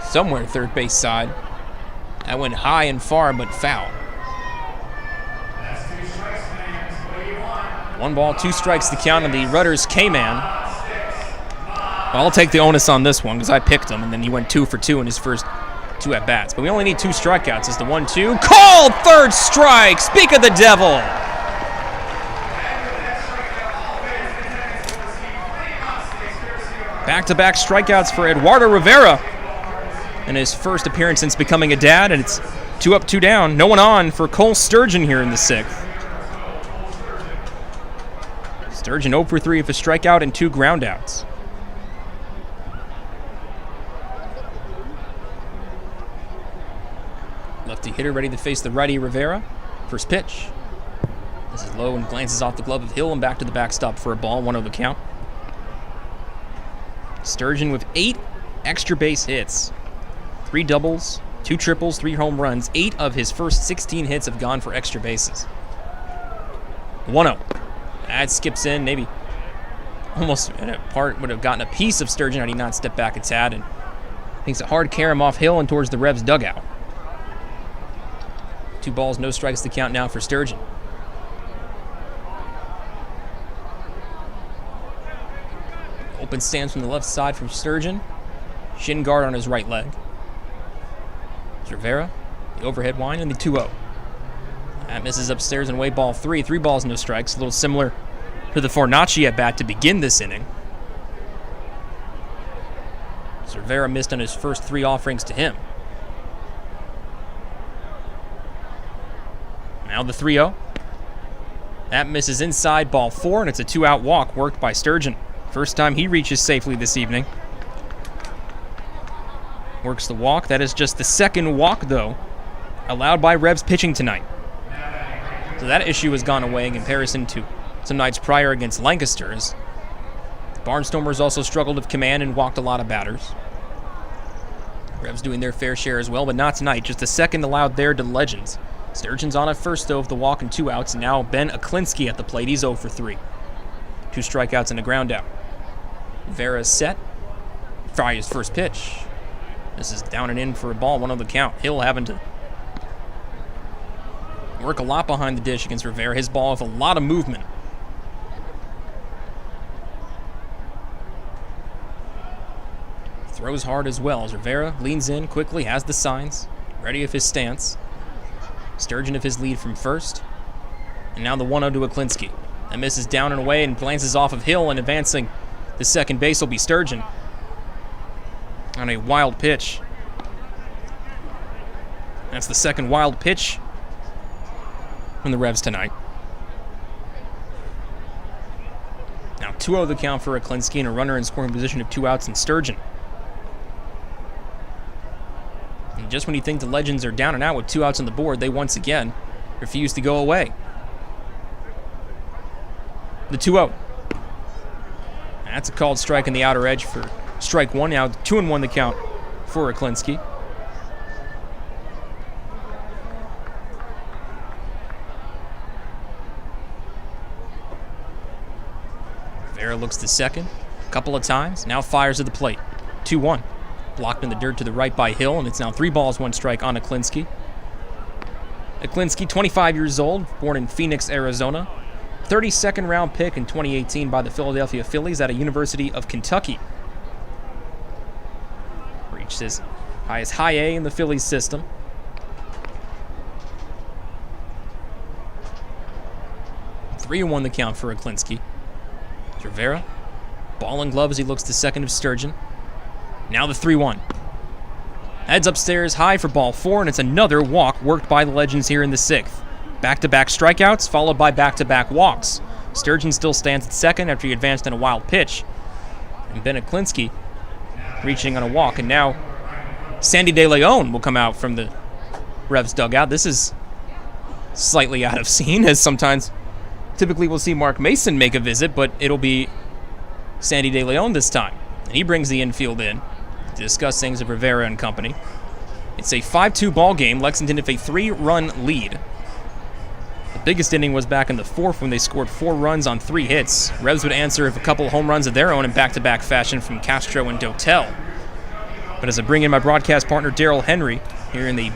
somewhere third base side. That went high and far, but foul. 1 ball, 2 strikes the count of the Rudders K-Man. I'll take the onus on this one because I picked him, and then he went 2 for 2 in his first 2 at-bats. But we only need 2 strikeouts as the 1-2. Called! 3rd strike! Speak of the devil! Back-to-back strikeouts for Eduardo Rivera. in his first appearance since becoming a dad, and it's 2 up, 2 down. No one on for Cole Sturgeon here in the 6th. Sturgeon 0 for 3 with a strikeout and 2 groundouts. Lefty hitter ready to face the righty Rivera. First pitch. This is low and glances off the glove of Hill and back to the backstop for a ball, 1-0 the count. Sturgeon with 8 extra base hits. 3 doubles, 2 triples, 3 home runs. 8 of his first 16 hits have gone for extra bases. 1-0. That skips in, maybe almost in a part would have gotten a piece of Sturgeon had he not stepped back a tad, and takes a hard carom off Hill and towards the Revs dugout. 2 balls, no strikes to count now for Sturgeon. Open stance from the left side from Sturgeon. Shin guard on his right leg. Rivera, the overhead wind, and the 2-0. That misses upstairs and away, ball 3. 3 balls, no strikes. A little similar to the Fornacci at bat to begin this inning. Rivera missed on his first 3 offerings to him. Now the 3-0. That misses inside, ball 4, and it's a 2-out walk worked by Sturgeon. First time he reaches safely this evening. Works the walk. That is just the 2nd walk, though, allowed by Revs pitching tonight. So that issue has gone away in comparison to some nights prior against Lancaster. As Barnstormers also struggled with command and walked a lot of batters. Revs doing their fair share as well, but not tonight. Just the 2nd allowed there to Legends. Sturgeon's on at first, though, with the walk and 2 outs. And now Ben Aklinski at the plate. He's 0 for 3. 2 strikeouts and a ground out. Vera's set. Fires first pitch. This is down and in for a ball, 1-0 the count. Hill having to work a lot behind the dish against Rivera. His ball with a lot of movement. Throws hard as well as Rivera leans in quickly, has the signs, ready with his stance. Sturgeon of his lead from first. And now the 1-0 to Aklinski. That misses down and away and glances off of Hill, and advancing the second base will be Sturgeon. On a wild pitch. That's the 2nd wild pitch from the Revs tonight. Now 2-0 the count for Aklinski and a runner in scoring position of 2 outs and Sturgeon. And just when you think the Legends are down and out with 2 outs on the board, they once again refuse to go away. The 2-0. That's a called strike in the outer edge for strike 1. Now 2-1 the count for Aklinski. Vera looks to second a couple of times. Now fires at the plate. 2-1. Blocked in the dirt to the right by Hill, and it's now 3 balls, 1 strike on Aklinski. Aklinski, 25 years old, born in Phoenix, Arizona. 32nd round pick in 2018 by the Philadelphia Phillies at a University of Kentucky. Reached his highest high A in the Phillies system. Three and 1 the count for Aklinski. Rivera, ball and glove as he looks to second of Sturgeon. Now the 3-1. Heads upstairs high for ball 4, and it's another walk worked by the Legends here in the 6th. Back-to-back strikeouts, followed by back-to-back walks. Sturgeon still stands at second after he advanced in a wild pitch. And Ben Aklinski reaching on a walk, and now Sandy De Leon will come out from the Revs dugout. This is slightly out of scene, as sometimes typically we'll see Mark Mason make a visit, but it'll be Sandy De Leon this time. And he brings the infield in to discuss things with Rivera and company. It's a 5-2 ball game. Lexington with a 3-run lead. The biggest inning was back in the 4th when they scored 4 runs on 3 hits. Revs would answer with a couple home runs of their own in back-to-back fashion from Castro and Dotel. But as I bring in my broadcast partner, Daryl Henry, here in the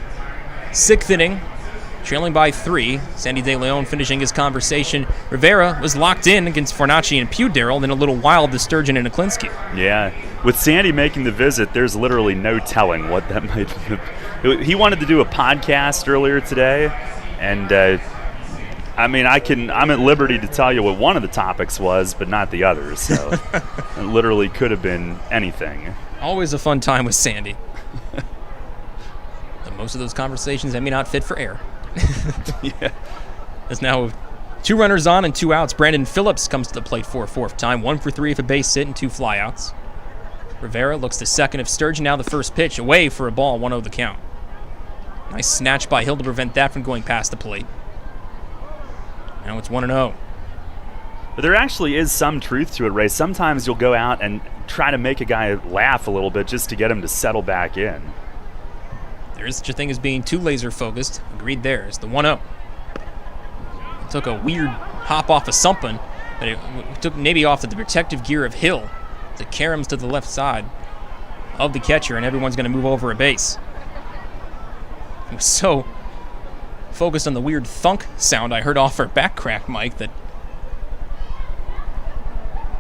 6th inning, trailing by 3, Sandy De Leon finishing his conversation. Rivera was locked in against Fornacci and Pugh, Daryl, then a little wild to Sturgeon and Aklinski. Yeah, with Sandy making the visit, there's literally no telling what that might be. He wanted to do a podcast earlier today, and I'm at liberty to tell you what one of the topics was, but not the others, so it literally could have been anything. Always a fun time with Sandy. Most of those conversations, I mean, not fit for air. Yeah. There's now 2 runners on and 2 outs. Brandon Phillips comes to the plate for a 4th time. 1 for 3 if a base hit and 2 flyouts. Rivera looks to second of Sturgeon. Now the first pitch away for a ball, 1-0 the count. Nice snatch by Hill to prevent that from going past the plate. Now it's 1-0. But there actually is some truth to it, Ray. Sometimes you'll go out and try to make a guy laugh a little bit just to get him to settle back in. There is such a thing as being too laser focused. Agreed there. It's the 1-0. It took a weird hop off of something, but it took maybe off the protective gear of Hill to carry him to the left side of the catcher, and everyone's going to move over a base. He was so focused on the weird thunk sound I heard off our back crack mic that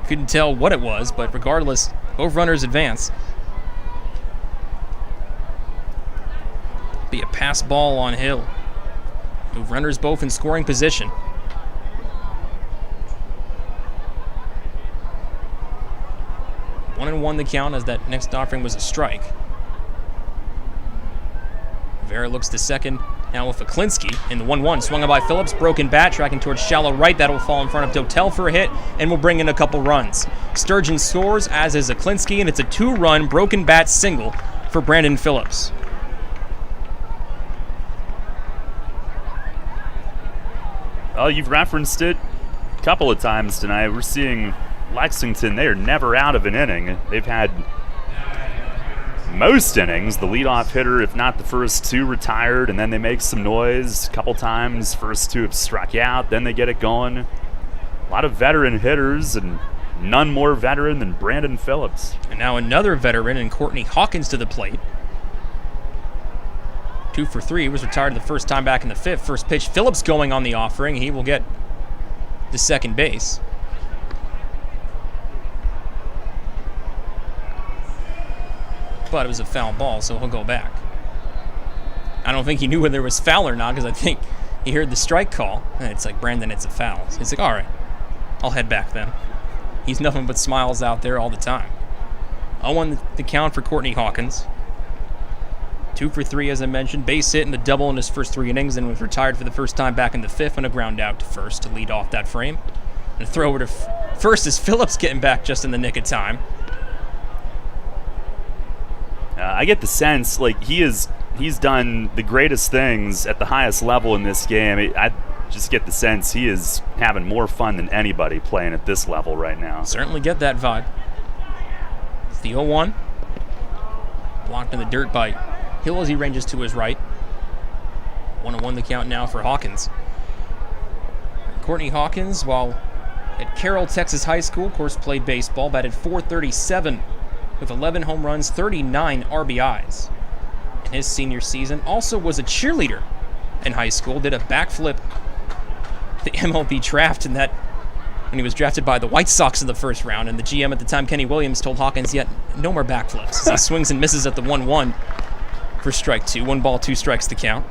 couldn't tell what it was, but regardless, both runners advance. Be a pass ball on Hill. Move runners both in scoring position. One and one the count as that next offering was a strike. Rivera looks to second. Now with Aklinski in the 1-1. Swung on by Phillips. Broken bat. Tracking towards shallow right. That'll fall in front of Dotel for a hit. And will bring in a couple runs. Sturgeon scores, as is Aklinski. And it's a 2-run broken bat single for Brandon Phillips. Well, you've referenced it a couple of times tonight. We're seeing Lexington. They are never out of an inning. They've had most innings. The leadoff hitter, if not the first 2, retired, and then they make some noise a couple times. First 2 have struck out, then they get it going. A lot of veteran hitters, and none more veteran than Brandon Phillips. And now another veteran in Courtney Hawkins to the plate. 2 for 3. He was retired the first time back in the 5th. First pitch, Phillips going on the offering. He will get to second base. But it was a foul ball, so he'll go back. I don't think he knew whether it was foul or not, because I think he heard the strike call. And it's like, Brandon, it's a foul. So he's like, all right, I'll head back then. He's nothing but smiles out there all the time. 0-1 the count for Courtney Hawkins. 2 for 3, as I mentioned. Base hit and a double in his first 3 innings, and was retired for the first time back in the 5th on a ground out to first to lead off that frame. And a throw over to first as Phillips getting back just in the nick of time. I get the sense like he's done the greatest things at the highest level in this game. I just get the sense he is having more fun than anybody playing at this level right now. Certainly get that vibe. It's the 0-1. Blocked in the dirt by Hill as he ranges to his right. 1-1 the count now for Hawkins. Courtney Hawkins, while at Carroll, Texas High School, of course played baseball, batted .437 with 11 home runs, 39 RBIs in his senior season. Also was a cheerleader in high school, did a backflip at the MLB draft in that when he was drafted by the White Sox in the first round, and the GM at the time, Kenny Williams, told Hawkins, yet no more backflips. As he swings and misses at the 1-1 for strike 2. 1 ball, 2 strikes to count.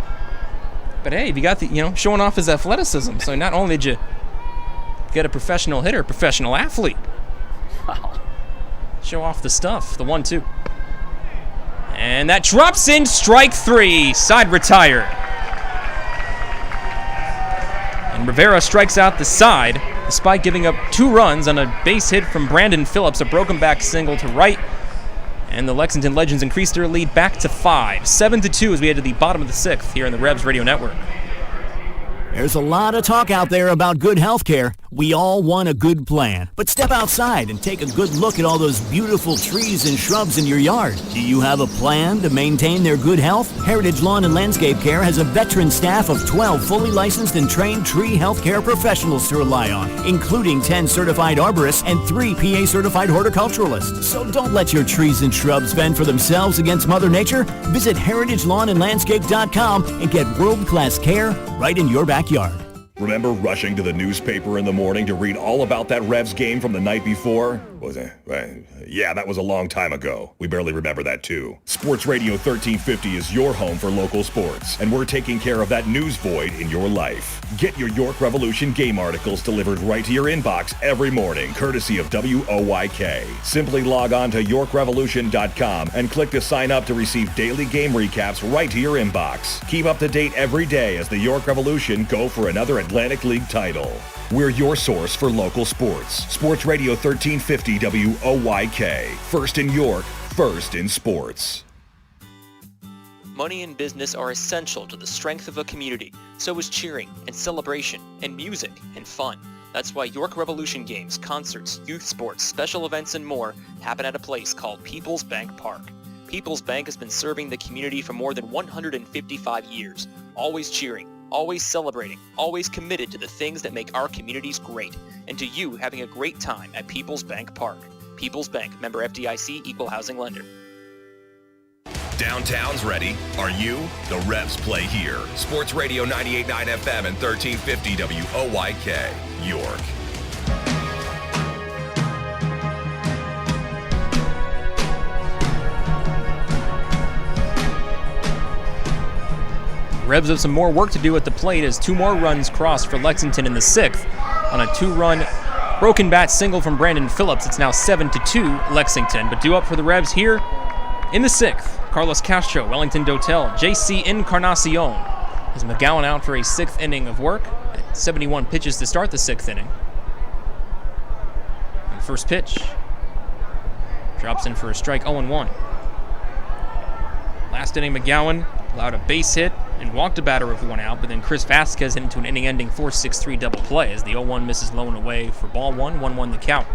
But hey, you got the, showing off his athleticism. So not only did you get a professional hitter, professional athlete. Wow. Show off the stuff. The 1-2. And that drops in, strike 3. Side retired. And Rivera strikes out the side, despite giving up 2 runs on a base hit from Brandon Phillips, a broken back single to right. And the Lexington Legends increased their lead back to 5. 7-2 as we head to the bottom of the 6th here on the Rebs Radio Network. There's a lot of talk out there about good health care. We all want a good plan. But step outside and take a good look at all those beautiful trees and shrubs in your yard. Do you have a plan to maintain their good health? Heritage Lawn and Landscape Care has a veteran staff of 12 fully licensed and trained tree health care professionals to rely on, including 10 certified arborists and 3 PA certified horticulturalists. So don't let your trees and shrubs fend for themselves against Mother Nature. Visit heritagelawnandlandscape.com and get world-class care right in your backyard. Remember rushing to the newspaper in the morning to read all about that Revs game from the night before? Was it? Yeah, that was a long time ago. We barely remember that too. Sports Radio 1350 is your home for local sports, and we're taking care of that news void in your life. Get your York Revolution game articles delivered right to your inbox every morning, courtesy of WOYK. Simply log on to YorkRevolution.com and click to sign up to receive daily game recaps right to your inbox. Keep up to date every day as the York Revolution go for another Atlantic League title. We're your source for local sports. Sports Radio 1350 WOYK. First in York, first in sports. Money and business are essential to the strength of a community. So is cheering and celebration and music and fun. That's why York Revolution games, concerts, youth sports, special events, and more happen at a place called PeoplesBank Park. PeoplesBank has been serving the community for more than 155 years, always cheering, always celebrating, always committed to the things that make our communities great, and to you having a great time at PeoplesBank Park. PeoplesBank, member FDIC, equal housing lender. Downtown's ready. Are you? The Revs play here. Sports Radio 98.9 FM and 1350 WOYK, York. Revs have some more work to do at the plate as 2 more runs crossed for Lexington in the 6th. On a 2-run broken bat single from Brandon Phillips, it's now 7-2 Lexington. But due up for the Revs here in the 6th, Carlos Castro, Wellington Dotel, JC Encarnacion. As McGowan out for a 6th inning of work at 71 pitches to start the 6th inning. And the first pitch drops in for a strike, 0-1. Last inning, McGowan allowed a base hit and walked a batter with 1 out, but then Chris Vasquez hit into an inning-ending 4-6-3 double play as the 0-1 misses low and away for ball 1, 1-1 the count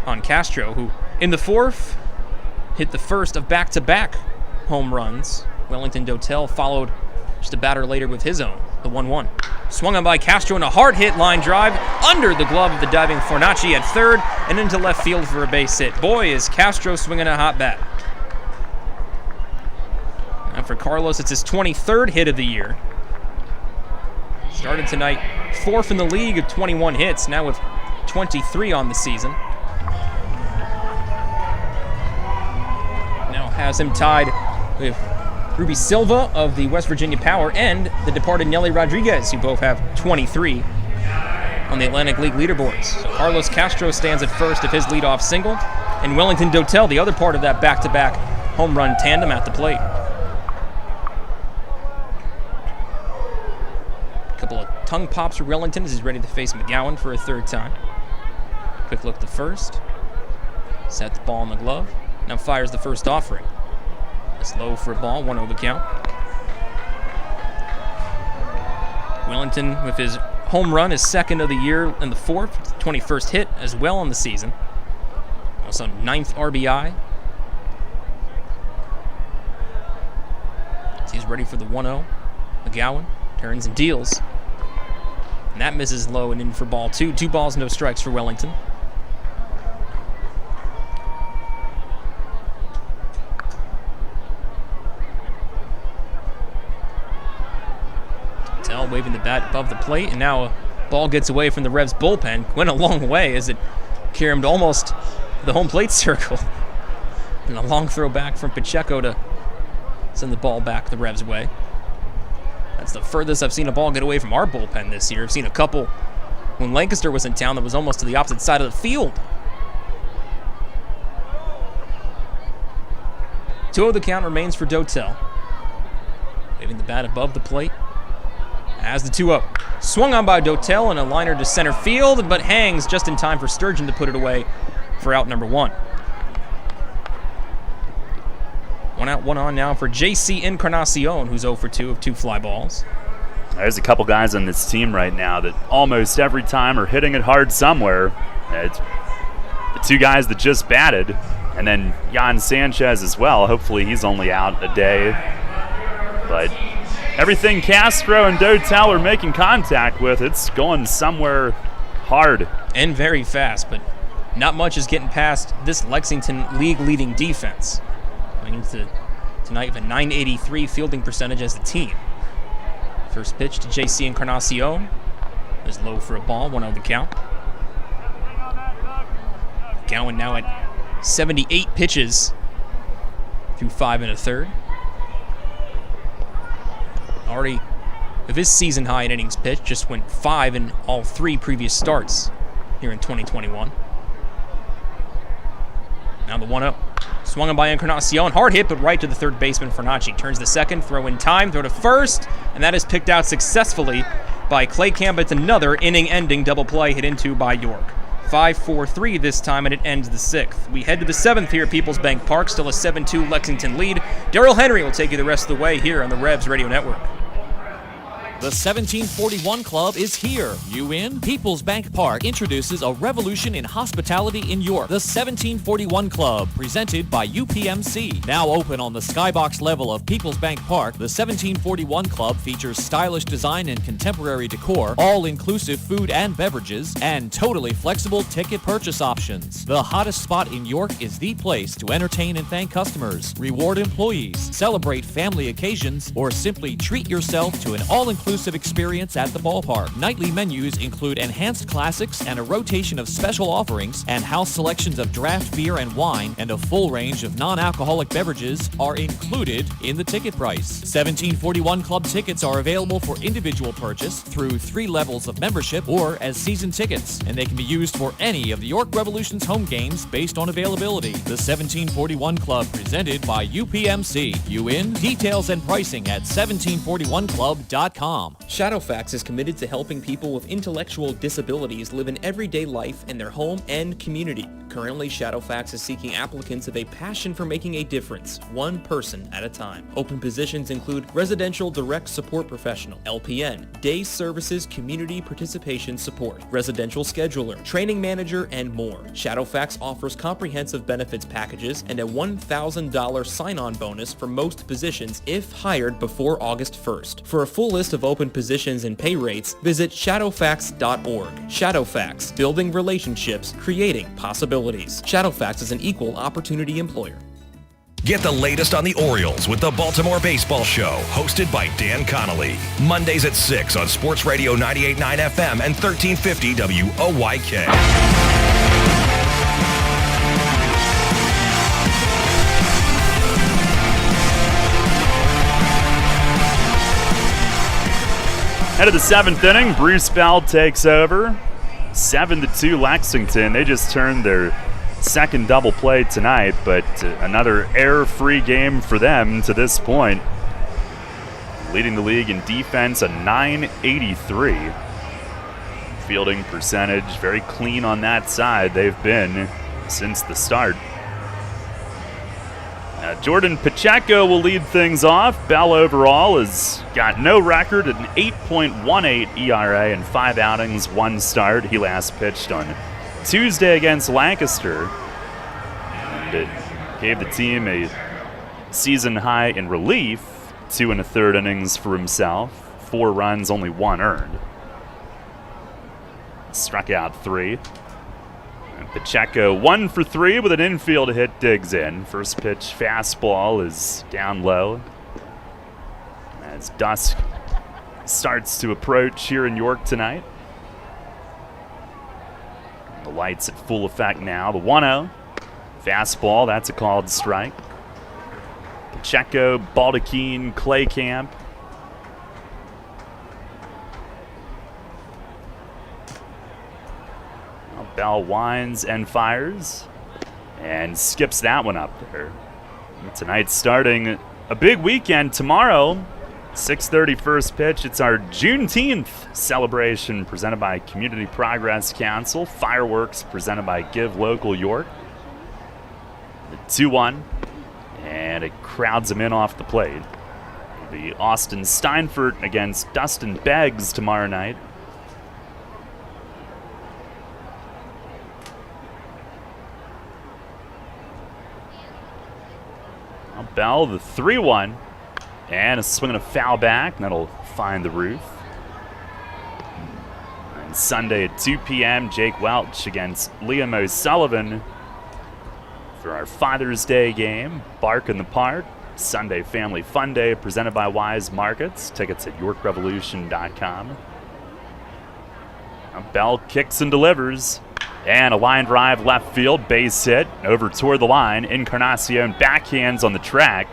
on Castro, who in the 4th hit the first of back-to-back home runs. Wellington Dotel followed just a batter later with his own, the 1-1. Swung on by Castro in a hard-hit line drive under the glove of the diving Fornacci at third and into left field for a base hit. Boy, is Castro swinging a hot bat. And for Carlos, it's his 23rd hit of the year. Started tonight 4th in the league of 21 hits, now with 23 on the season. Now has him tied with Ruby Silva of the West Virginia Power and the departed Nelly Rodriguez, who both have 23 on the Atlantic League leaderboards. So Carlos Castro stands at first of his leadoff single, and Wellington Dotel, the other part of that back-to-back home run tandem, at the plate. Couple of tongue pops for Wellington as he's ready to face McGowan for a 3rd time. Quick look to first. Set the ball in the glove. Now fires the first offering. It's low for a ball, 1-0 the count. Wellington with his home run, his 2nd of the year in the 4th, 21st hit as well on the season. Also 9th RBI. So he's ready for the 1-0. McGowan turns and deals. And that misses low and in for ball 2. 2 balls, no strikes for Wellington. Tell waving the bat above the plate, and now a ball gets away from the Revs bullpen. Went a long way as it carried him to almost the home plate circle. And a long throw back from Pacheco to send the ball back the Revs' way. That's the furthest I've seen a ball get away from our bullpen this year. I've seen a couple when Lancaster was in town that was almost to the opposite side of the field. 2-0 the count remains for Dotel. Waving the bat above the plate. As the 2-0. Swung on by Dotel and a liner to center field, but hangs just in time for Sturgeon to put it away for out number 1. 1 out, 1 on now for JC Encarnacion, who's 0 for 2 of 2 fly balls. There's a couple guys on this team right now that almost every time are hitting it hard somewhere. It's the 2 guys that just batted, and then Jan Sanchez as well. Hopefully he's only out a day. But everything Castro and Dotel are making contact with, it's going somewhere hard. And very fast, but not much is getting past this Lexington league-leading defense. Going into tonight with a .983 fielding percentage as a team. First pitch to JC Encarnacion is low for a ball, 1-0 the count. Gowan now at 78 pitches through 5 1/3. Already of his season high in innings pitched, just went 5 in all 3 previous starts here in 2021. Now the 1-0. Swung on by Encarnacion. Hard hit, but right to the third baseman, Fernacci. Turns the second, throw in time, throw to first, and that is picked out successfully by Clay Camp. It's another inning-ending double play hit into by York. 5-4-3 this time, and it ends the 6th. We head to the 7th here at PeoplesBank Park, still a 7-2 Lexington lead. Daryl Henry will take you the rest of the way here on the Revs Radio Network. The 1741 Club is here. You in? PeoplesBank Park introduces a revolution in hospitality in York. The 1741 Club, presented by UPMC. Now open on the skybox level of PeoplesBank Park, the 1741 Club features stylish design and contemporary decor, all-inclusive food and beverages, and totally flexible ticket purchase options. The hottest spot in York is the place to entertain and thank customers, reward employees, celebrate family occasions, or simply treat yourself to an all-inclusive experience at the ballpark. Nightly menus include enhanced classics and a rotation of special offerings, and house selections of draft beer and wine and a full range of non-alcoholic beverages are included in the ticket price. 1741 Club tickets are available for individual purchase through 3 levels of membership or as season tickets, and they can be used for any of the York Revolution's home games based on availability. The 1741 Club, presented by UPMC. You in? Details and pricing at 1741club.com. Shadowfax is committed to helping people with intellectual disabilities live an everyday life in their home and community. Currently, Shadowfax is seeking applicants of a passion for making a difference, one person at a time. Open positions include residential direct support professional, LPN, day services community participation support, residential scheduler, training manager, and more. Shadowfax offers comprehensive benefits packages and a $1,000 sign-on bonus for most positions if hired before August 1st. For a full list of open positions and pay rates, visit shadowfax.org. Shadowfax, building relationships, creating possibilities. Shadowfax is an equal opportunity employer. Get the latest on the Orioles with the Baltimore Baseball Show, hosted by Dan Connolly. Mondays at 6 on Sports Radio 98.9 FM and 1350 WOYK. Head of the 7th inning, Bruce Bell takes over. 7-2 Lexington. They just turned their second double play tonight, but another error-free game for them to this point. Leading the league in defense, a .983. Fielding percentage, very clean on that side. They've been since the start. Jordan Pacheco will lead things off. Bell overall has got no record, an 8.18 ERA in 5 outings, 1 start. He last pitched on Tuesday against Lancaster. And it gave the team a season high in relief, 2 1/3 innings for himself, 4 runs, only 1 earned. Struck out 3. Pacheco 1 for 3 with an infield hit, digs in. First pitch fastball is down low. As dusk starts to approach here in York tonight. The lights at full effect now. The 1-0. Fastball, that's a called strike. Pacheco, Baldachin, Clay Camp. Bell winds and fires and skips that one up there. Tonight's starting a big weekend. Tomorrow, 6:30 first pitch. It's our Juneteenth celebration presented by Community Progress Council. Fireworks presented by Give Local York. The 2-1, and it crowds him in off the plate. It'll be Austin Steinfurt against Dustin Beggs tomorrow night. Bell, the 3-1, and a swing and a foul back, and that'll find the roof. And Sunday at 2 p.m., Jake Welch against Liam O'Sullivan for our Father's Day game. Bark in the Park, Sunday Family Fun Day presented by Wise Markets. Tickets at YorkRevolution.com. Bell kicks and delivers. And a line drive left field, base hit, over toward the line. Encarnacion backhands on the track.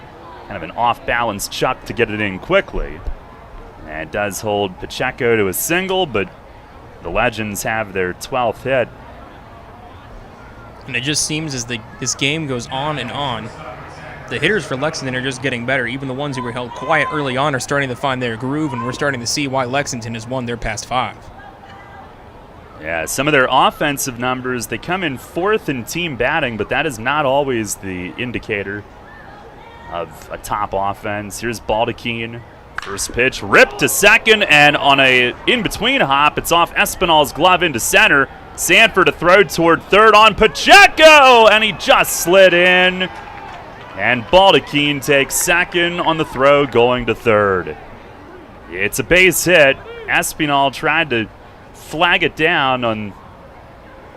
Kind of an off-balance chuck to get it in quickly. And it does hold Pacheco to a single, but the Legends have their 12th hit. And it just seems as this game goes on and on, the hitters for Lexington are just getting better. Even the ones who were held quiet early on are starting to find their groove, and we're starting to see why Lexington has won their past 5. Yeah, some of their offensive numbers, they come in 4th in team batting, but that is not always the indicator of a top offense. Here's Baldachin. First pitch, ripped to second, and on a in-between hop, it's off Espinal's glove into center. Sanford to throw toward third on Pacheco, and he just slid in. And Baldachin takes second on the throw going to third. It's a base hit. Espinal tried to flag it down on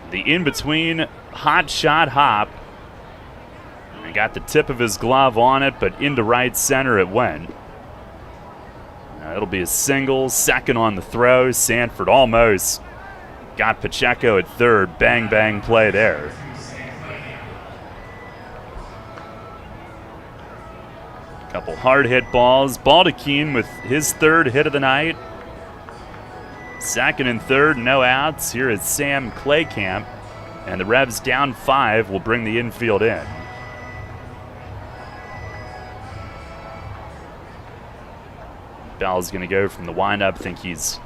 the in-between hot shot hop. And got the tip of his glove on it, but into right center it went. It'll be a single, second on the throw. Sanford almost got Pacheco at third. Bang, bang play there. Couple hard hit balls. Baldachin with his 3rd hit of the night. Second and third, no outs. Here is Sam Claycamp. And the Revs down 5 will bring the infield in. Bell's going to go from the windup. I think he's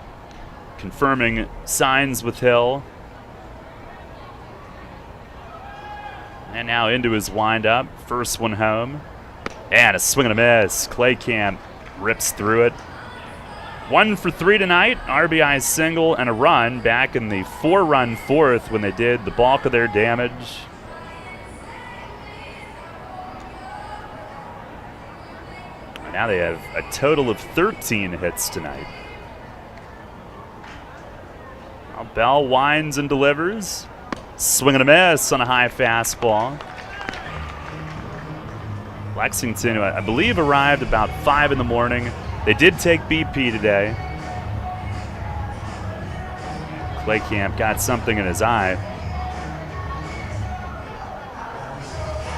confirming signs with Hill. And now into his windup. First one home. And a swing and a miss. Claycamp rips through it. 1 for 3 tonight. RBI single and a run back in the 4-run 4th when they did the bulk of their damage. Now they have a total of 13 hits tonight. Now Bell winds and delivers. Swing and a miss on a high fastball. Lexington, who I believe arrived about 5 in the morning. They did take BP today. Claycamp got something in his eye.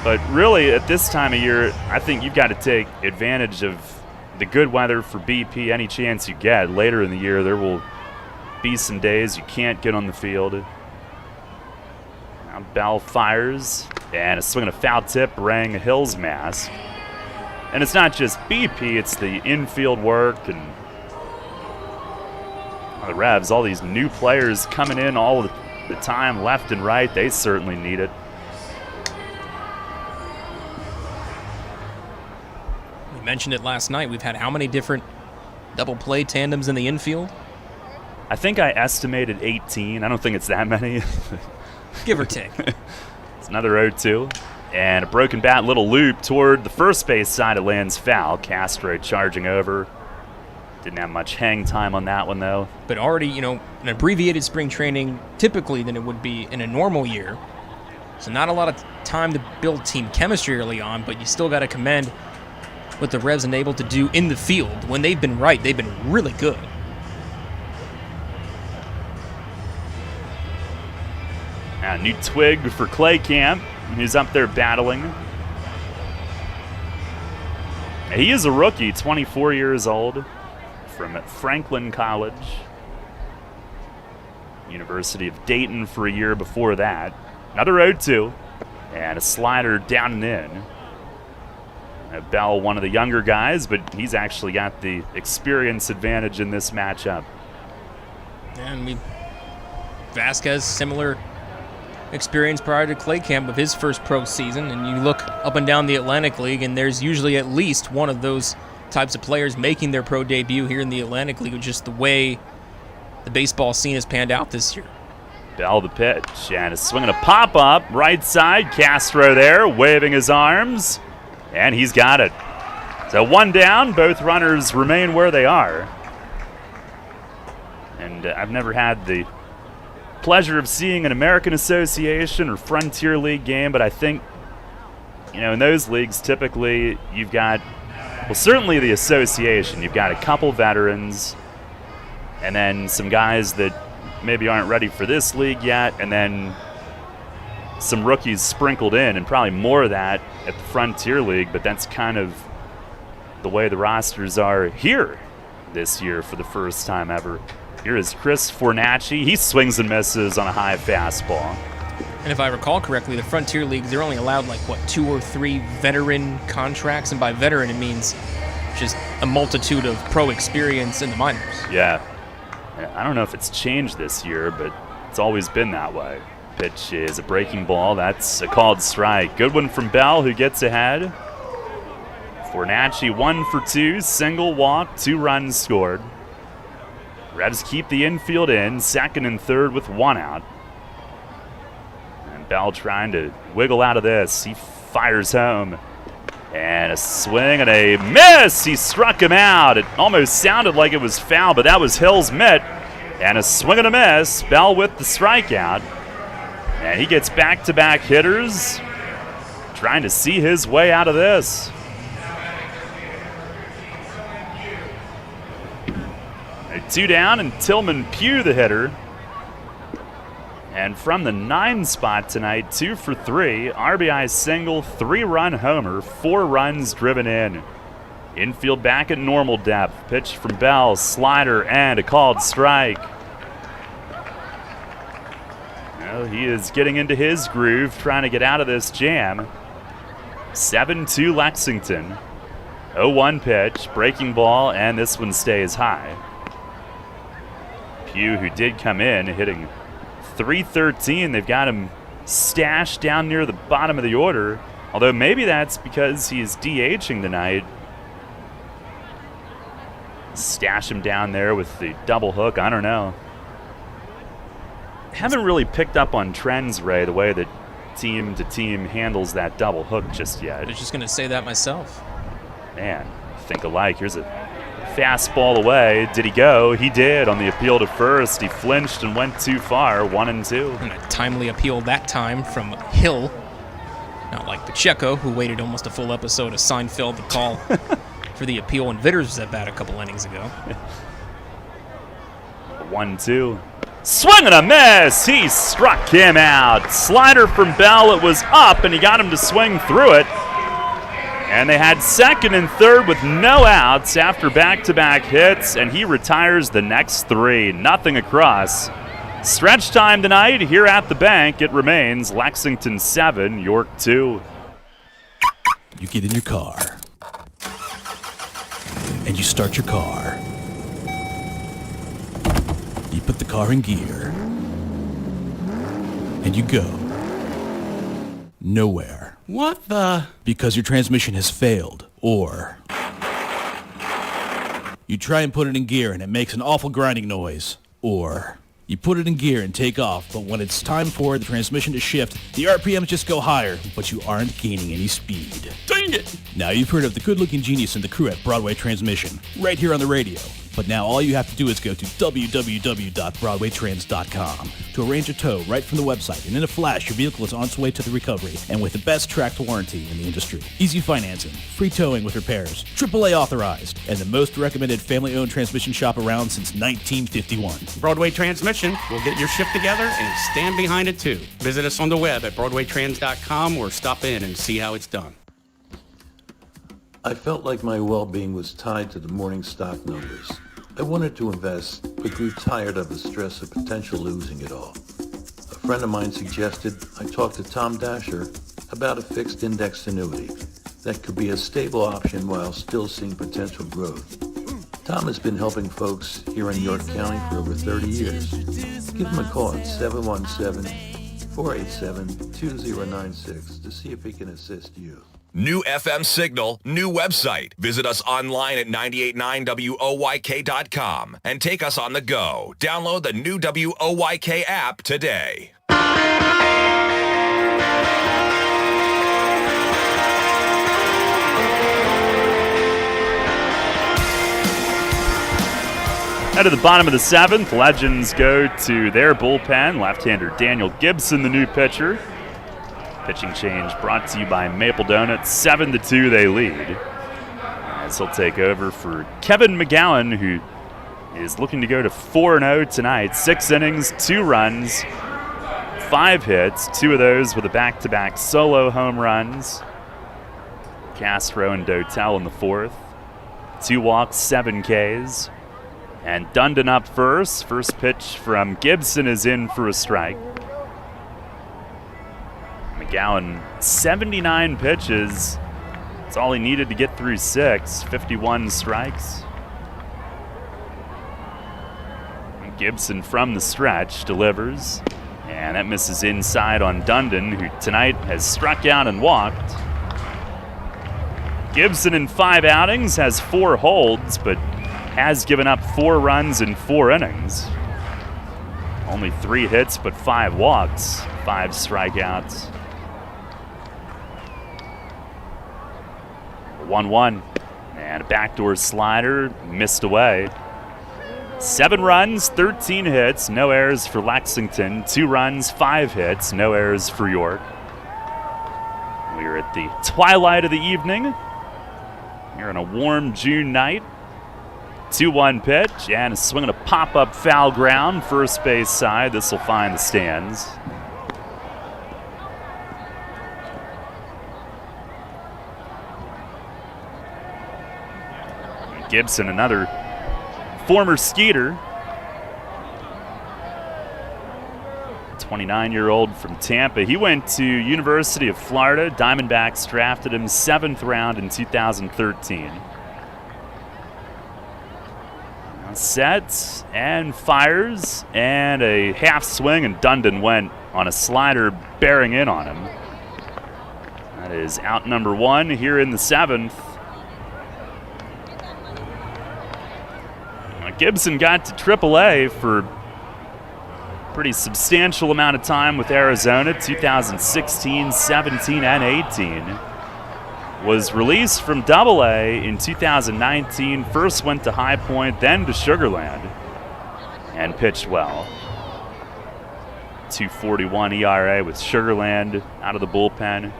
But really, at this time of year, I think you've got to take advantage of the good weather for BP any chance you get. Later in the year, there will be some days you can't get on the field. Now Bell fires, and a swing and a foul tip rang Hill's mask. And it's not just BP, it's the infield work and the Revs, all these new players coming in all the time, left and right. They certainly need it. We mentioned it last night. We've had how many different double play tandems in the infield? I think I estimated 18. I don't think it's that many. Give or take. It's another 0-2. And a broken bat, little loop toward the first base side. It lands foul. Castro charging over. Didn't have much hang time on that one, though. But already, an abbreviated spring training typically than it would be in a normal year. So not a lot of time to build team chemistry early on, but you still got to commend what the Revs are able to do in the field. When they've been right, they've been really good. Now, new twig for Claycamp. He's up there battling. He is a rookie, 24 years old, from Franklin College. University of Dayton for a year before that. Another 0-2. And a slider down and in. Bell, one of the younger guys, but he's actually got the experience advantage in this matchup. And Vasquez, similar experience prior to Claycamp of his first pro season, and you look up and down the Atlantic League, and there's usually at least one of those types of players making their pro debut here in the Atlantic League, with just the way the baseball scene has panned out this year. Bell the pitch, and a swing and a pop-up, right side, Castro there, waving his arms, and he's got it. So one down, both runners remain where they are. And I've never had the pleasure of seeing an American Association or Frontier League game, but I think, in those leagues, typically you've got, certainly the association, you've got a couple veterans and then some guys that maybe aren't ready for this league yet, and then some rookies sprinkled in, and probably more of that at the Frontier League, but that's kind of the way the rosters are here this year for the first time ever. Here is Chris Fornacci. He swings and misses on a high fastball. And if I recall correctly, the Frontier League, they're only allowed 2 or 3 veteran contracts, and by veteran it means just a multitude of pro experience in the minors. Yeah. I don't know if it's changed this year, but it's always been that way. Pitch is a breaking ball. That's a called strike. Good one from Bell, who gets ahead. Fornacci 1 for 2, single walk, 2 runs scored. Revs keep the infield in, second and third with 1 out. And Bell trying to wiggle out of this. He fires home. And a swing and a miss. He struck him out. It almost sounded like it was foul, but that was Hill's mitt. And a swing and a miss. Bell with the strikeout. And he gets back-to-back hitters, trying to see his way out of this. A 2 down, and Tillman Pugh the hitter. And from the 9 spot tonight, 2 for 3, RBI single, 3-run homer, 4 runs driven in. Infield back at normal depth. Pitch from Bell, slider, and a called strike. Well, he is getting into his groove, trying to get out of this jam. 7-2 Lexington. 0-1 pitch, breaking ball, and this one stays high. Pugh, who did come in, hitting .313. They've got him stashed down near the bottom of the order, although maybe that's because he's DHing tonight. Stash him down there with the double hook. I don't know. Haven't really picked up on trends, Ray, the way that team to team handles that double hook just yet. I was just going to say that myself. Man, think alike. Here's a fastball away. Did he go? He did on the appeal to first. He flinched and went too far, 1-2. And a timely appeal that time from Hill. Not like Pacheco, who waited almost a full episode of Seinfeld to call for the appeal when Vitters was at bat a couple innings ago. 1-2. Swing and a miss! He struck him out. Slider from Bell. It was up, and he got him to swing through it. And they had second and third with no outs after back-to-back hits, and he retires the next 3. Nothing across. Stretch time tonight here at the bank. It remains Lexington 7, York 2. You get in your car, and you start your car. You put the car in gear, and you go nowhere. What the? Because your transmission has failed, or you try and put it in gear and it makes an awful grinding noise, or you put it in gear and take off, but when it's time for the transmission to shift, the RPMs just go higher, but you aren't gaining any speed. Dang it! Now you've heard of the good-looking genius and the crew at Broadway Transmission, right here on the radio. But now all you have to do is go to www.broadwaytrans.com to arrange a tow right from the website, and in a flash, your vehicle is on its way to the recovery, and with the best tracked warranty in the industry. Easy financing, free towing with repairs, AAA authorized, and the most recommended family-owned transmission shop around since 1951. Broadway Transmission will get your shift together and stand behind it too. Visit us on the web at broadwaytrans.com or stop in and see how it's done. I felt like my well-being was tied to the morning stock numbers. I wanted to invest, but grew tired of the stress of potential losing it all. A friend of mine suggested I talk to Tom Dasher about a fixed index annuity that could be a stable option while still seeing potential growth. Tom has been helping folks here in York County for over 30 years. Give him a call at 717-487-2096 to see if he can assist you. New FM signal, new website. Visit us online at 989WOYK.com and take us on the go. Download the new WOYK app today. Out of the bottom of the 7th, Legends go to their bullpen. Left-hander Daniel Gibson, the new pitcher. Pitching change brought to you by Maple Donuts. 7-2 they lead. As he'll take over for Kevin McGowan, who is looking to go to 4-0 tonight. 6 innings, 2 runs, 5 hits, 2 of those with a back-to-back solo home runs. Castro and Dotel in the 4th. 2 walks, 7 Ks. And Dundon up first. First pitch from Gibson is in for a strike. McGowan, 79 pitches. That's all he needed to get through 6. 51 strikes. And Gibson from the stretch delivers. And that misses inside on Dundon, who tonight has struck out and walked. Gibson in 5 outings has 4 holds, but has given up 4 runs in 4 innings. Only 3 hits, but 5 walks, 5 strikeouts. 1-1, and a backdoor slider missed away. 7 runs, 13 hits, no errors for Lexington. 2 runs, 5 hits, no errors for York. We are at the twilight of the evening. Here on a warm June night. 2-1 pitch, and a swing and a pop-up foul ground, first base side. This will find the stands. Gibson, another former Skeeter. 29-year-old from Tampa. He went to University of Florida. Diamondbacks drafted him 7th round in 2013. Sets and fires, and a half swing, and Dundon went on a slider bearing in on him. That is out number 1 here in the 7th. Gibson got to AAA for a pretty substantial amount of time with Arizona, 2016, 17, and 18. Was released from AA in 2019, first went to High Point, then to Sugar Land, and pitched well. 2.41 ERA with Sugar Land out of the bullpen.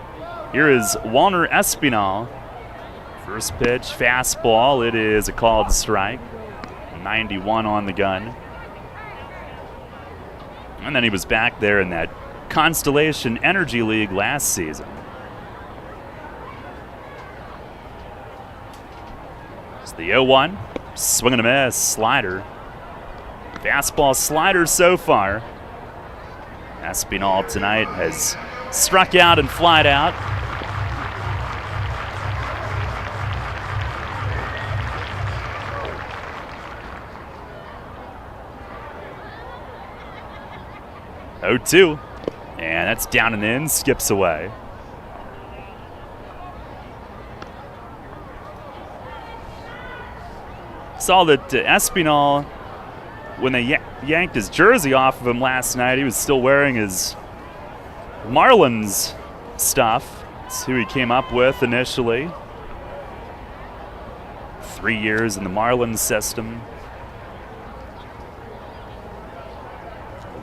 Here is Walner Espinal. First pitch, fastball. It is a called strike. 91 on the gun. And then he was back there in that Constellation Energy League last season. The 0-1, swing and a miss, slider. Fastball slider so far. Espinal tonight has struck out and flied out. Oh-2, and that's down and in, skips away. Saw that Espinal, when they yanked his jersey off of him last night, he was still wearing his Marlins stuff. That's who he came up with initially. 3 years in the Marlins system.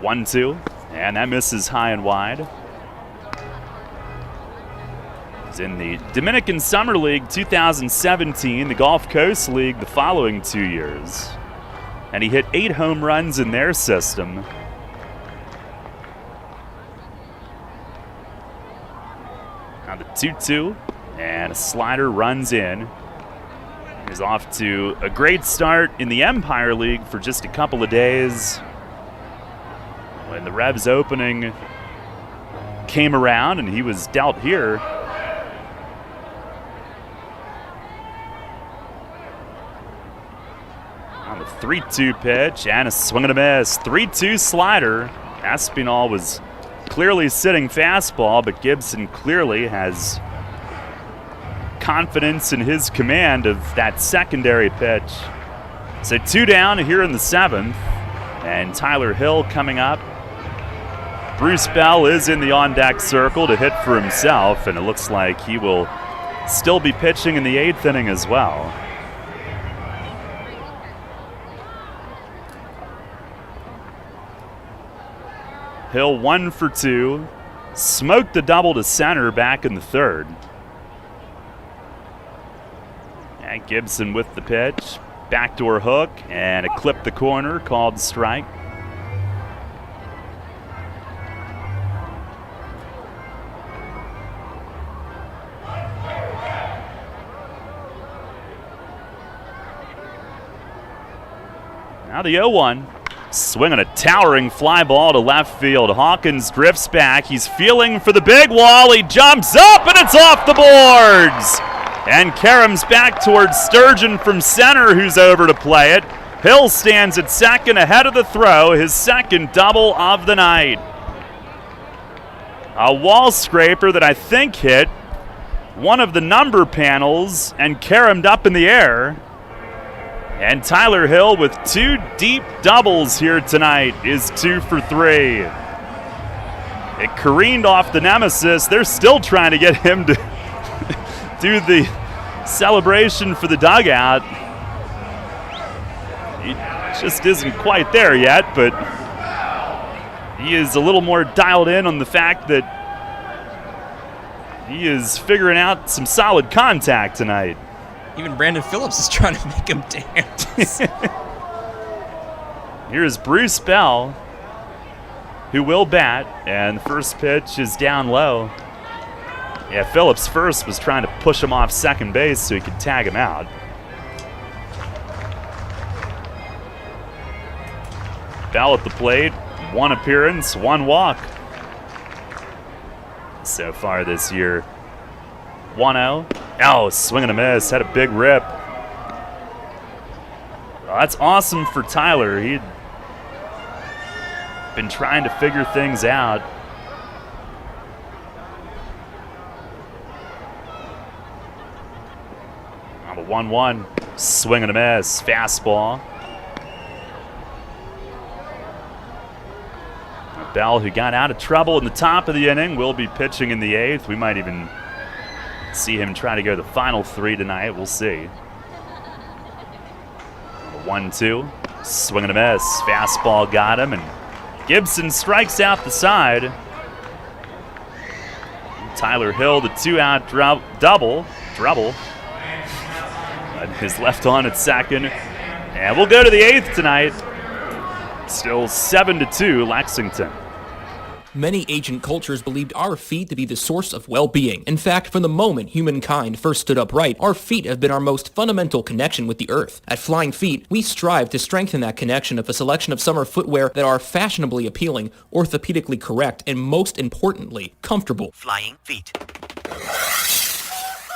1-2, and that misses high and wide. In the Dominican Summer League 2017, the Gulf Coast League the following 2 years. And he hit 8 home runs in their system. Now the 2-2, and a slider runs in. He's off to a great start in the Empire League for just a couple of days. When the Revs opening came around and he was dealt here. On the 3-2 pitch, and a swing and a miss. 3-2 slider. Espinal was clearly sitting fastball, but Gibson clearly has confidence in his command of that secondary pitch. So 2 down here in the 7th, and Tyler Hill coming up. Bruce Bell is in the on-deck circle to hit for himself, and it looks like he will still be pitching in the 8th inning as well. Hill 1 for 2, smoked a double to center back in the 3rd. And Gibson with the pitch, Backdoor hook, and it clipped the corner, called strike. Now the 0-1. Swinging a towering fly ball to left field. Hawkins drifts back. He's feeling for the big wall. He jumps up, and it's off the boards. And Karam's back towards Sturgeon from center, who's over to play it. Hill stands at second ahead of the throw, his second double of the night. A wall scraper that I think hit one of the number panels and Karam'd up in the air. And Tyler Hill, with 2 deep doubles here tonight, is 2 for 3. It careened off the nemesis. They're still trying to get him to do the celebration for the dugout. He just isn't quite there yet, but he is a little more dialed in on the fact that he is figuring out some solid contact tonight. Even Brandon Phillips is trying to make him dance. Here's Bruce Bell, who will bat, and the first pitch is down low. Yeah, Phillips first was trying to push him off second base so he could tag him out. Bell at the plate, 1 appearance, 1 walk so far this year. 1-0. Oh, swing and a miss. Had a big rip. Well, that's awesome for Tyler. He'd been trying to figure things out. On the 1-1. Swing and a miss. Fastball. Bell, who got out of trouble in the top of the inning, will be pitching in the 8th. We might even see him try to go the final 3 tonight. We'll see. 1-2. Swing and a miss. Fastball got him, and Gibson strikes out the side. Tyler Hill, the 2-out double. And his left on at second. And we'll go to the 8th tonight. Still 7-2 Lexington. Many ancient cultures believed our feet to be the source of well-being. In fact, from the moment humankind first stood upright, our feet have been our most fundamental connection with the earth. At Flying Feet, we strive to strengthen that connection with a selection of summer footwear that are fashionably appealing, orthopedically correct, and most importantly, comfortable. Flying Feet.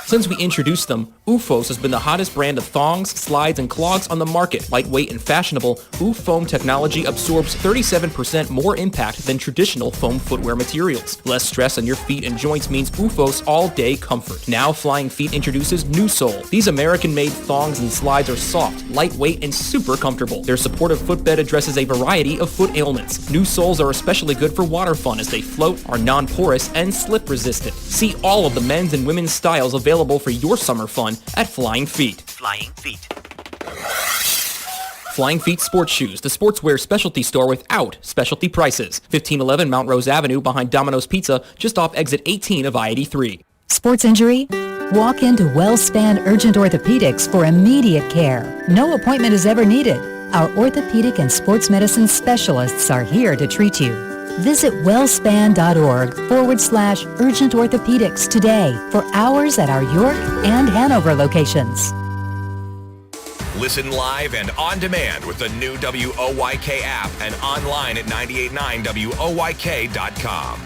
Since we introduced them, OOFOS has been the hottest brand of thongs, slides, and clogs on the market. Lightweight and fashionable, OOF foam technology absorbs 37% more impact than traditional foam footwear materials. Less stress on your feet and joints means OOFOS all-day comfort. Now Flying Feet introduces New Sole. These American-made thongs and slides are soft, lightweight, and super comfortable. Their supportive footbed addresses a variety of foot ailments. New soles are especially good for water fun as they float, are non-porous, and slip-resistant. See all of the men's and women's styles available for your summer fun at Flying Feet. Flying Feet. Flying Feet Sports Shoes, the sportswear specialty store without specialty prices. 1511 Mount Rose Avenue behind Domino's Pizza, just off exit 18 of I-83. Sports injury? Walk into WellSpan Urgent Orthopedics for immediate care. No appointment is ever needed. Our orthopedic and sports medicine specialists are here to treat you. Visit wellspan.org/urgent orthopedics today for hours at our York and Hanover locations. Listen live and on demand with the new WOYK app and online at 989WOYK.com.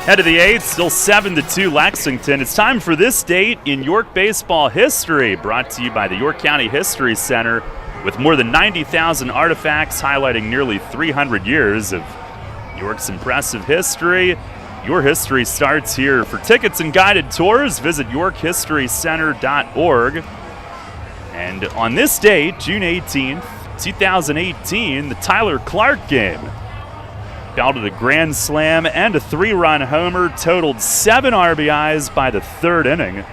Head of the 8th, still 7-2 Lexington. It's time for this date in York baseball history, brought to you by the York County History Center, with more than 90,000 artifacts highlighting nearly 300 years of York's impressive history. Your history starts here. For tickets and guided tours, visit yorkhistorycenter.org. And on this date, June 18th, 2018, the Tyler Clark game belted a grand slam and a 3-run homer, totaled 7 RBIs by the 3rd inning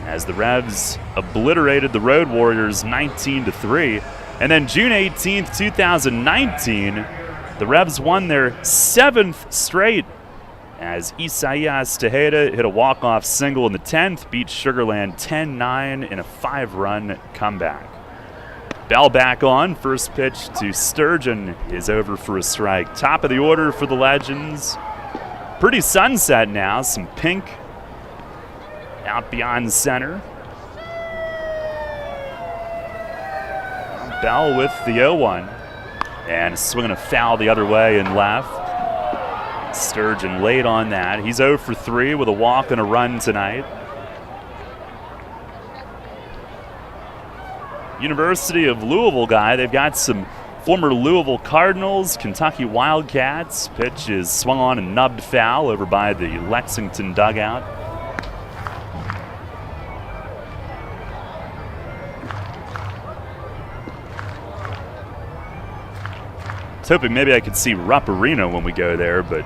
as the Revs obliterated the Road Warriors 19-3. And then June 18th, 2019, the Revs won their 7th straight as Isaias Tejeda hit a walk-off single in the 10th, beat Sugarland 10-9 in a 5-run comeback. Bell back on. First pitch to Sturgeon is over for a strike. Top of the order for the Legends. Pretty sunset now. Some pink out beyond center. Bell with the 0-1. And swinging a foul the other way and left. Sturgeon late on that. He's 0 for 3 with a walk and a run tonight. University of Louisville guy. They've got some former Louisville Cardinals, Kentucky Wildcats. Pitch is swung on and nubbed foul over by the Lexington dugout. I was hoping maybe I could see Rupp Arena when we go there, but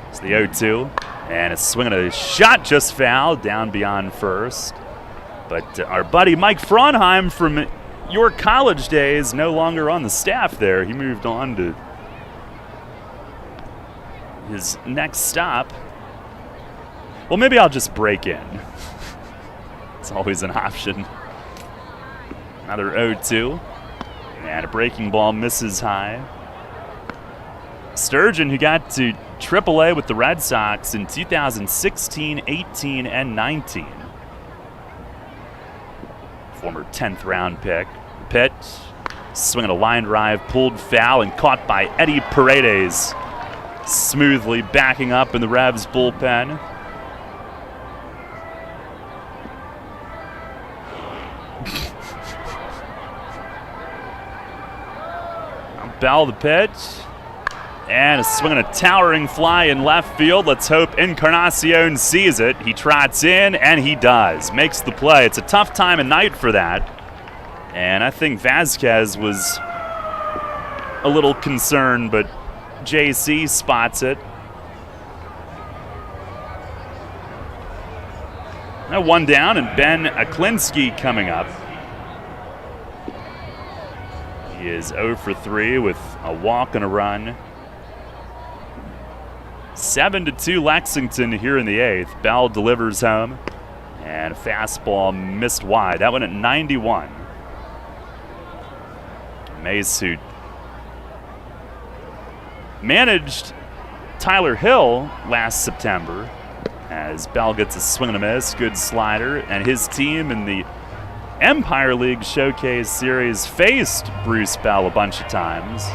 it's the 0-2. And it's swinging a shot just fouled down beyond first. But our buddy Mike Fraunheim from York College days no longer on the staff there. He moved on to his next stop. Well, maybe I'll just break in. It's always an option. Another 0-2. And a breaking ball misses high. Sturgeon, who got to AAA with the Red Sox in 2016, 18, and 19. Former 10th round pick. Pitch, swinging a line drive, pulled foul, and caught by Eddie Paredes. Smoothly backing up in the Revs bullpen. Bell the pitch. And is swinging a towering fly in left field. Let's hope Encarnacion sees it. He trots in, and he does. Makes the play. It's a tough time of night for that. And I think Vasquez was a little concerned, but JC spots it. Now 1 down, and Ben Aklinski coming up. He is 0 for 3 with a walk and a run. 7-2 Lexington here in the 8th. Bell delivers home. And a fastball missed wide. That one at 91. Mace, who managed Tyler Hill last September, as Bell gets a swing and a miss. Good slider. And his team in the Empire League Showcase Series faced Bruce Bell a bunch of times.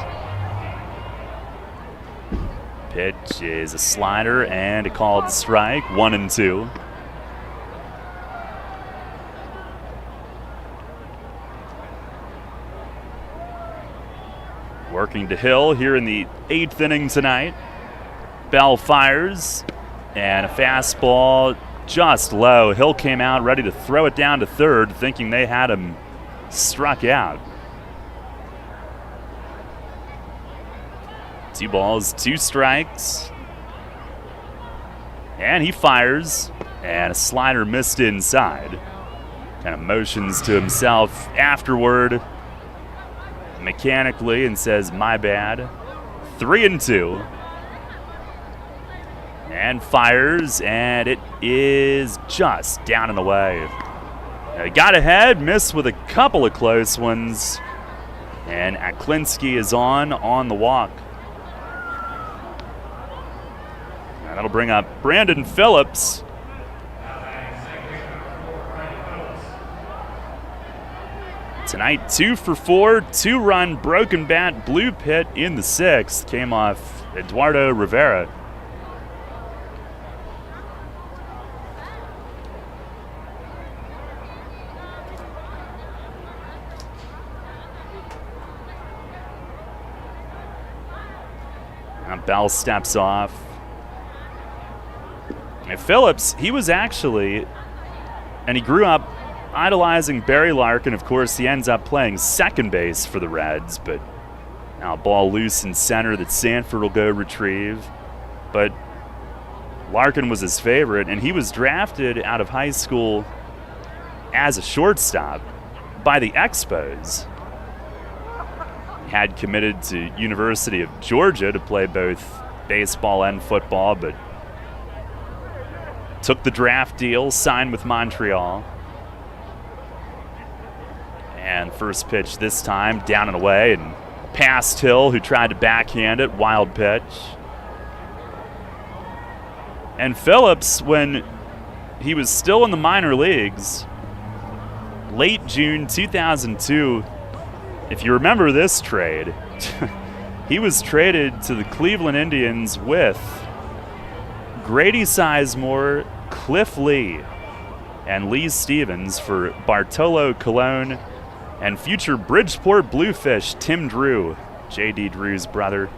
Pitch is a slider and a called strike, 1-2. Working to Hill here in the 8th inning tonight. Bell fires, and a fastball just low. Hill came out ready to throw it down to third, thinking they had him struck out. 2 balls, 2 strikes. And he fires, and a slider missed inside. Kind of motions to himself afterward mechanically and says, "My bad." 3-2. And fires, and it is just down and away. Got ahead, missed with a couple of close ones. And Aklinski is on the walk. And that'll bring up Brandon Phillips. Tonight, 2 for 4, 2-run broken bat blue pit in the 6th. Came off Eduardo Rivera. Now Bell steps off. And Phillips, he was actually, and he grew up idolizing Barry Larkin. Of course, he ends up playing second base for the Reds, but now ball loose in center that Sanford will go retrieve. But Larkin was his favorite, and he was drafted out of high school as a shortstop by the Expos. He had committed to University of Georgia to play both baseball and football, but took the draft deal, signed with Montreal. And first pitch this time, down and away, and past Hill, who tried to backhand it, wild pitch. And Phillips, when he was still in the minor leagues, late June 2002, if you remember this trade, he was traded to the Cleveland Indians with Grady Sizemore, Cliff Lee, and Lee Stevens for Bartolo Colon and future Bridgeport Bluefish Tim Drew, J.D. Drew's brother.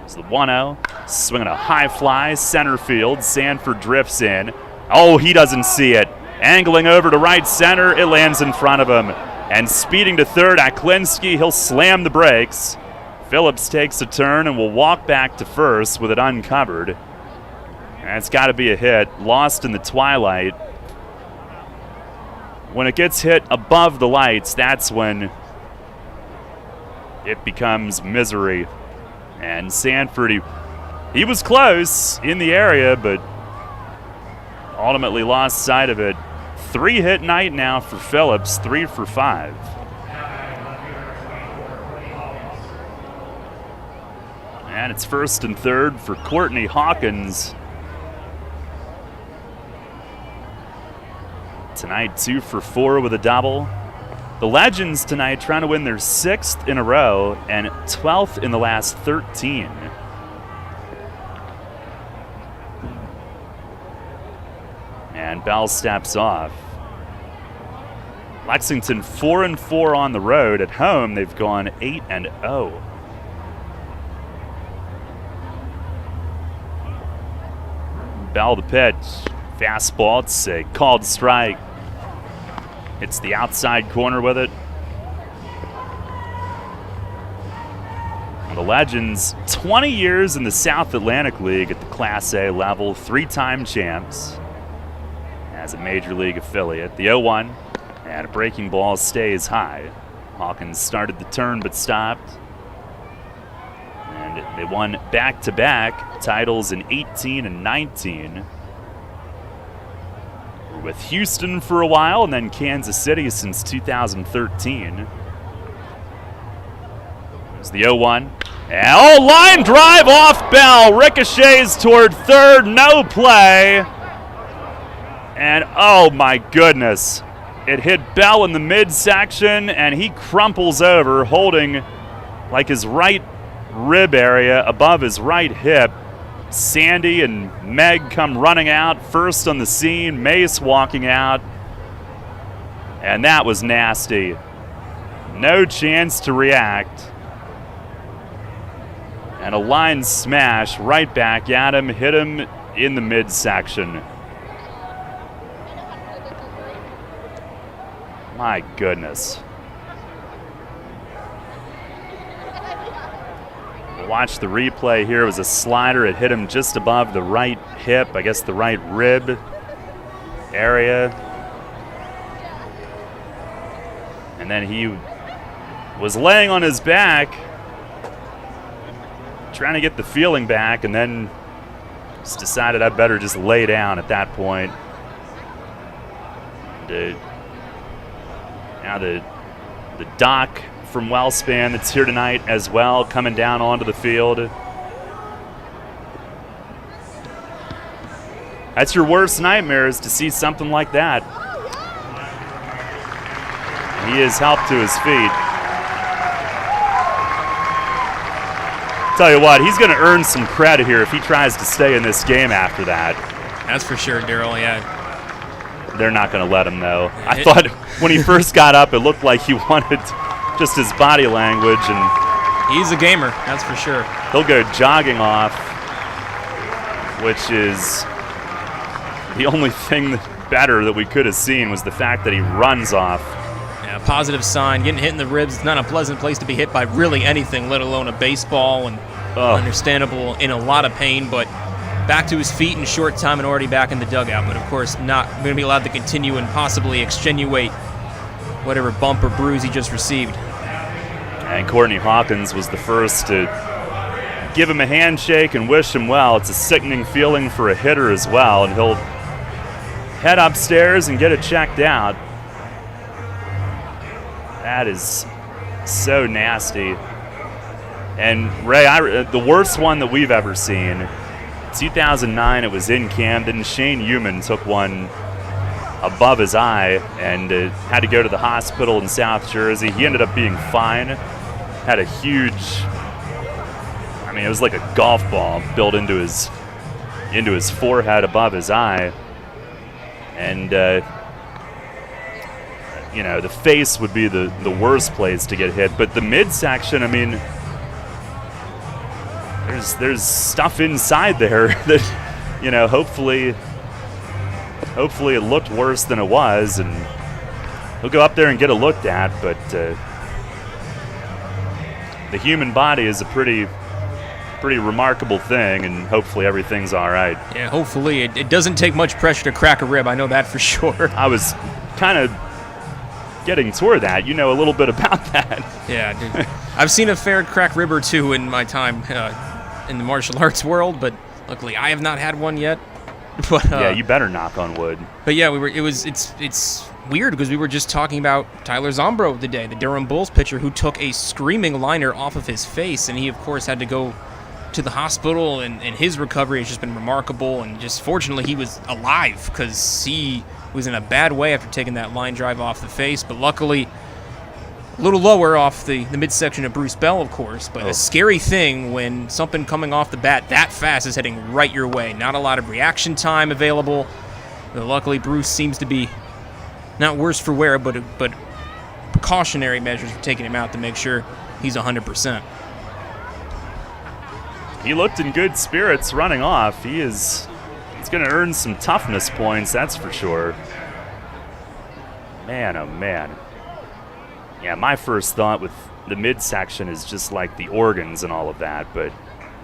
It's the 1-0, swinging a high fly, center field. Sanford drifts in. Oh, he doesn't see it. Angling over to right center, it lands in front of him. And speeding to third, Aklinski, he'll slam the brakes. Phillips takes a turn and will walk back to first with it uncovered. And it's got to be a hit, lost in the twilight. When it gets hit above the lights, that's when it becomes misery. And Sanford, he was close in the area, but ultimately lost sight of it. 3-hit night now for Phillips, 3 for 5. And it's first and third for Courtney Hawkins. Tonight, 2 for 4 with a double. The Legends tonight trying to win their 6th in a row and 12th in the last 13. And Bell steps off. Lexington 4-4 on the road. At home, they've gone 8-0. Bell the pitch. Fastball, it's a called strike. Hits the outside corner with it. The Legends, 20 years in the South Atlantic League at the Class A level, 3-time champs as a Major League affiliate. The 0-1, and a breaking ball stays high. Hawkins started the turn but stopped. And they won back-to-back titles in 18 and 19. With Houston for a while, and then Kansas City since 2013. There's the 0-1. And line drive off Bell. Ricochets toward third, no play. And oh my goodness. It hit Bell in the midsection, and he crumples over, holding like his right rib area above his right hip. Sandy and Meg come running out first on the scene. Mace walking out. And that was nasty. No chance to react. And a line smash right back at him. Hit him in the midsection. My goodness. Watch the replay here. It was a slider. It hit him just above the right hip, I guess the right rib area. And then he was laying on his back, trying to get the feeling back, and then just decided I'd better just lay down at that point. Now the doc from Wellspan that's here tonight as well, coming down onto the field. That's your worst nightmare, is to see something like that. He is helped to his feet. Tell you what, he's going to earn some credit here if he tries to stay in this game after that. That's for sure, Daryl, yeah. They're not going to let him, though. I thought when he first got up, it looked like he wanted just his body language, and he's a gamer, that's for sure. He'll go jogging off, which is the only thing better that we could have seen was the fact that he runs off. Yeah, positive sign. Getting hit in the ribs is not a pleasant place to be hit by really anything, let alone a baseball, and understandable, in a lot of pain, but back to his feet in short time and already back in the dugout, but of course not going to be allowed to continue and possibly extenuate whatever bump or bruise he just received. And Courtney Hawkins was the first to give him a handshake and wish him well. It's a sickening feeling for a hitter as well, and he'll head upstairs and get it checked out. That is so nasty. And Ray, the worst one that we've ever seen, 2009, it was in Camden. Shane Human took one above his eye and had to go to the hospital in South Jersey. He ended up being fine. Had a huge, I mean, it was like a golf ball built into his forehead above his eye. And, you know, the face would be the worst place to get hit. But the midsection, I mean, there's stuff inside there that, you know, hopefully it looked worse than it was, and he'll go up there and get it looked at. But the human body is a pretty remarkable thing, and hopefully everything's all right. Yeah, hopefully it doesn't take much pressure to crack a rib. I know that for sure. I was kind of getting toward that. You know a little bit about that. Yeah, dude. I've seen a fair crack rib or two in my time in the martial arts world, but luckily I have not had one yet. But yeah, you better knock on wood. But yeah, it's weird because we were just talking about Tyler Zombro today, the Durham Bulls pitcher who took a screaming liner off of his face, and he of course had to go to the hospital, and his recovery has just been remarkable, and just fortunately he was alive because he was in a bad way after taking that line drive off the face, but luckily a little lower off the midsection of Bruce Bell, of course. But a scary thing when something coming off the bat that fast is heading right your way. Not a lot of reaction time available. But luckily, Bruce seems to be not worse for wear, but precautionary measures for taking him out to make sure he's 100%. He looked in good spirits running off. He's going to earn some toughness points, that's for sure. Man, oh man. Yeah, my first thought with the midsection is just like the organs and all of that, but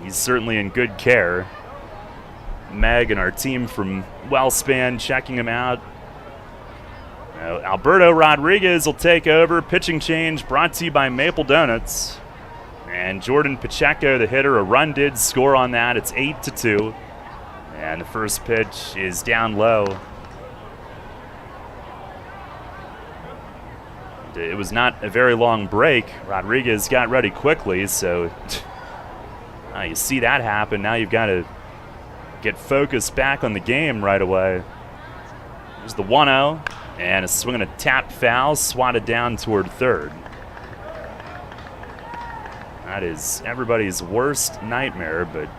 he's certainly in good care. Meg and our team from WellSpan checking him out. Alberto Rodriguez will take over. Pitching change brought to you by Maple Donuts. And Jordan Pacheco, the hitter, a run did score on that. It's 8-2. And the first pitch is down low. It was not a very long break. Rodriguez got ready quickly, so you see that happen. Now you've got to get focused back on the game right away. There's the 1-0, and a swing and a tap foul, swatted down toward third. That is everybody's worst nightmare, but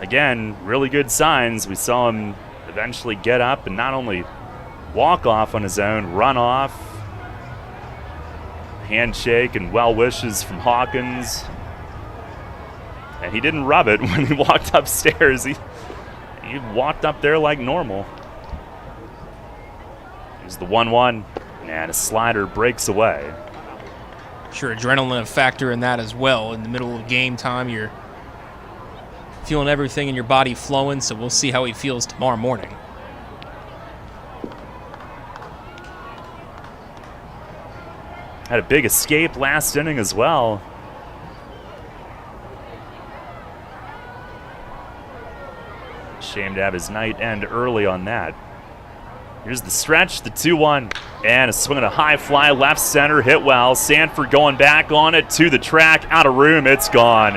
again, really good signs. We saw him eventually get up and not only walk off on his own, run off. Handshake and well wishes from Hawkins. And he didn't rub it when he walked upstairs. He walked up there like normal. Here's the 1-1, and a slider breaks away. Sure, adrenaline a factor in that as well. In the middle of game time, you're feeling everything in your body flowing, so we'll see how he feels tomorrow morning. Had a big escape last inning as well. Shame to have his night end early on that. Here's the stretch, the 2-1, and a swing and a high fly left center, hit well. Sanford going back on it to the track, out of room, it's gone.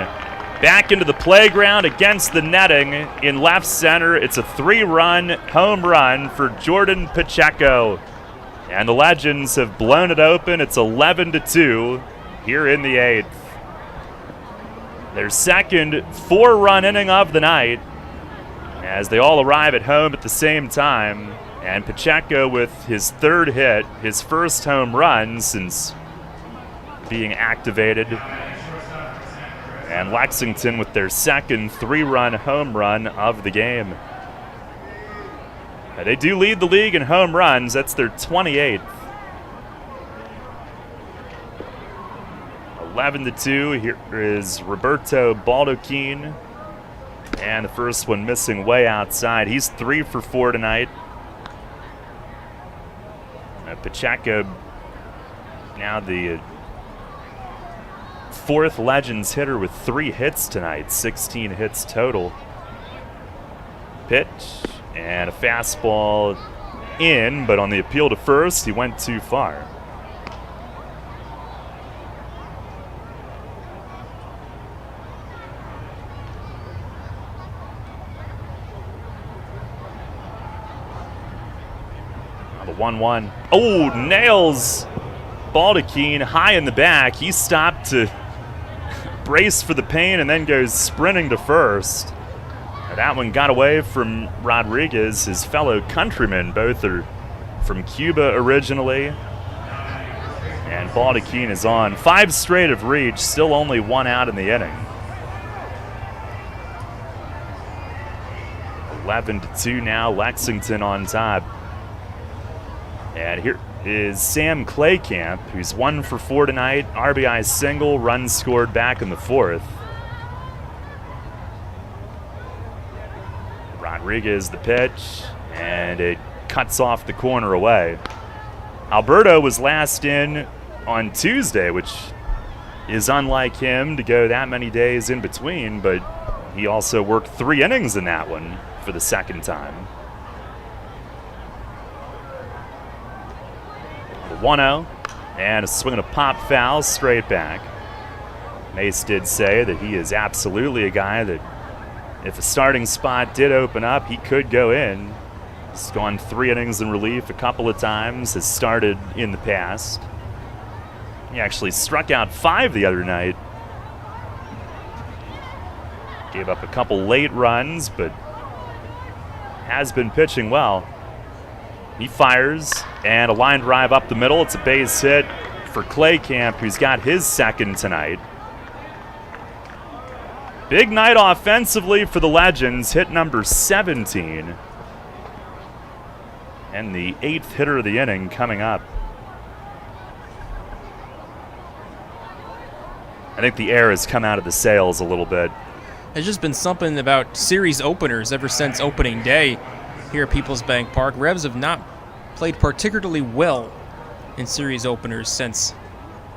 Back into the playground against the netting in left center. It's a 3-run home run for Jordan Pacheco. And the Legends have blown it open. It's 11-2 here in the 8th. Their second 4-run inning of the night as they all arrive at home at the same time. And Pacheco with his third hit, his first home run since being activated. And Lexington with their second 3-run home run of the game. They do lead the league in home runs. That's their 28th. 11-2. Here is Roberto Baldachin. And the first one missing way outside. He's 3 for 4 tonight. Pacheco now the fourth Legends hitter with 3 hits tonight, 16 hits total. Pitch and a fastball in, but on the appeal to first, he went too far. The 1-1. Oh, nails Baldachin high in the back. He stopped to brace for the pain and then goes sprinting to first. That one got away from Rodriguez, his fellow countrymen. Both are from Cuba originally. And Baldachin is on. 5 straight have reached, still only 1 out in the inning. 11-2 now, Lexington on top. And here is Sam Claycamp, who's 1 for 4 tonight. RBI single, runs scored back in the 4th. Rodriguez the pitch, and it cuts off the corner away. Alberto was last in on Tuesday, which is unlike him to go that many days in between, but he also worked 3 innings in that one for the second time. 1-0, and a swing and a pop foul straight back. Mace did say that he is absolutely a guy that if a starting spot did open up, he could go in. He's gone 3 innings in relief a couple of times, has started in the past. He actually struck out 5 the other night. Gave up a couple late runs, but has been pitching well. He fires, and a line drive up the middle. It's a base hit for Claycamp, who's got his second tonight. Big night offensively for the Legends, hit number 17. And the 8th hitter of the inning coming up. I think the air has come out of the sails a little bit. There's just been something about series openers ever since opening day here at PeoplesBank Park. Revs have not played particularly well in series openers since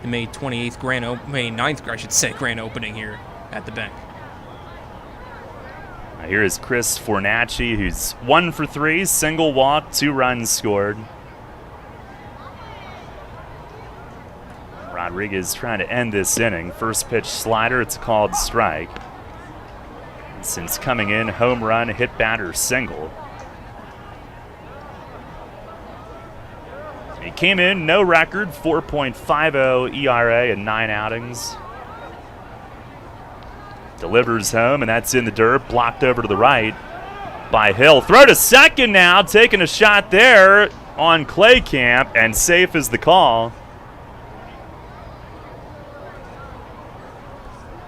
the May 9th grand opening here at the bank. Here is Chris Fornacci, who's 1 for 3, single walk, 2 runs scored. Rodriguez trying to end this inning. First pitch slider, it's a called strike. And since coming in, home run, hit batter, single. He came in, no record, 4.50 ERA in 9 outings. Delivers home, and that's in the dirt, blocked over to the right by Hill. Throw to second now, taking a shot there on Claycamp, and safe is the call.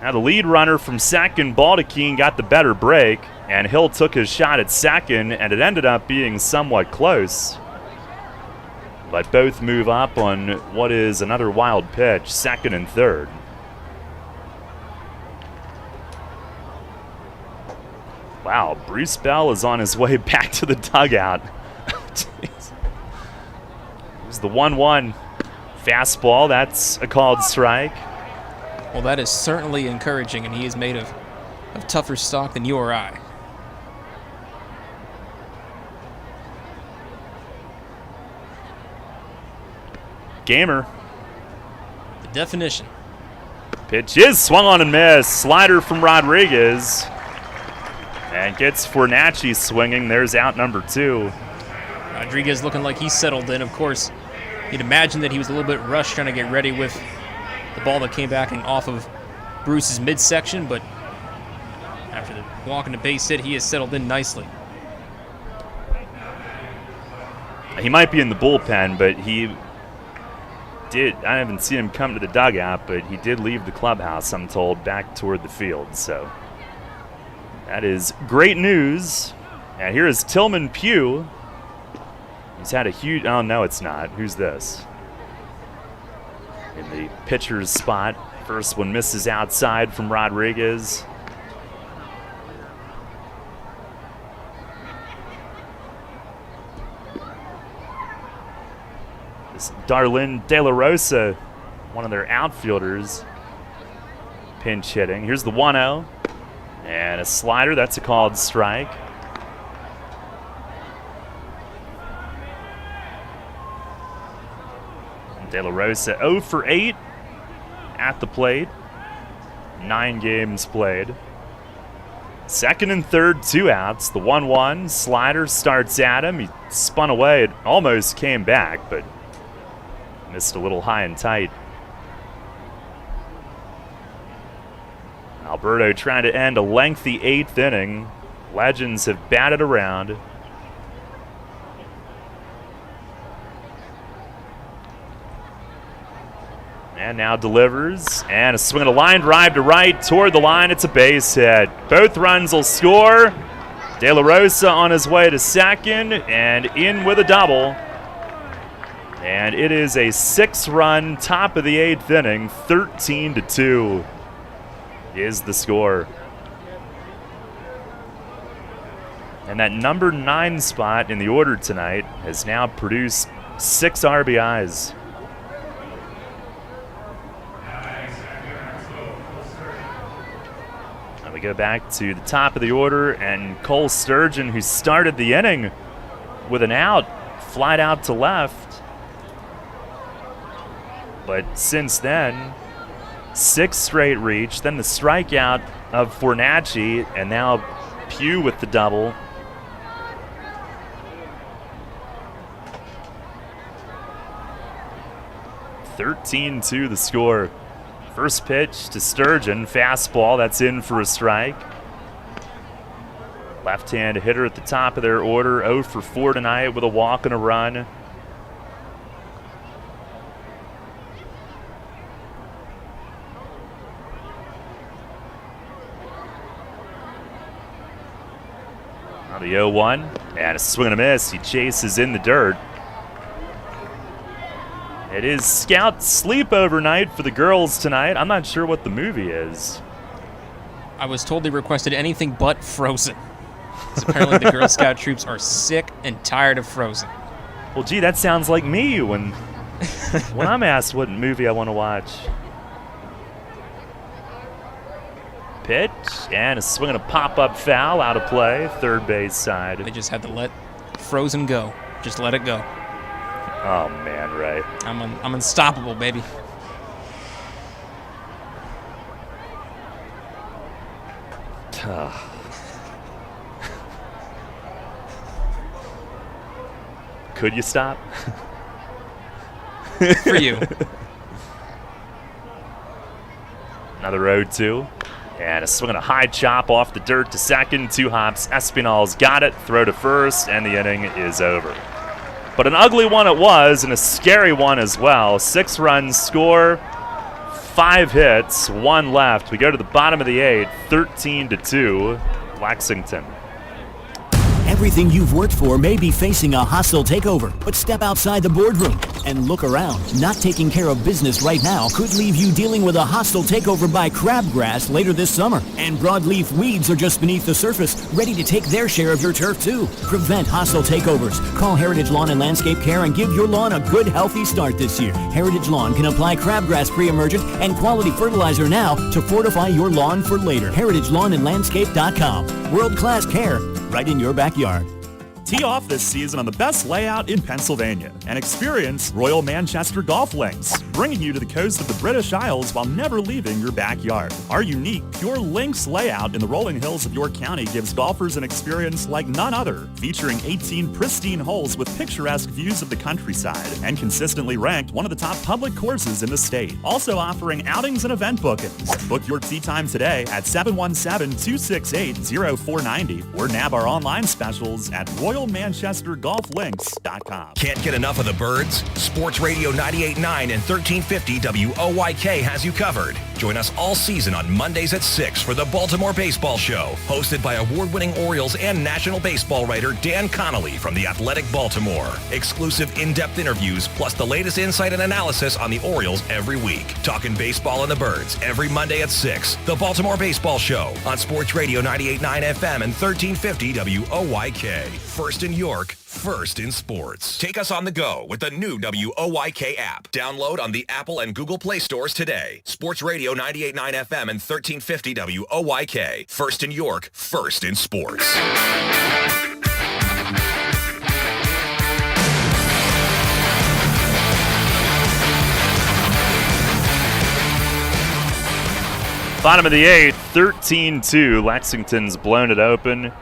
Now the lead runner from second, Baldachin, got the better break, and Hill took his shot at second, and it ended up being somewhat close. But both move up on what is another wild pitch, second and third. Wow, Bruce Bell is on his way back to the dugout. Jeez. Here's the 1-1 fastball. That's a called strike. Well, that is certainly encouraging, and he is made of tougher stock than you or I. Gamer. The definition. Pitch is swung on and missed. Slider from Rodriguez. And gets Fornacci swinging. There's out number 2. Rodriguez looking like he's settled in. Of course, you'd imagine that he was a little bit rushed trying to get ready with the ball that came back and off of Bruce's midsection, but after the walk and the base hit, he has settled in nicely. He might be in the bullpen, but I haven't seen him come to the dugout, but he did leave the clubhouse, I'm told, back toward the field. So that is great news. And here is Tillman Pugh. He's had a huge, oh no, it's not. Who's this? In the pitcher's spot. First one misses outside from Rodriguez. This Darlene De La Rosa, one of their outfielders, pinch hitting. Here's the 1-0. And a slider. That's a called strike. De La Rosa 0 for 8 at the plate. 9 games played. Second and third, 2 outs. The 1-1. Slider starts at him. He spun away. It almost came back, but missed a little high and tight. Alberto trying to end a lengthy 8th inning. Legends have batted around. And now delivers. And a swing and a line drive to right toward the line. It's a base hit. Both runs will score. De La Rosa on his way to second and in with a double. And it is a 6-run top of the 8th inning. 13-2 is the score. And that number 9 spot in the order tonight has now produced 6 RBIs. We go back to the top of the order, and Cole Sturgeon, who started the inning with an out, flied out to left. But since then, 6 straight reach, then the strikeout of Fornacci, and now Pugh with the double. (13-2) the score. First pitch to Sturgeon, fastball, that's in for a strike. Left-hand hitter at the top of their order, 0 for 4 tonight with a walk and a run. Now the 0-1, and a swing and a miss. He chases in the dirt. It is Scout sleepover night for the girls tonight. I'm not sure what the movie is. I was told they requested anything but Frozen. Because apparently the Girl Scout troops are sick and tired of Frozen. Well, gee, that sounds like me when I'm asked what movie I want to watch. Pitch, and a swing and a pop-up foul out of play, third base side. They just had to let Frozen go. Just let it go. Oh, man, Ray. I'm unstoppable, baby. Could you stop? For you. Another 0-2. And a swing and a high chop off the dirt to second. 2 hops. Espinal's got it. Throw to first, and the inning is over. But an ugly one it was, and a scary one as well. 6 runs score, 5 hits, 1 left. We go to the bottom of the 8th, 13-2, Lexington. Everything you've worked for may be facing a hostile takeover, but step outside the boardroom and look around. Not taking care of business right now could leave you dealing with a hostile takeover by crabgrass later this summer. And broadleaf weeds are just beneath the surface, ready to take their share of your turf too. Prevent hostile takeovers. Call Heritage Lawn and Landscape Care and give your lawn a good, healthy start this year. Heritage Lawn can apply crabgrass pre-emergent and quality fertilizer now to fortify your lawn for later. HeritageLawnandLandscape.com. World-class care right in your backyard. Tee off this season on the best layout in Pennsylvania and experience Royal Manchester Golf Links, bringing you to the coast of the British Isles while never leaving your backyard. Our unique Pure Links layout in the rolling hills of York County gives golfers an experience like none other, featuring 18 pristine holes with picturesque views of the countryside and consistently ranked one of the top public courses in the state. Also offering outings and event bookings. Book your tee time today at 717-268-0490 or nab our online specials at RoyalManchesterGolfLinks.com. Can't get enough of the birds? Sports Radio 98.9 and 1350 WOYK has you covered. Join us all season on Mondays at 6 for the Baltimore Baseball Show, hosted by award-winning Orioles and National Baseball writer Dan Connolly from The Athletic Baltimore. Exclusive in-depth interviews, plus the latest insight and analysis on the Orioles every week. Talking baseball and the birds every Monday at 6. The Baltimore Baseball Show on Sports Radio 98.9 FM and 1350 WOYK. First in York, first in sports. Take us on the go with the new WOYK app. Download on the Apple and Google Play stores today. Sports Radio 98.9 FM and 1350 WOYK. First in York, first in sports. Bottom of the 8th, 13-2. Lexington's blown it open.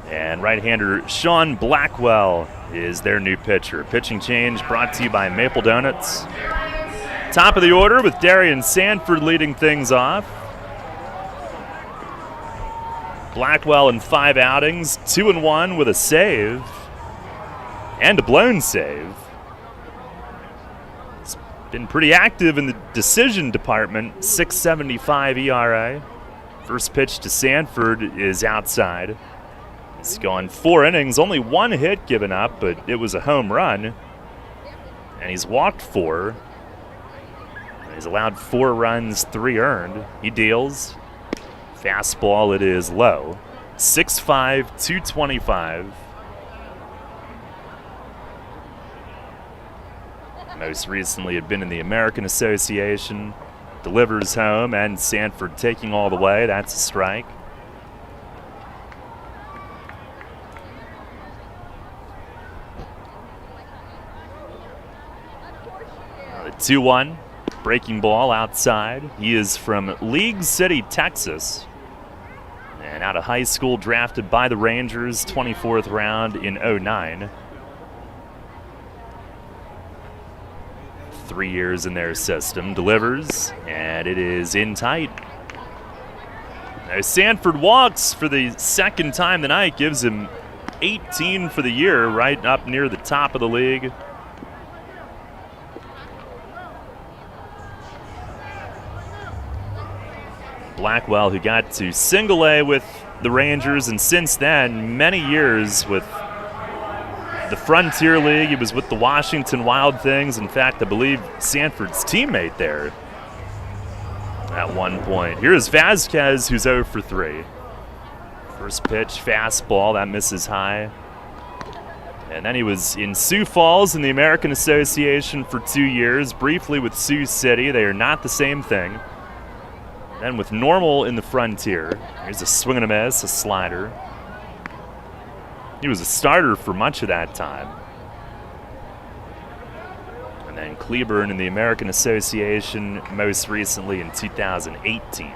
And right-hander Sean Blackwell is their new pitcher. Pitching change brought to you by Maple Donuts. Top of the order with Darian Sanford leading things off. Blackwell in 5 outings, 2-1 with a save and a blown save. He's been pretty active in the decision department, 6.75 ERA. First pitch to Sanford is outside. He's gone 4 innings, only 1 hit given up, but it was a home run. And he's walked 4. He's allowed 4 runs, 3 earned. He deals. Fastball, it is low. 6'5", 225. Most recently had been in the American Association. Delivers home, and Sanford taking all the way. That's a strike. The 2-1. Breaking ball outside. He is from League City, Texas. And out of high school, drafted by the Rangers, 24th round in 2009. 3 years in their system. Delivers, and it is in tight. Now Sanford walks for the second time tonight. Gives him 18 for the year, right up near the top of the league. Blackwell, who got to single A with the Rangers, and since then, many years with the Frontier League. He was with the Washington Wild Things. In fact, I believe Sanford's teammate there at one point. Here's Vasquez, who's 0 for 3. First pitch, fastball, that misses high. And then he was in Sioux Falls in the American Association for 2 years, briefly with Sioux City. They are not the same thing. Then with Normal in the Frontier. Here's a swing and a miss, a slider. He was a starter for much of that time. And then Cleburne in the American Association, most recently in 2018.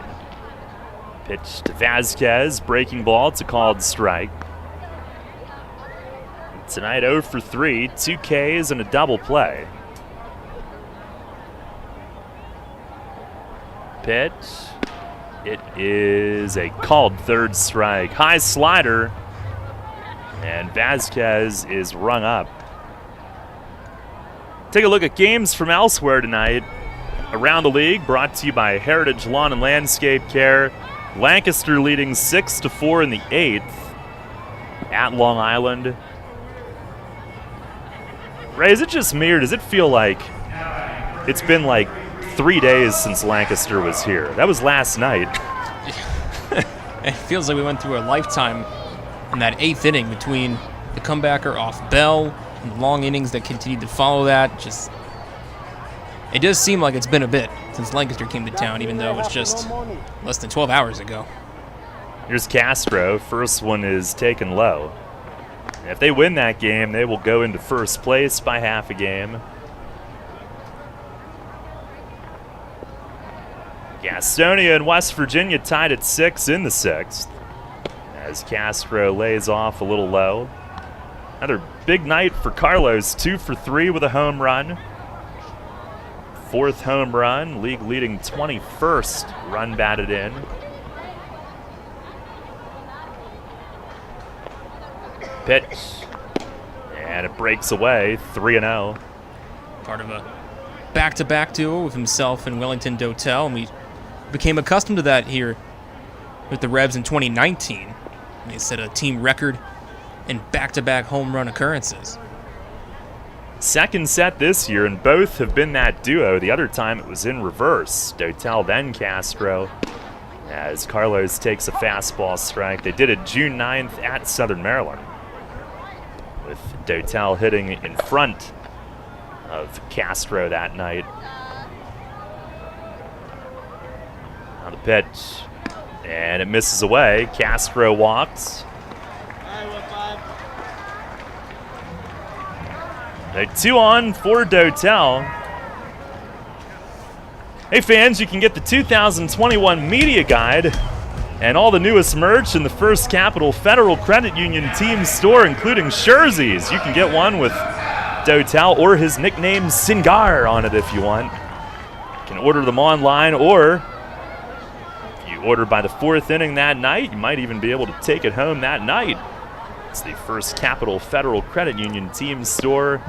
Pitch to Vasquez, breaking ball, it's a called strike. Tonight 0 for 3, 2 Ks and a double play. Pitch. It is a called third strike. High slider. And Vasquez is rung up. Take a look at games from elsewhere tonight. Around the league, brought to you by Heritage Lawn and Landscape Care. Lancaster leading 6-4 in the 8th at Long Island. Ray, is it just me, or does it feel like it's been like 3 days since Lancaster was here? That was last night. It feels like we went through a lifetime in that 8th inning between the comebacker off Bell and the long innings that continued to follow that. It does seem like it's been a bit since Lancaster came to town, even though it was just less than 12 hours ago. Here's Castro. First one is taken low. If they win that game, they will go into first place by half a game. Gastonia and West Virginia tied at 6 in the 6th. As Castro lays off a little low. Another big night for Carlos, 2 for 3 with a home run. 4th home run, league leading 21st run batted in. Pitch, and it breaks away, 3-0. Part of a back-to-back duo with himself and Wellington Dotel, and we became accustomed to that here with the Rebs in 2019. They set a team record in back-to-back home run occurrences. Second set this year, and both have been that duo. The other time it was in reverse. Dotel, then Castro, as Carlos takes a fastball strike. They did it June 9th at Southern Maryland with Dotel hitting in front of Castro that night. Now the pitch, and it misses away. Castro walks. A 2 on for Dotel. Hey fans, you can get the 2021 Media Guide and all the newest merch in the First Capital Federal Credit Union team store, including jerseys. You can get one with Dotel or his nickname Singar on it if you want. You can order them online, or if you order by the 4th inning that night, you might even be able to take it home that night. It's the First Capital Federal Credit Union team store.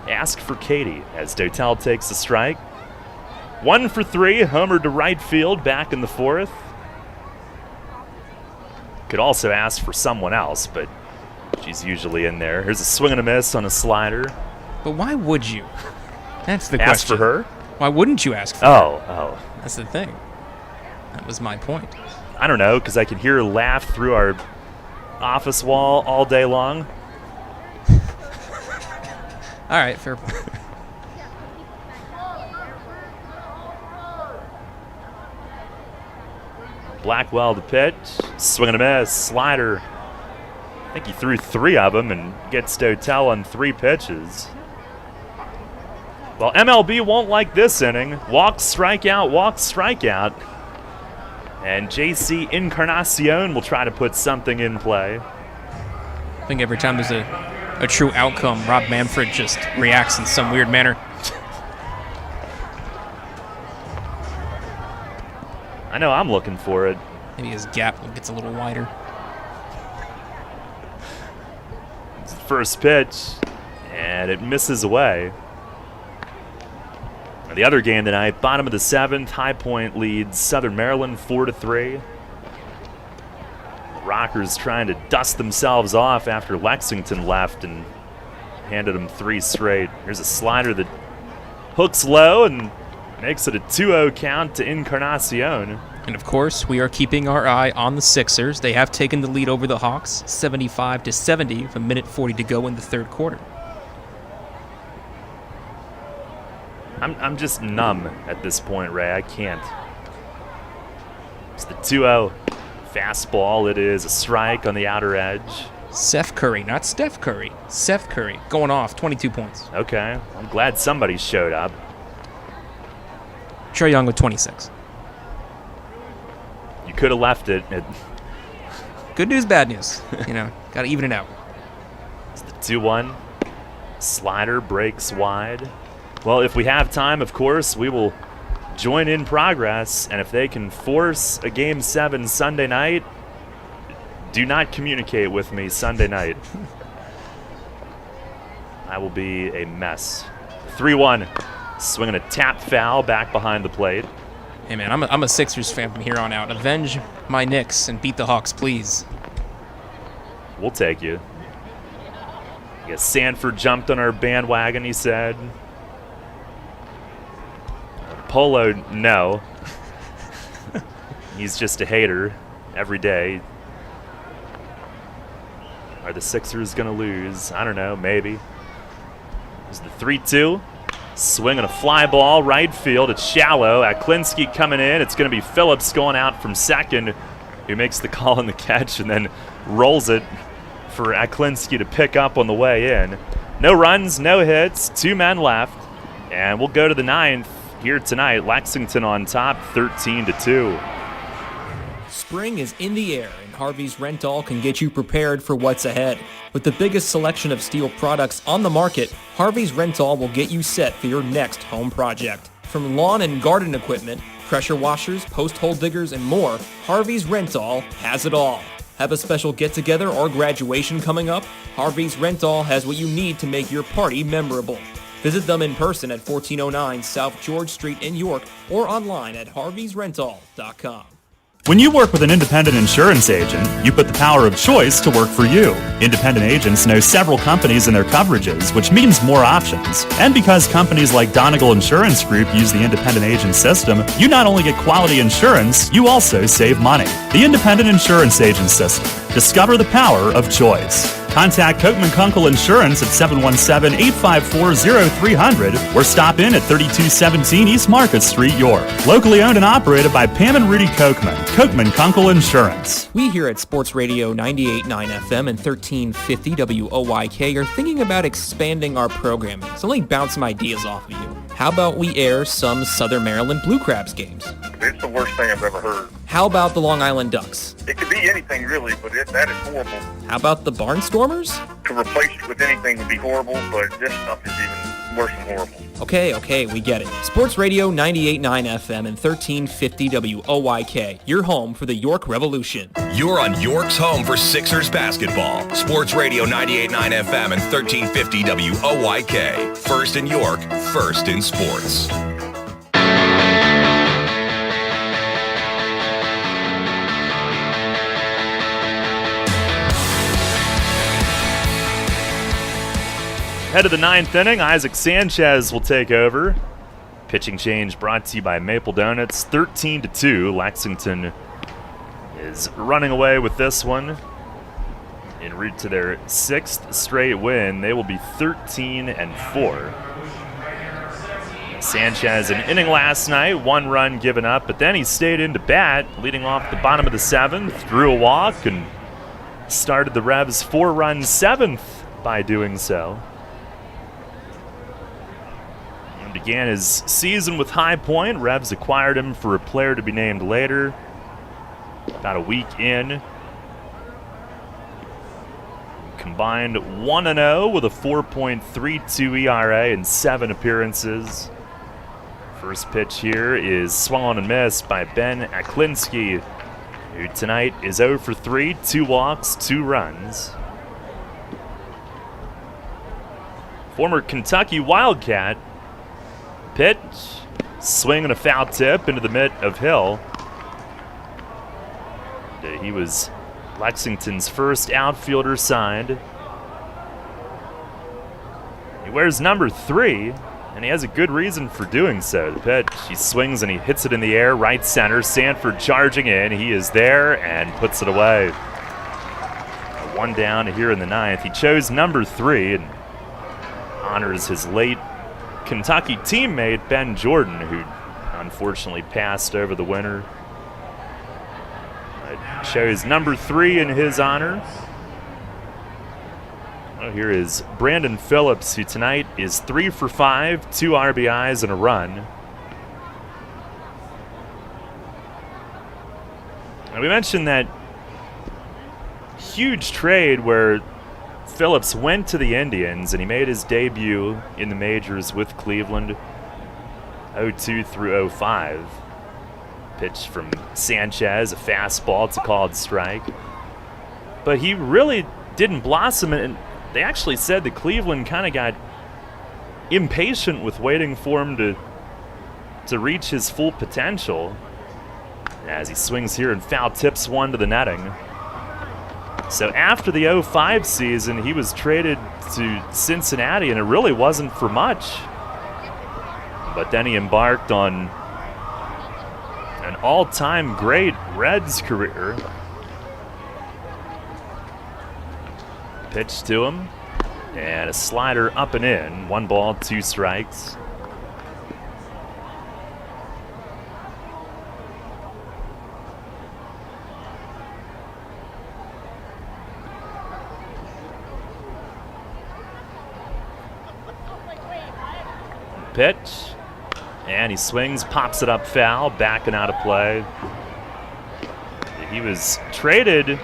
Ask for Katie as Dotel takes a strike. 1 for 3, homer to right field back in the 4th. Could also ask for someone else, but she's usually in there. Here's a swing and a miss on a slider. But why would you? That's the question. Ask for her? Why wouldn't you ask for her? Oh. That's the thing. That was my point. I don't know, because I can hear her laugh through our office wall all day long. All right, fair point. Blackwell to pitch, swing and a miss, slider. I think he threw 3 of them and gets Dotel on 3 pitches. Well, MLB won't like this inning. Walk, strikeout. And JC Encarnacion will try to put something in play. I think every time there's a true outcome, Rob Manfred just reacts in some weird manner. I know I'm looking for it. Maybe his gap gets a little wider. It's the first pitch, and it misses away. And the other game tonight, bottom of the 7th, High Point leads Southern Maryland 4-3. The Rockers trying to dust themselves off after Lexington left and handed them 3 straight. Here's a slider that hooks low and makes it a 2-0 count to Encarnacion. And of course, we are keeping our eye on the Sixers. They have taken the lead over the Hawks, 75-70, with a minute 40 to go in the 3rd quarter. I'm just numb at this point, Ray. I can't. It's the 2-0 fastball. It is a strike on the outer edge. Seth Curry, not Steph Curry. Seth Curry going off, 22 points. Okay, I'm glad somebody showed up. Trae Young with 26. You could have left it. Good news, bad news. Got to even it out. It's the 2-1. Slider breaks wide. Well, if we have time, of course, we will join in progress. And if they can force a Game 7 Sunday night, do not communicate with me Sunday night. I will be a mess. 3-1. Swinging a tap foul back behind the plate. Hey, man, I'm a Sixers fan from here on out. Avenge my Knicks and beat the Hawks, please. We'll take you. I guess Sanford jumped on our bandwagon, he said. Polo, no. He's just a hater every day. Are the Sixers going to lose? I don't know, maybe. There's the 3-2. Swinging a fly ball, right field. It's shallow. Aklinski coming in. It's going to be Phillips going out from second, who makes the call and the catch and then rolls it for Aklinski to pick up on the way in. No runs, no hits, 2 men left. And we'll go to the 9th here tonight. Lexington on top, 13-2. Spring is in the air, and Harvey's Rental can get you prepared for what's ahead. With the biggest selection of steel products on the market, Harvey's Rental will get you set for your next home project. From lawn and garden equipment, pressure washers, post hole diggers, and more, Harvey's Rental has it all. Have a special get-together or graduation coming up? Harvey's Rental has what you need to make your party memorable. Visit them in person at 1409 South George Street in York or online at harveysrental.com. When you work with an independent insurance agent, you put the power of choice to work for you. Independent agents know several companies and their coverages, which means more options. And because companies like Donegal Insurance Group use the independent agent system, you not only get quality insurance, you also save money. The independent insurance agent system. Discover the power of choice. Contact Coatman Kunkel Insurance at 717-854-0300 or stop in at 3217 East Market Street, York. Locally owned and operated by Pam and Rudy Kochman. Coatman Kunkel Insurance. We here at Sports Radio 98.9 FM and 1350 WOYK are thinking about expanding our programming. So let me bounce some ideas off of you. How about we air some Southern Maryland Blue Crabs games? It's the worst thing I've ever heard. How about the Long Island Ducks? It could be anything really, but that is horrible. How about the Barnstormers? To replace it with anything would be horrible, but this stuff is even worse than horrible. Okay, we get it. Sports Radio 98.9 FM and 1350 WOYK. Your home for the York Revolution. You're on York's home for Sixers basketball. Sports Radio 98.9 FM and 1350 WOYK. First in York, first in sports. Head of the ninth inning, Isaac Sanchez will take over. Pitching change brought to you by Maple Donuts. 13-2. Lexington is running away with this one. En route to their 6th straight win, they will be 13-4. Sanchez, an inning last night, 1 run given up, but then he stayed into bat, leading off the bottom of the 7th, drew a walk, and started the Revs' 4-run 7th by doing so. Began his season with High Point. Revs acquired him for a player to be named later. About a week in. Combined 1-0 with a 4.32 ERA in 7 appearances. First pitch here is swung on and missed by Ben Aklinski, who tonight is 0 for 3, 2 walks, 2 runs. Former Kentucky Wildcat. Pitch, swing and a foul tip into the mitt of Hill. He was Lexington's first outfielder signed. He wears number 3, and he has a good reason for doing so. The pitch, he swings and he hits it in the air, right center. Sanford charging in. He is there and puts it away. 1 down here in the 9th. He chose number 3 and honors his late Kentucky teammate Ben Jordan, who unfortunately passed over the winter. Chose number 3 in his honor. Well, here is Brandon Phillips, who tonight is 3 for 5, 2 RBIs and a run. And we mentioned that huge trade where Phillips went to the Indians, and he made his debut in the majors with Cleveland, 02 through 05. Pitch from Sanchez, a fastball, it's a called strike. But he really didn't blossom, and they actually said that Cleveland kind of got impatient with waiting for him to reach his full potential. As he swings here and foul tips one to the netting. So after the 05 season, he was traded to Cincinnati, and it really wasn't for much. But then he embarked on an all-time great Reds career. Pitch to him, and a slider up and in. 1 ball, 2 strikes. Pitch, and he swings, pops it up foul, backing out of play. He was traded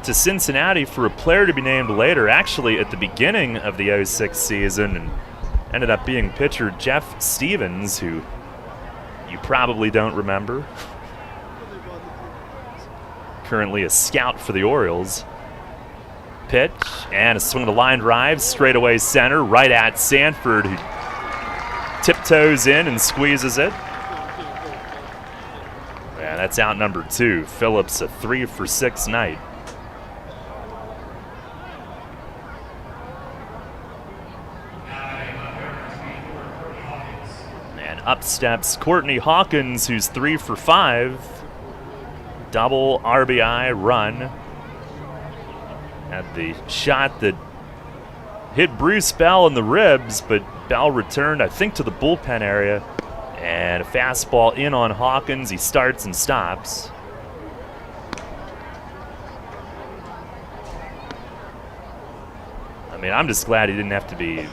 to Cincinnati for a player to be named later, actually at the beginning of the 06 season, and ended up being pitcher Jeff Stevens, who you probably don't remember. Currently a scout for the Orioles. Pitch, and a swing to line drive, straightaway center, right at Sanford, who tiptoes in and squeezes it. And that's out number 2. Phillips, a 3 for 6 night. And up steps Courtney Hawkins, who's 3 for 5. Double RBI run. Had the shot that hit Bruce Bell in the ribs, but Bell returned, I think, to the bullpen area. And a fastball in on Hawkins. He starts and stops. I mean, I'm just glad he didn't have to be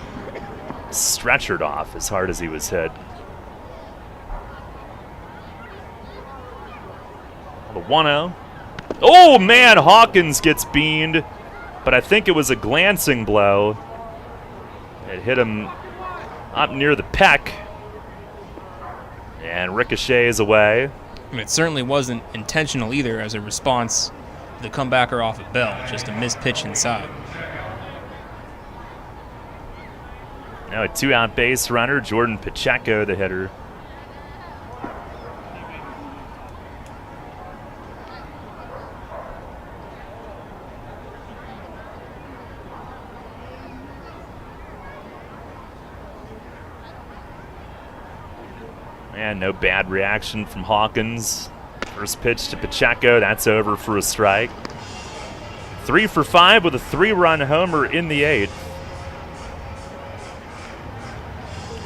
stretchered off as hard as he was hit. The 1-0. Oh, man, Hawkins gets beamed, but I think it was a glancing blow. It hit him up near the pec, and ricochets away. And it certainly wasn't intentional either as a response to the comebacker off of Bell, just a missed pitch inside. Now a 2-out base runner, Jordan Pacheco, the hitter. And no bad reaction from Hawkins. First pitch to Pacheco, that's over for a strike. 3 for 5 with a 3-run homer in the 8th.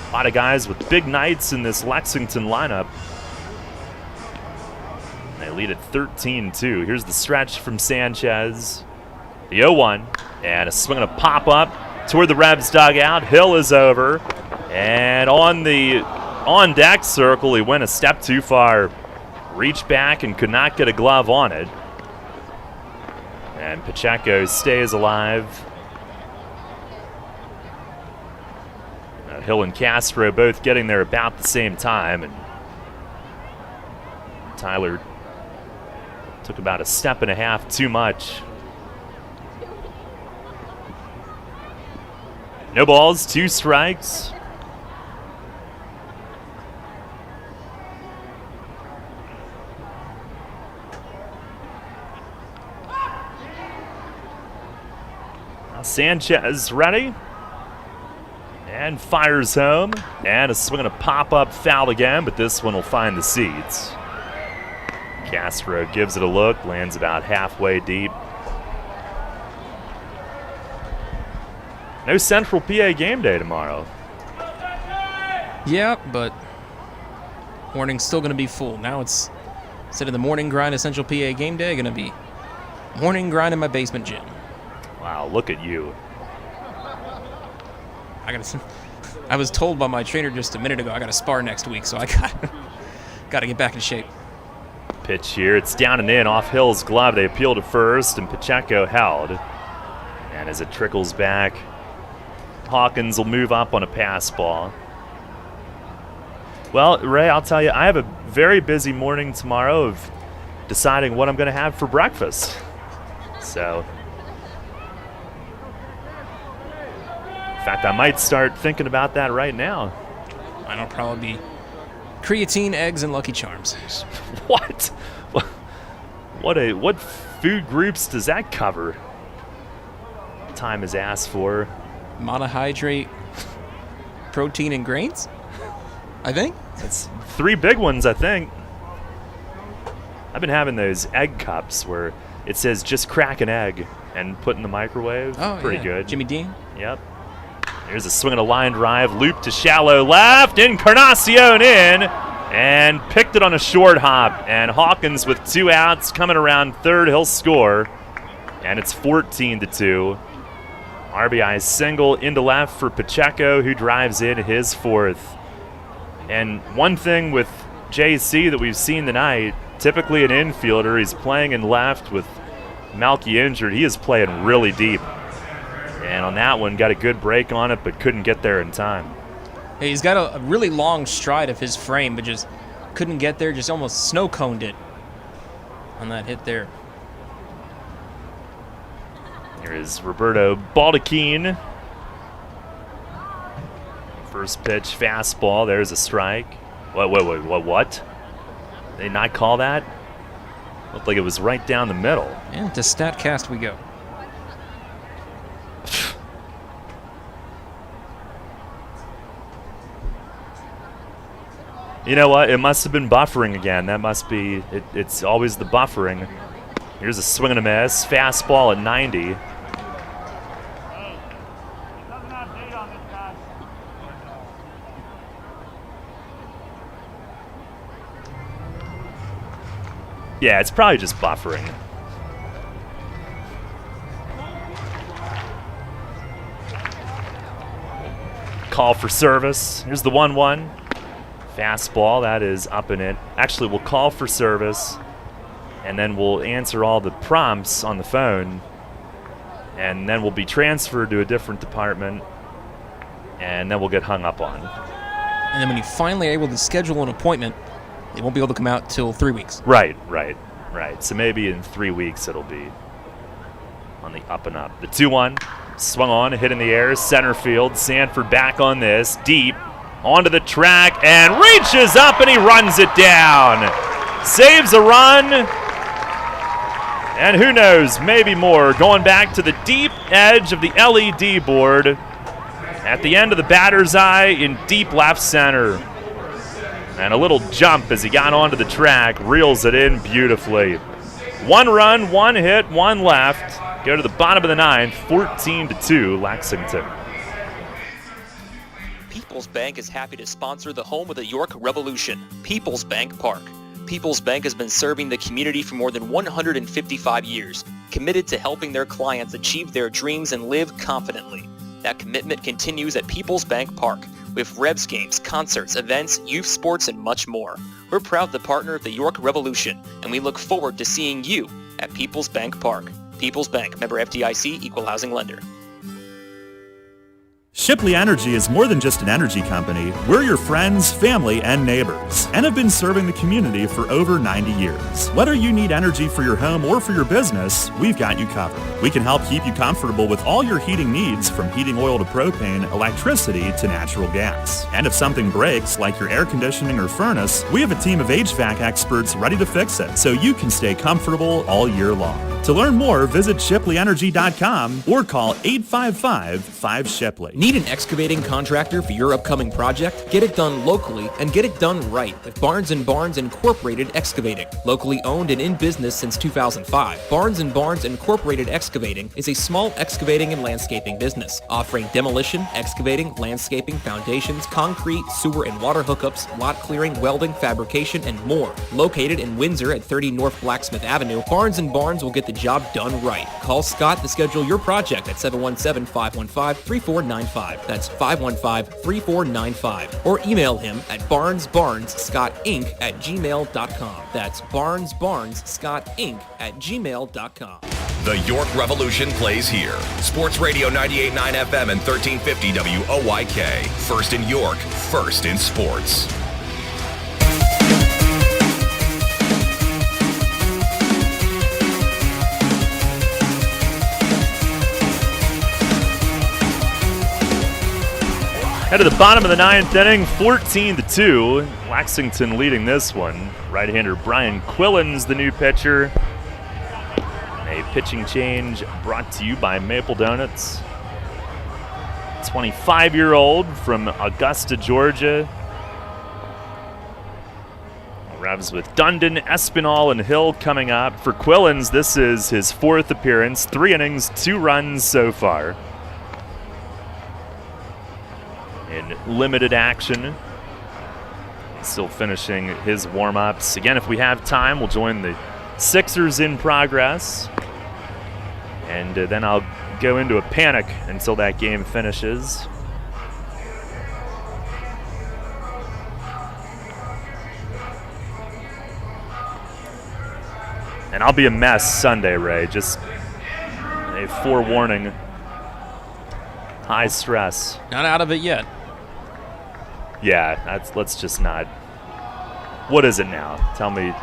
A lot of guys with big nights in this Lexington lineup. They lead at 13-2. Here's the stretch from Sanchez. The 0-1, and a swing and a pop-up toward the Revs dugout. Hill is over, and on the on-deck circle, he went a step too far. Reached back and could not get a glove on it. And Pacheco stays alive. Hill and Castro both getting there about the same time, and Tyler took about a step and a half too much. No balls, 2 strikes. Now Sanchez ready. And fires home. And a swing and a pop-up foul again, but this one will find the seats. Castro gives it a look, lands about halfway deep. No Central PA game day tomorrow. Yeah, but morning's still going to be full. Now it's, instead of the morning grind of Central PA game day, going to be morning grind in my basement gym. Wow, look at you. I was told by my trainer just a minute ago I got to spar next week, so I got to get back in shape. Pitch here, it's down and in off Hill's glove. They appeal to first, and Pacheco held. And as it trickles back, Hawkins will move up on a pass ball. Well, Ray, I'll tell you, I have a very busy morning tomorrow of deciding what I'm going to have for breakfast. So, in fact, I might start thinking about that right now. Mine'll probably be creatine, eggs, and Lucky Charms. What? What food groups does that cover? Time is asked for. Monohydrate, protein, and grains? I think. That's 3 big ones, I think. I've been having those egg cups where it says just crack an egg and put in the microwave. Oh, pretty yeah. good. Jimmy Dean? Yep. Here's a swing and a line drive, loop to shallow left, Encarnacion in, and picked it on a short hop. And Hawkins with 2 outs, coming around third, he'll score, and it's 14-2. RBI single into left for Pacheco, who drives in his 4th. And one thing with JC that we've seen tonight, typically an infielder, he's playing in left with Malky injured. He is playing really deep. And on that one, got a good break on it, but couldn't get there in time. Hey, he's got a really long stride of his frame, but just couldn't get there, just almost snow-coned it on that hit there. Here is Roberto Baldacchini. First pitch, fastball. There's a strike. What? Did they not call that? Looked like it was right down the middle. And to StatCast we go. You know what? It must have been buffering again. That must be, it's always the buffering. Here's a swing and a miss. Fastball at 90. Yeah, it's probably just buffering. Call for service. Here's the 1-1. Fastball, that is up and in. Actually, we'll call for service, and then we'll answer all the prompts on the phone, and then we'll be transferred to a different department, and then we'll get hung up on. And then when you finally are able to schedule an appointment, they won't be able to come out till 3 weeks. Right. So maybe in 3 weeks it'll be on the up and up. The 2-1, swung on, hit in the air, center field. Sanford back on this, deep, onto the track, and reaches up and he runs it down. Saves a run, and who knows, maybe more. Going back to the deep edge of the LED board at the end of the batter's eye in deep left center. And a little jump as he got onto the track, reels it in beautifully. 1 run, 1 hit, 1 left. Go to the bottom of the 9th, 14-2 Lexington. PeoplesBank is happy to sponsor the home of the York Revolution, PeoplesBank Park. PeoplesBank has been serving the community for more than 155 years, committed to helping their clients achieve their dreams and live confidently. That commitment continues at PeoplesBank Park, with Rebs games, concerts, events, youth sports, and much more. We're proud to partner of the York Revolution, and we look forward to seeing you at PeoplesBank Park. PeoplesBank, member FDIC, equal housing lender. Shipley Energy is more than just an energy company. We're your friends, family, and neighbors, and have been serving the community for over 90 years. Whether you need energy for your home or for your business, we've got you covered. We can help keep you comfortable with all your heating needs, from heating oil to propane, electricity to natural gas. And if something breaks, like your air conditioning or furnace, we have a team of HVAC experts ready to fix it, so you can stay comfortable all year long. To learn more, visit ShipleyEnergy.com or call 855-5-SHIPLEY. Need an excavating contractor for your upcoming project? Get it done locally and get it done right with Barnes & Barnes Incorporated Excavating. Locally owned and in business since 2005, Barnes & Barnes Incorporated Excavating is a small excavating and landscaping business, offering demolition, excavating, landscaping, foundations, concrete, sewer and water hookups, lot clearing, welding, fabrication, and more. Located in Windsor at 30 North Blacksmith Avenue, Barnes & Barnes will get the job done right. Call Scott to schedule your project at 717-515-3495. That's 515-3495. Or email him at barnesbarnesscottinc@gmail.com. That's barnesbarnesscottinc@gmail.com. The York Revolution plays here. Sports Radio 98.9 FM and 1350 WOYK. First in York, first in sports. Head to the bottom of the 9th inning, 14-2. Lexington leading this one. Right-hander Brian Quillens, the new pitcher. A pitching change brought to you by Maple Donuts. 25-year-old from Augusta, Georgia. Revs with Dundon, Espinal, and Hill coming up. For Quillens, this is his 4th appearance. 3 innings, 2 runs so far. In limited action. Still finishing his warm-ups. Again, if we have time, we'll join the Sixers in progress. And then I'll go into a panic until that game finishes. And I'll be a mess Sunday, Ray. Just a forewarning. High stress. Not out of it yet. Yeah, let's just not. What is it now? Tell me.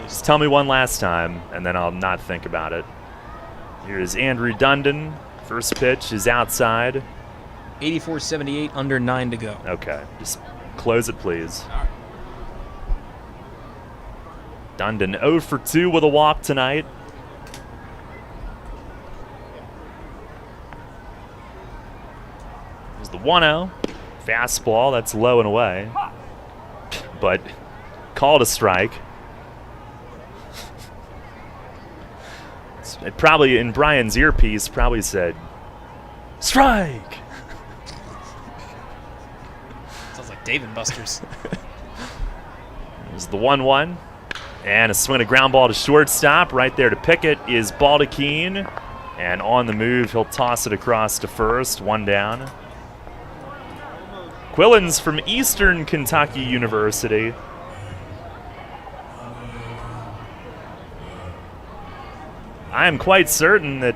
Just tell me one last time, and then I'll not think about it. Here's Andrew Dundon. First pitch is outside. 84-78, under 9 to go. Okay, just close it, please. Dundon 0 for 2 with a walk tonight. Here's the 1-0. Fastball, that's low and away. But called a strike. It probably, in Brian's earpiece, probably said, strike! Sounds like Dave and Buster's. There's the 1-1. And a swing, a ground ball to shortstop. Right there to Pickett is Baldachin. And on the move, he'll toss it across to first. One down. Quillens from Eastern Kentucky University. I am quite certain that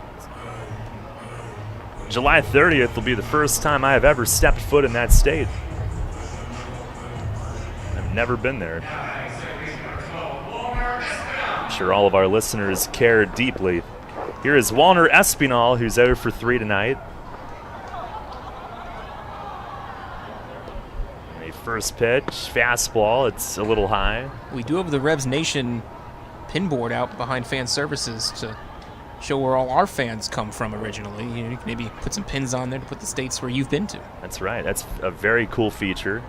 July 30th will be the first time I have ever stepped foot in that state. I've never been there. I'm sure all of our listeners care deeply. Here is Walner Espinal, who's 0 for 3 tonight. A first pitch, fastball, it's a little high. We do have the Revs Nation pin board out behind fan services to show where all our fans come from originally. You can maybe put some pins on there to put the states where you've been to. That's right. That's a very cool feature.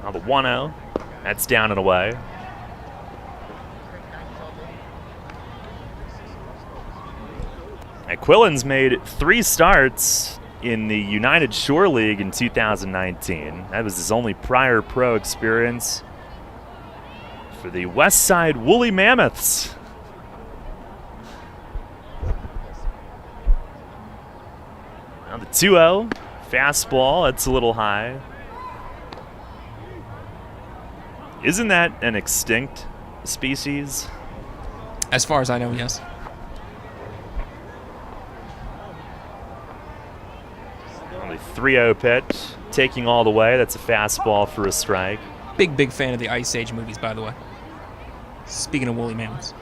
Now the 1-0. That's down and away. And Quillens made 3 starts in the United Shore League in 2019. That was his only prior pro experience for the West Side Woolly Mammoths. Now the 2-0. Fastball, that's a little high. Isn't that an extinct species? As far as I know, yes. Only 3-0 pitch, taking all the way. That's a fastball for a strike. Big fan of the Ice Age movies, by the way. Speaking of woolly mammoths.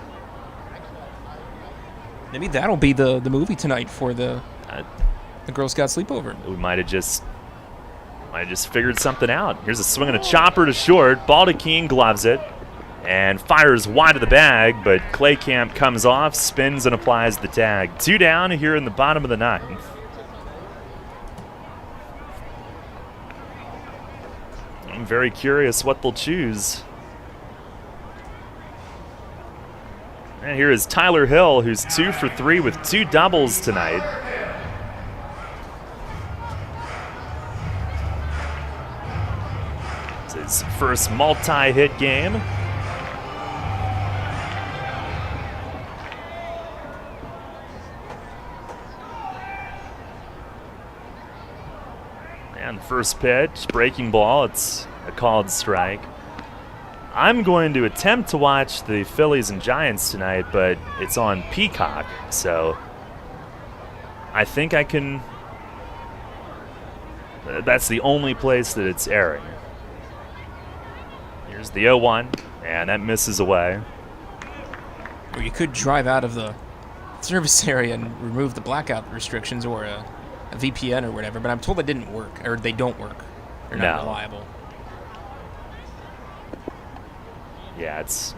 Maybe that'll be the movie tonight for the Girl Scout sleepover. We might have just figured something out. Here's a swing and a chopper to short. Baldachin gloves it and fires wide of the bag, but Claycamp comes off, spins, and applies the tag. 2 down here in the bottom of the 9th. I'm very curious what they'll choose. And here is Tyler Hill, who's 2 for 3 with 2 doubles tonight. It's his first multi-hit game. And first pitch, breaking ball, it's a called strike. I'm going to attempt to watch the Phillies and Giants tonight, but it's on Peacock, so I think I can. That's the only place that it's airing. Here's the 0-1, and that misses away. Or you could drive out of the service area and remove the blackout restrictions or a VPN or whatever, but I'm told it didn't work, or they don't work. They're not reliable. Yeah, it's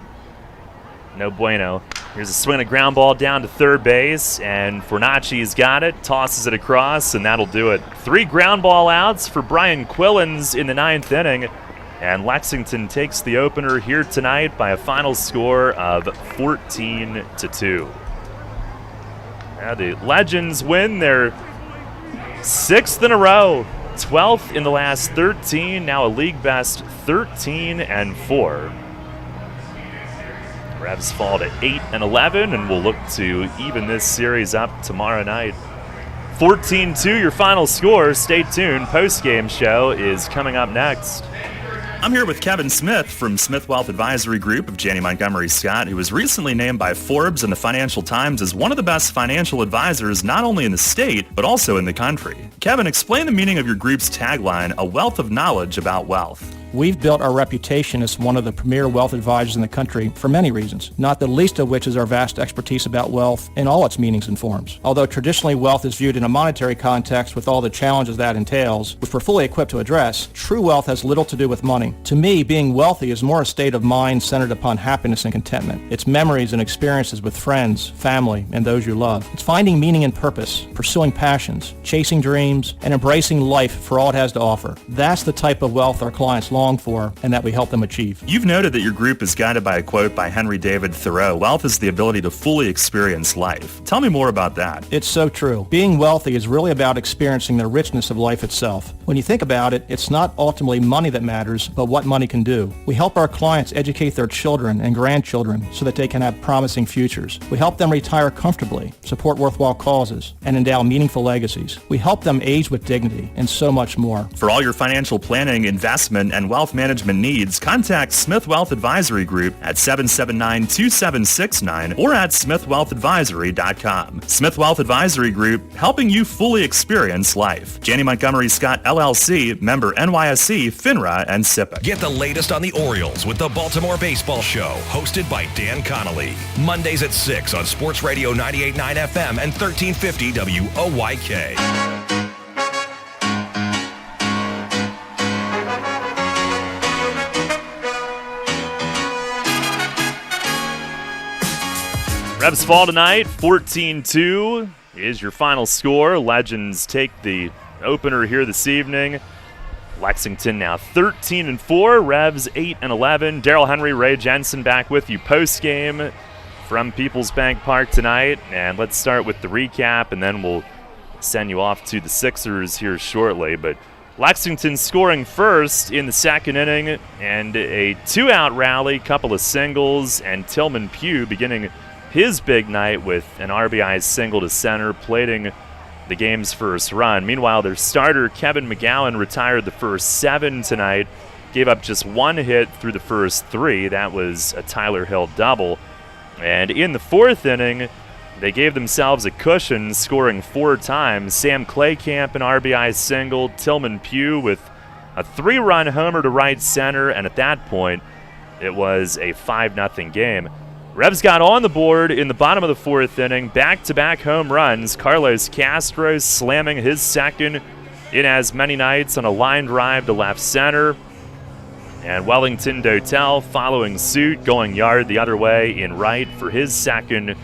no bueno. Here's a swing, a ground ball down to third base, and Fornacci's got it, tosses it across, and that'll do it. 3 ground ball outs for Brian Quillens in the 9th inning, and Lexington takes the opener here tonight by a final score of 14-2. Now the Legends win their 6th in a row, 12th in the last 13, now a league best 13-4. Revs fall to 8-11, and we'll look to even this series up tomorrow night. 14-2, your final score. Stay tuned. Post-game show is coming up next. I'm here with Kevin Smith from Smith Wealth Advisory Group of Janney Montgomery Scott, who was recently named by Forbes and the Financial Times as one of the best financial advisors not only in the state, but also in the country. Kevin, explain the meaning of your group's tagline, a wealth of knowledge about wealth. We've built our reputation as one of the premier wealth advisors in the country for many reasons, not the least of which is our vast expertise about wealth in all its meanings and forms. Although traditionally wealth is viewed in a monetary context with all the challenges that entails, which we're fully equipped to address, true wealth has little to do with money. To me, being wealthy is more a state of mind centered upon happiness and contentment. It's memories and experiences with friends, family, and those you love. It's finding meaning and purpose, pursuing passions, chasing dreams, and embracing life for all it has to offer. That's the type of wealth our clients long long for and that we help them achieve. You've noted that your group is guided by a quote by Henry David Thoreau, wealth is the ability to fully experience life. Tell me more about that. It's so true. Being wealthy is really about experiencing the richness of life itself. When you think about it, it's not ultimately money that matters, but what money can do. We help our clients educate their children and grandchildren so that they can have promising futures. We help them retire comfortably, support worthwhile causes, and endow meaningful legacies. We help them age with dignity and so much more. For all your financial planning, investment, and wealth management needs, contact Smith Wealth Advisory Group at 779-2769 or at smithwealthadvisory.com. Smith Wealth Advisory Group, helping you fully experience life. Janney Montgomery Scott LLC, member NYSE, FINRA, and SIPC. Get the latest on the Orioles with the Baltimore Baseball Show, hosted by Dan Connolly. Mondays at 6 on Sports Radio 98.9 FM and 1350 WOYK. Rebs fall tonight, 14-2 is your final score. Legends take the opener here this evening. Lexington now 13-4, Revs 8-11. Darrell Henry, Ray Jensen back with you post-game from PeoplesBank Park tonight. And let's start with the recap, and then we'll send you off to the Sixers here shortly. But Lexington scoring first in the second inning, and a two-out rally, couple of singles, and Tillman Pugh beginning his big night with an RBI single to center, plating the game's first run. Meanwhile, their starter, Kevin McGowan, retired the first 7 tonight, gave up just 1 hit through the first 3. That was a Tyler Hill double. And in the fourth inning, they gave themselves a cushion, scoring 4 times. Sam Claycamp, an RBI single, Tillman Pugh with a 3-run homer to right center, and at that point, it was a 5-0 game. Revs got on the board in the bottom of the fourth inning, back-to-back home runs. Carlos Castro slamming his second in as many nights on a line drive to left center. And Wellington Dotel following suit, going yard the other way in right for his second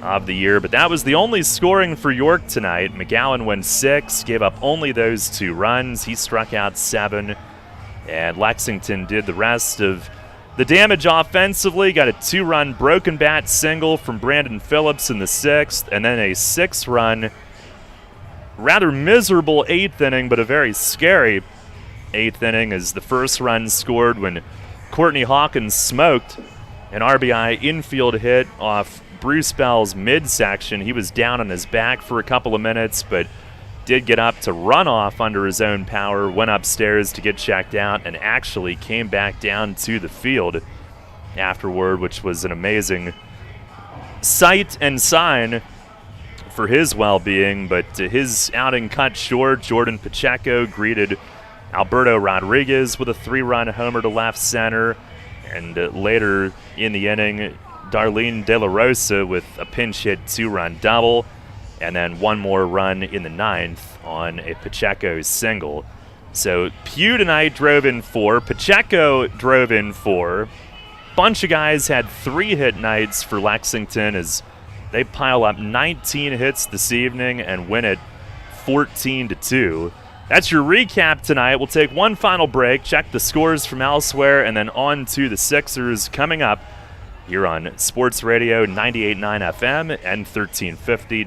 of the year. But that was the only scoring for York tonight. McGowan went 6, gave up only those 2 runs. He struck out 7, and Lexington did the rest of the damage offensively. Got a 2-run broken bat single from Brandon Phillips in the 6th, and then a 6-run, rather miserable 8th inning, but a very scary 8th inning as the first run scored when Courtney Hawkins smoked an RBI infield hit off Bruce Bell's midsection. He was down on his back for a couple of minutes, but did get up to run off under his own power, went upstairs to get checked out, and actually came back down to the field afterward, which was an amazing sight and sign for his well-being. But his outing cut short. Jordan Pacheco greeted Alberto Rodriguez with a 3-run homer to left center, and later in the inning, Darlene De La Rosa with a pinch hit 2-run double, and then 1 more run in the 9th on a Pacheco single. So Pugh tonight drove in 4. Pacheco drove in 4. Bunch of guys had 3-hit nights for Lexington as they pile up 19 hits this evening and win it 14-2. That's your recap tonight. We'll take one final break, check the scores from elsewhere, and then on to the Sixers coming up here on Sports Radio 98.9 FM and 1350